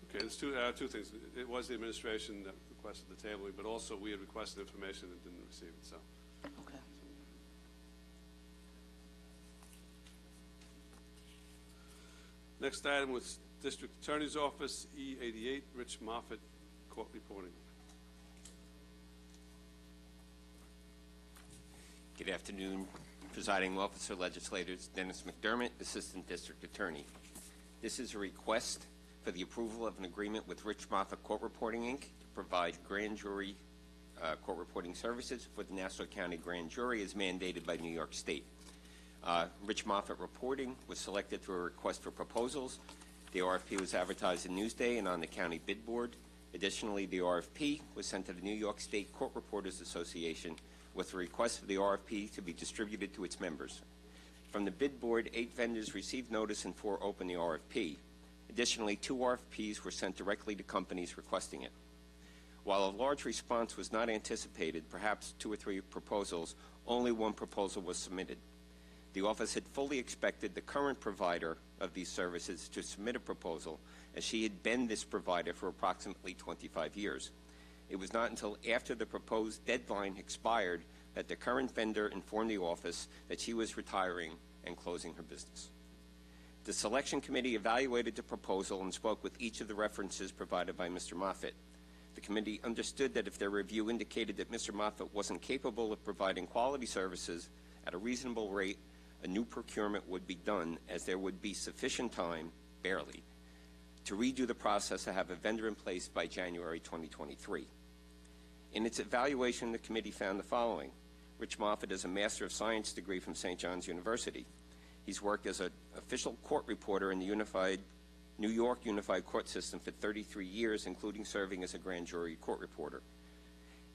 Okay, there's two things. It was the administration that requested the tabling, but also we had requested information and didn't receive it, so. Okay. Next item was District Attorney's Office, E88, Rich Moffett, court reporting. Good afternoon, Presiding Officer, Legislators. Dennis McDermott, Assistant District Attorney. This is a request for the approval of an agreement with Rich Moffett Court Reporting, Inc. to provide grand jury court reporting services for the Nassau County Grand Jury as mandated by New York State. Rich Moffett Reporting was selected through a request for proposals The RFP was advertised in Newsday and on the county bid board. Additionally, the RFP was sent to the New York State Court Reporters Association with a request for the RFP to be distributed to its members. From the bid board, 8 vendors received notice and 4 opened the RFP. Additionally, 2 RFPs were sent directly to companies requesting it. While a large response was not anticipated, perhaps 2 or 3 proposals, only 1 proposal was submitted. The office had fully expected the current provider of these services to submit a proposal, as she had been this provider for approximately 25 years. It was not until after the proposed deadline expired that the current vendor informed the office that she was retiring and closing her business. The selection committee evaluated the proposal and spoke with each of the references provided by Mr. Moffitt. The committee understood that if their review indicated that Mr. Moffitt wasn't capable of providing quality services at a reasonable rate, a new procurement would be done, as there would be sufficient time, barely, to redo the process to have a vendor in place by January 2023. In its evaluation, the committee found the following. Rich Moffitt is a Master of Science degree from St. John's University. He's worked as an official court reporter in the New York Unified Court System for 33 years, including serving as a grand jury court reporter.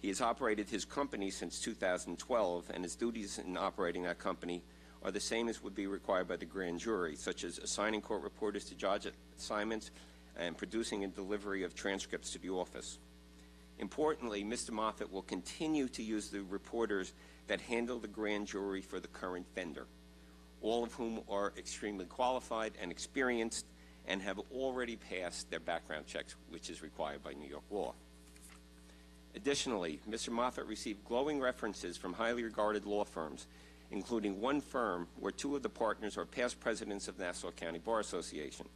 He has operated his company since 2012, and his duties in operating that company are the same as would be required by the grand jury, such as assigning court reporters to judge assignments and producing and delivery of transcripts to the office. Importantly, Mr. Moffitt will continue to use the reporters that handle the grand jury for the current vendor, all of whom are extremely qualified and experienced and have already passed their background checks, which is required by New York law. Additionally, Mr. Moffitt received glowing references from highly regarded law firms, including one firm where 2 of the partners are past presidents of Nassau County Bar Association.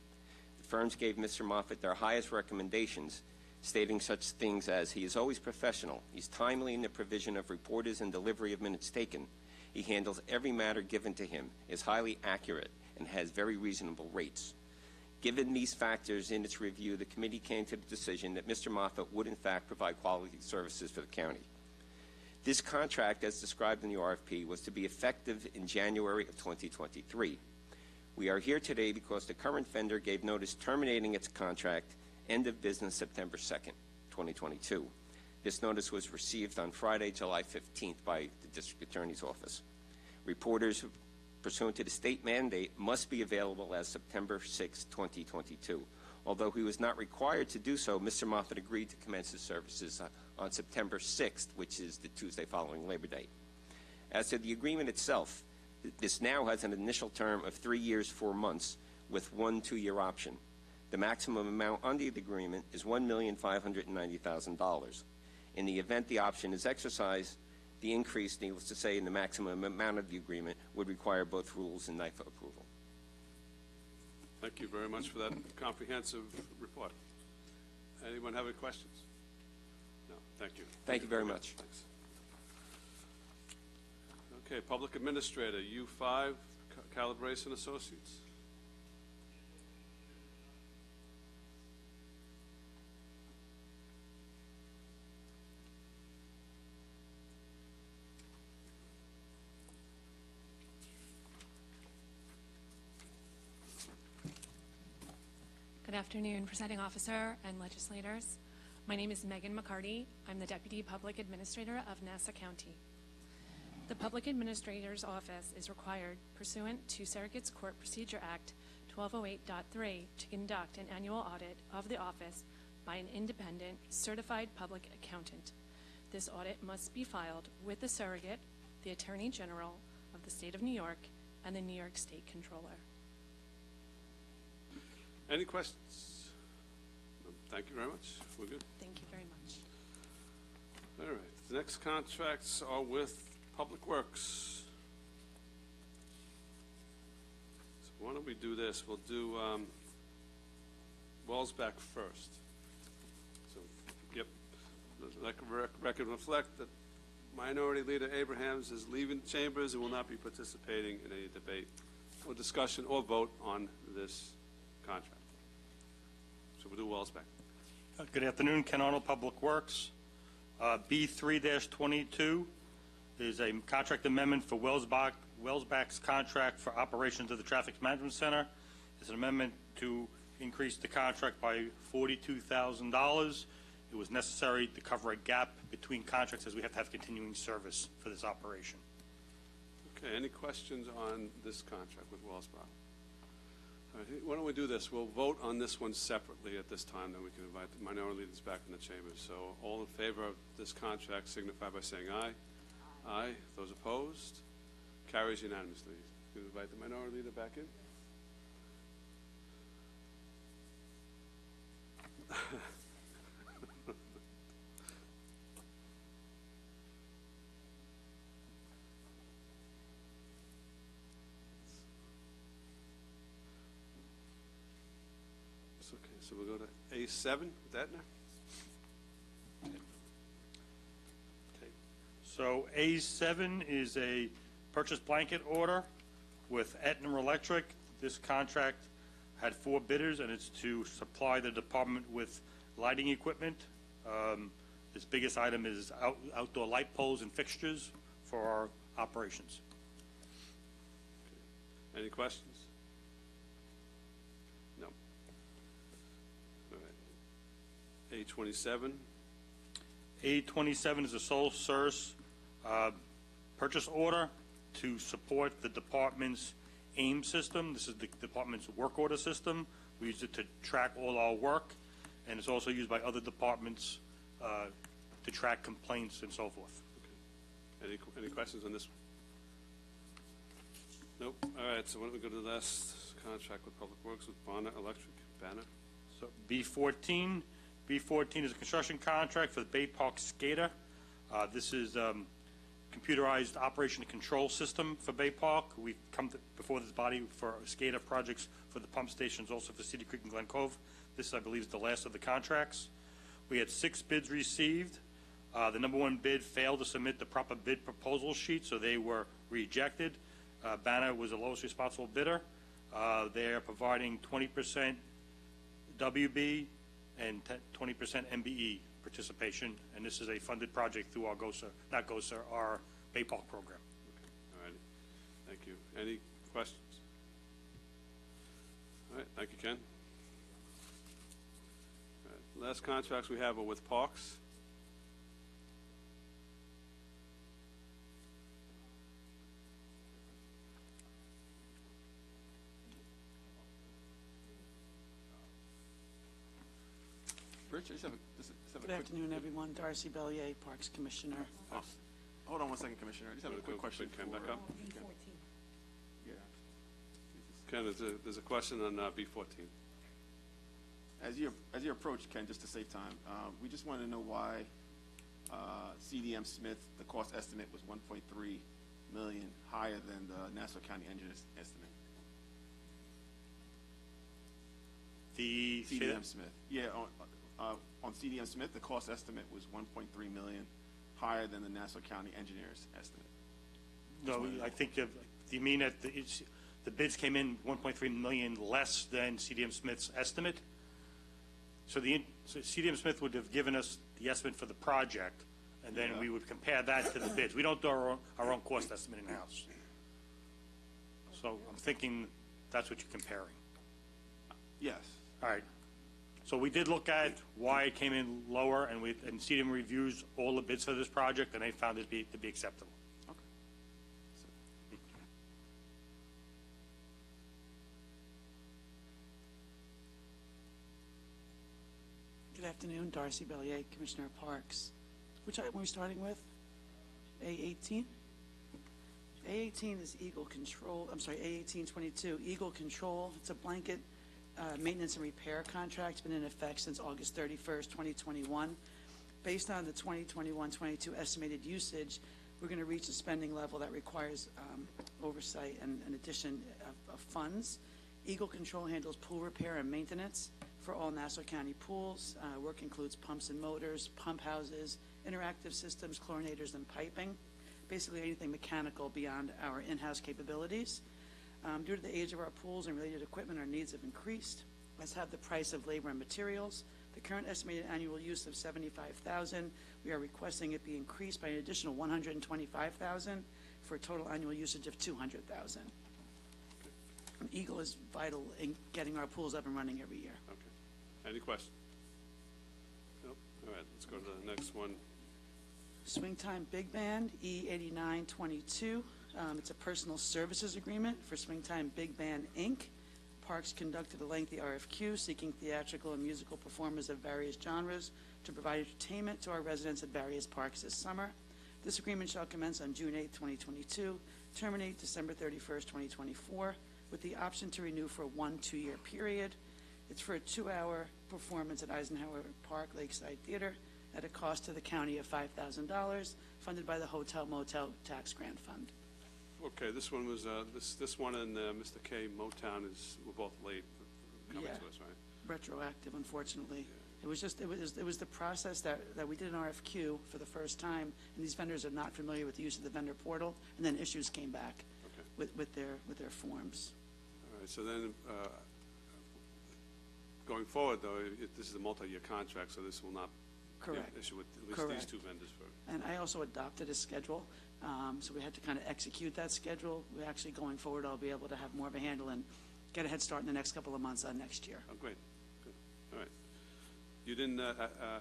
The firms gave Mr. Moffitt their highest recommendations, stating such things as he is always professional, he's timely in the provision of reporters and delivery of minutes taken, he handles every matter given to him, is highly accurate, and has very reasonable rates. Given these factors in its review, the committee came to the decision that Mr. Moffitt would in fact provide quality services for the county. This contract, as described in the RFP, was to be effective in January of 2023. We are here today because the current vendor gave notice terminating its contract, end of business September 2nd, 2022. This notice was received on Friday, July 15th by the District Attorney's Office. Reporters pursuant to the state mandate must be available as September 6, 2022. Although he was not required to do so, Mr. Moffitt agreed to commence his services on September 6th, which is the Tuesday following Labor Day. As to the agreement itself, this now has an initial term of 3 years, 4 months, with 1 2-year option. The maximum amount under the agreement is $1,590,000. In the event the option is exercised, the increase, needless to say, in the maximum amount of the agreement would require both rules and NIFA approval. Thank you very much for that comprehensive report. Anyone have any questions? No, thank you. Thank you very much. Thanks. Okay, Public Administrator, U5, Calibration Associates. Good afternoon, Presiding Officer and legislators. My name is Megan McCarty. I'm the Deputy Public Administrator of Nassau County. The Public Administrator's Office is required, pursuant to Surrogates Court Procedure Act 1208.3, to conduct an annual audit of the office by an independent, certified public accountant. This audit must be filed with the surrogate, the Attorney General of the State of New York, and the New York State Controller. Any questions? No, thank you very much. We're good. Thank you very much. All right. The next contracts are with Public Works. So why don't we do this? We'll do Wellsback first. So, yep. Let the record reflect that Minority Leader Abrahams is leaving the chambers and will not be participating in any debate or discussion or vote on this contract. So we'll do Wellsback. Good afternoon, Ken Arnold, Public Works. B3-22 is a contract amendment for Wellsback's contract for operations of the Traffic Management Center. It's an amendment to increased the contract by $42,000. It was necessary to cover a gap between contracts as we have to have continuing service for this operation. Okay, any questions on this contract with Wellsboro? All right, why don't we do this? We'll vote on this one separately at this time, then we can invite the minority leaders back in the chamber. So all in favor of this contract signify by saying aye. Aye. Those opposed? Carries unanimously. You can invite the minority leader back in. It's okay, so we'll go to A7 with Aetna. So A7 is a purchase blanket order with Aetna Electric. This contract had 4 bidders, and it's to supply the department with lighting equipment. Its biggest item is outdoor light poles and fixtures for our operations. Okay. Any questions? No. All right. A27. A27 is a sole source purchase order to support the department's AIM system. This is the department's work order system. We use it to track all our work, and it's also used by other departments to track complaints and so forth. Okay. Any questions on this one? Nope. All right, so why don't we go to the last contract with Public Works with Banner Electric. Banner. So B14. B14 is a construction contract for the Bay Park Skater. This is computerized operation and control system for Bay Park. We've come before this body for SCADA projects for the pump stations, also for Cedar Creek and Glen Cove. This, I believe, is the last of the contracts. We had 6 bids received. The number 1 bid failed to submit the proper bid proposal sheet, so they were rejected. Banner was the lowest responsible bidder. They are providing 20% WB and 20% MBE participation, and this is a funded project through our our Bay Park program. Okay. All right. Thank you. Any questions? All right. Thank you, Ken. All right. Last contracts we have are with Parks. Rich, I just have a Good afternoon, everyone. Darcy Bellier, Parks Commissioner. Hold on one second, Commissioner. I just have a quick question. Ken, back up. Yeah. Ken, there's a question on B14. As you approach, Ken, just to save time, we just want to know why CDM Smith, the cost estimate was $1.3 million higher than the Nassau County engineer's estimate. The CDM Smith. Yeah, on CDM Smith, the cost estimate was $1.3 million higher than the Nassau County engineer's estimate. No, I think you mean that the bids came in $1.3 million less than CDM Smith's estimate. So CDM Smith would have given us the estimate for the project, and then we would compare that to the bids. We don't do our own cost estimate in-house. So I'm thinking that's what you're comparing. Yes. All right. So we did look at why it came in lower, and CDM reviews all the bids for this project, and they found it to be acceptable. Okay. Good afternoon, Darcy Bellier, Commissioner of Parks. Which item are we starting with? A18? A18 is Eagle Control, I'm sorry, A1822, Eagle Control. It's a blanket maintenance and repair contract. It's been in effect since August 31st, 2021. Based on the 2021-22 estimated usage, we're going to reach a spending level that requires oversight and an addition of funds. Eagle Control handles pool repair and maintenance for all Nassau County pools. Work includes pumps and motors, pump houses, interactive systems, chlorinators, and piping. Basically anything mechanical beyond our in-house capabilities. Due to the age of our pools and related equipment, our needs have increased, as have the price of labor and materials. The current estimated annual use of $75,000, we are requesting it be increased by an additional $125,000 for a total annual usage of $200,000. Eagle is vital in getting our pools up and running every year. Okay. Any questions? Nope. All right, let's go to the next one. Swing Time Big Band, E8922. It's a personal services agreement for Swing Time Big Band, Inc. Parks conducted a lengthy RFQ seeking theatrical and musical performers of various genres to provide entertainment to our residents at various parks this summer. This agreement shall commence on June 8, 2022, terminate December 31st, 2024, with the option to renew for one 2-year period. It's for a 2-hour performance at Eisenhower Park Lakeside Theater at a cost to the county of $5,000, funded by the Hotel Motel Tax Grant Fund. Okay, this one was, this one and Mr. K Motown were both late coming Yeah. to us, right? Retroactive, unfortunately. It was the process that we did an RFQ for the first time, and these vendors are not familiar with the use of the vendor portal, and then issues came back with their forms. All right, so then, going forward, though, this is a multi-year contract, so this will not be an Correct. issue with at least Correct. these two vendors for. And I also adopted a schedule, so we had to kind of execute that schedule. We actually, going forward, I'll be able to have more of a handle and get a head start in the next couple of months on next year. Oh, great. Good. All right. You didn't,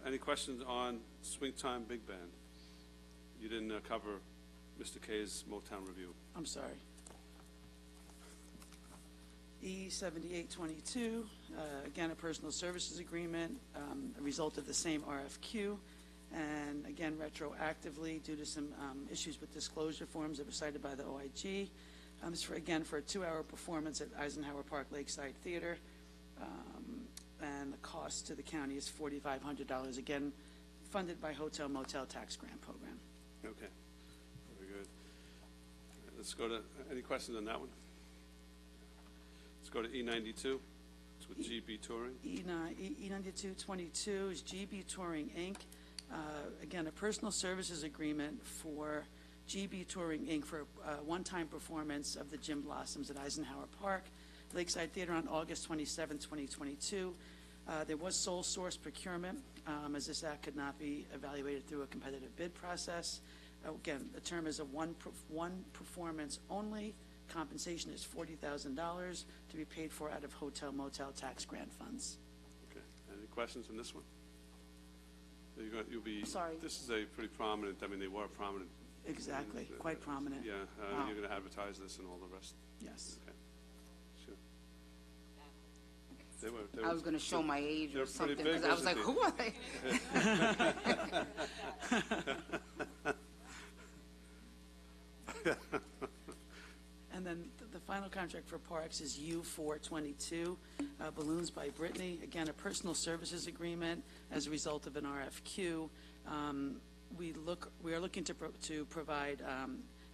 any questions on Swing Time Big Band? You didn't cover Mr. K's Motown review. I'm sorry. E7822, again, a personal services agreement, a result of the same RFQ, and again, retroactively, due to some issues with disclosure forms that were cited by the OIG. It's for a 2-hour performance at Eisenhower Park Lakeside Theater, and the cost to the county is $4,500, again, funded by Hotel Motel Tax Grant Program. Okay. Very good. Let's go to, any questions on that one? Let's go to E92. It's with GB Touring. E9222 is GB Touring, Inc. Again, a personal services agreement for GB Touring, Inc. for a one-time performance of the Gin Blossoms at Eisenhower Park Lakeside Theater on August 27, 2022. There was sole source procurement, as this act could not be evaluated through a competitive bid process. Again, the term is one performance only. Compensation is $40,000 to be paid for out of Hotel Motel Tax Grant funds. Okay. Any questions on this one? You'll be. Sorry. This is a pretty prominent, I mean, they were prominent. Exactly, quite prominent. Yeah, Wow. you're going to advertise this and all the rest. Yes. Okay. Sure. I was going to show my age or something, big, because I was like, wasn't who are they? And then the final contract for parks is U422, Balloons by Brittany. Again, a personal services agreement as a result of an RFQ. We are looking to provide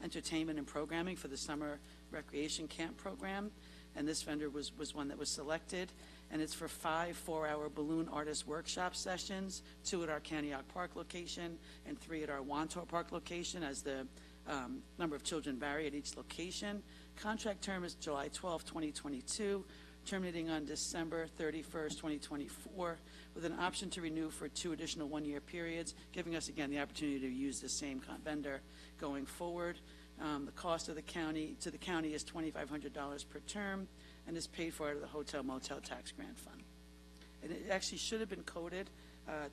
entertainment and programming for the summer recreation camp program, and this vendor was one that was selected. And it's for 5 4-hour balloon artist workshop sessions, 2 at our Antioch Park location and 3 at our Wantor Park location, as the number of children vary at each location. Contract term is July 12, 2022, terminating on December 31st, 2024, with an option to renew for 2 additional 1-year periods, giving us, again, the opportunity to use the same vendor going forward. The cost of the county is $2,500 per term, and is paid for out of the Hotel Motel Tax Grant Fund. And it actually should have been coded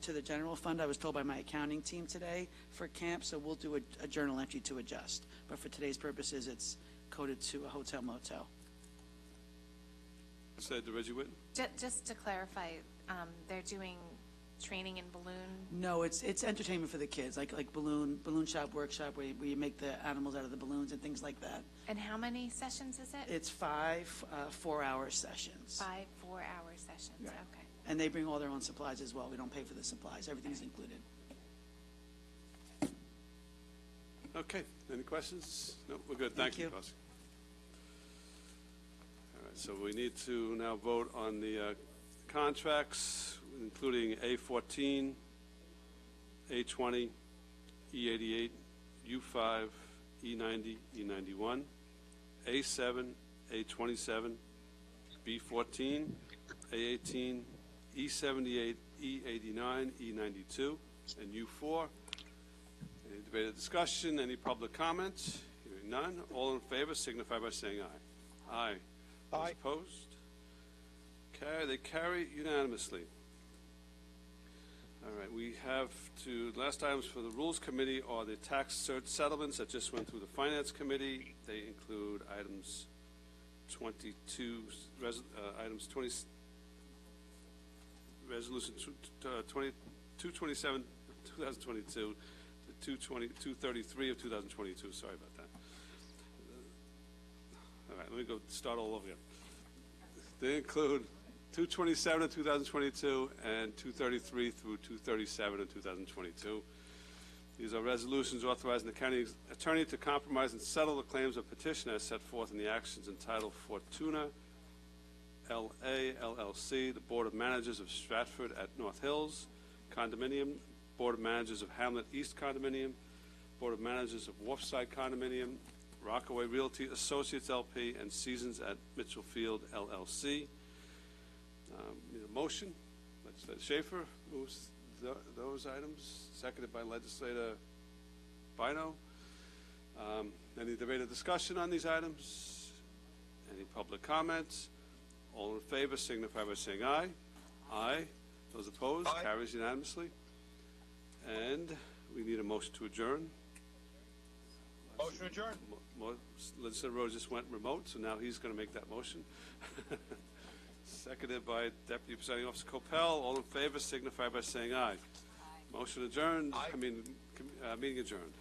to the general fund, I was told by my accounting team today, for camp, so we'll do a journal entry to adjust. But for today's purposes, it's coded to a Hotel Motel. Said Reggie Whitten? Just to clarify, they're doing training in balloon? No, it's entertainment for the kids, like balloon shop workshop, where you make the animals out of the balloons and things like that. And how many sessions is it? It's 5 4-hour sessions. 5 4-hour sessions, Right. okay. And they bring all their own supplies as well. We don't pay for the supplies. Everything's included. Okay. Any questions? No, we're good. Thank you, you. Kowski. All right, so we need to now vote on the contracts, including A14, A20, E88, U5, E90, E91, A7, A27, B14, A18, E78, E89, E92, and U4. Any debate or discussion? Any public comments? Hearing none. All in favor signify by saying aye. Aye. Those opposed? They carry unanimously. All right, we have last items for the Rules Committee are the tax cert settlements that just went through the Finance Committee. They include items 22, items 20, Resolution 227, 2022, to 233 of 2022. Sorry about that. All right, let me go start all over again. They include 227 of 2022 and 233 through 237 of 2022. These are resolutions authorizing the county attorney to compromise and settle the claims of petition as set forth in the actions entitled Fortuna L.A. LLC, the Board of Managers of Stratford at North Hills Condominium, Board of Managers of Hamlet East Condominium, Board of Managers of Wharfside Condominium, Rockaway Realty Associates LP, and Seasons at Mitchell Field LLC. Need a motion. Legislator Schaefer moves those items, seconded by Legislator Bino. Any debate or discussion on these items? Any public comments? All in favor signify by saying aye. Aye. Those opposed? Aye. Carries unanimously. And we need a motion to adjourn. Motion to adjourn. Legislator Rose just went remote, so now he's going to make that motion. Seconded by Deputy Presiding Officer Coppell. All in favor signify by saying aye. Aye. Motion adjourned. Aye. Meeting adjourned.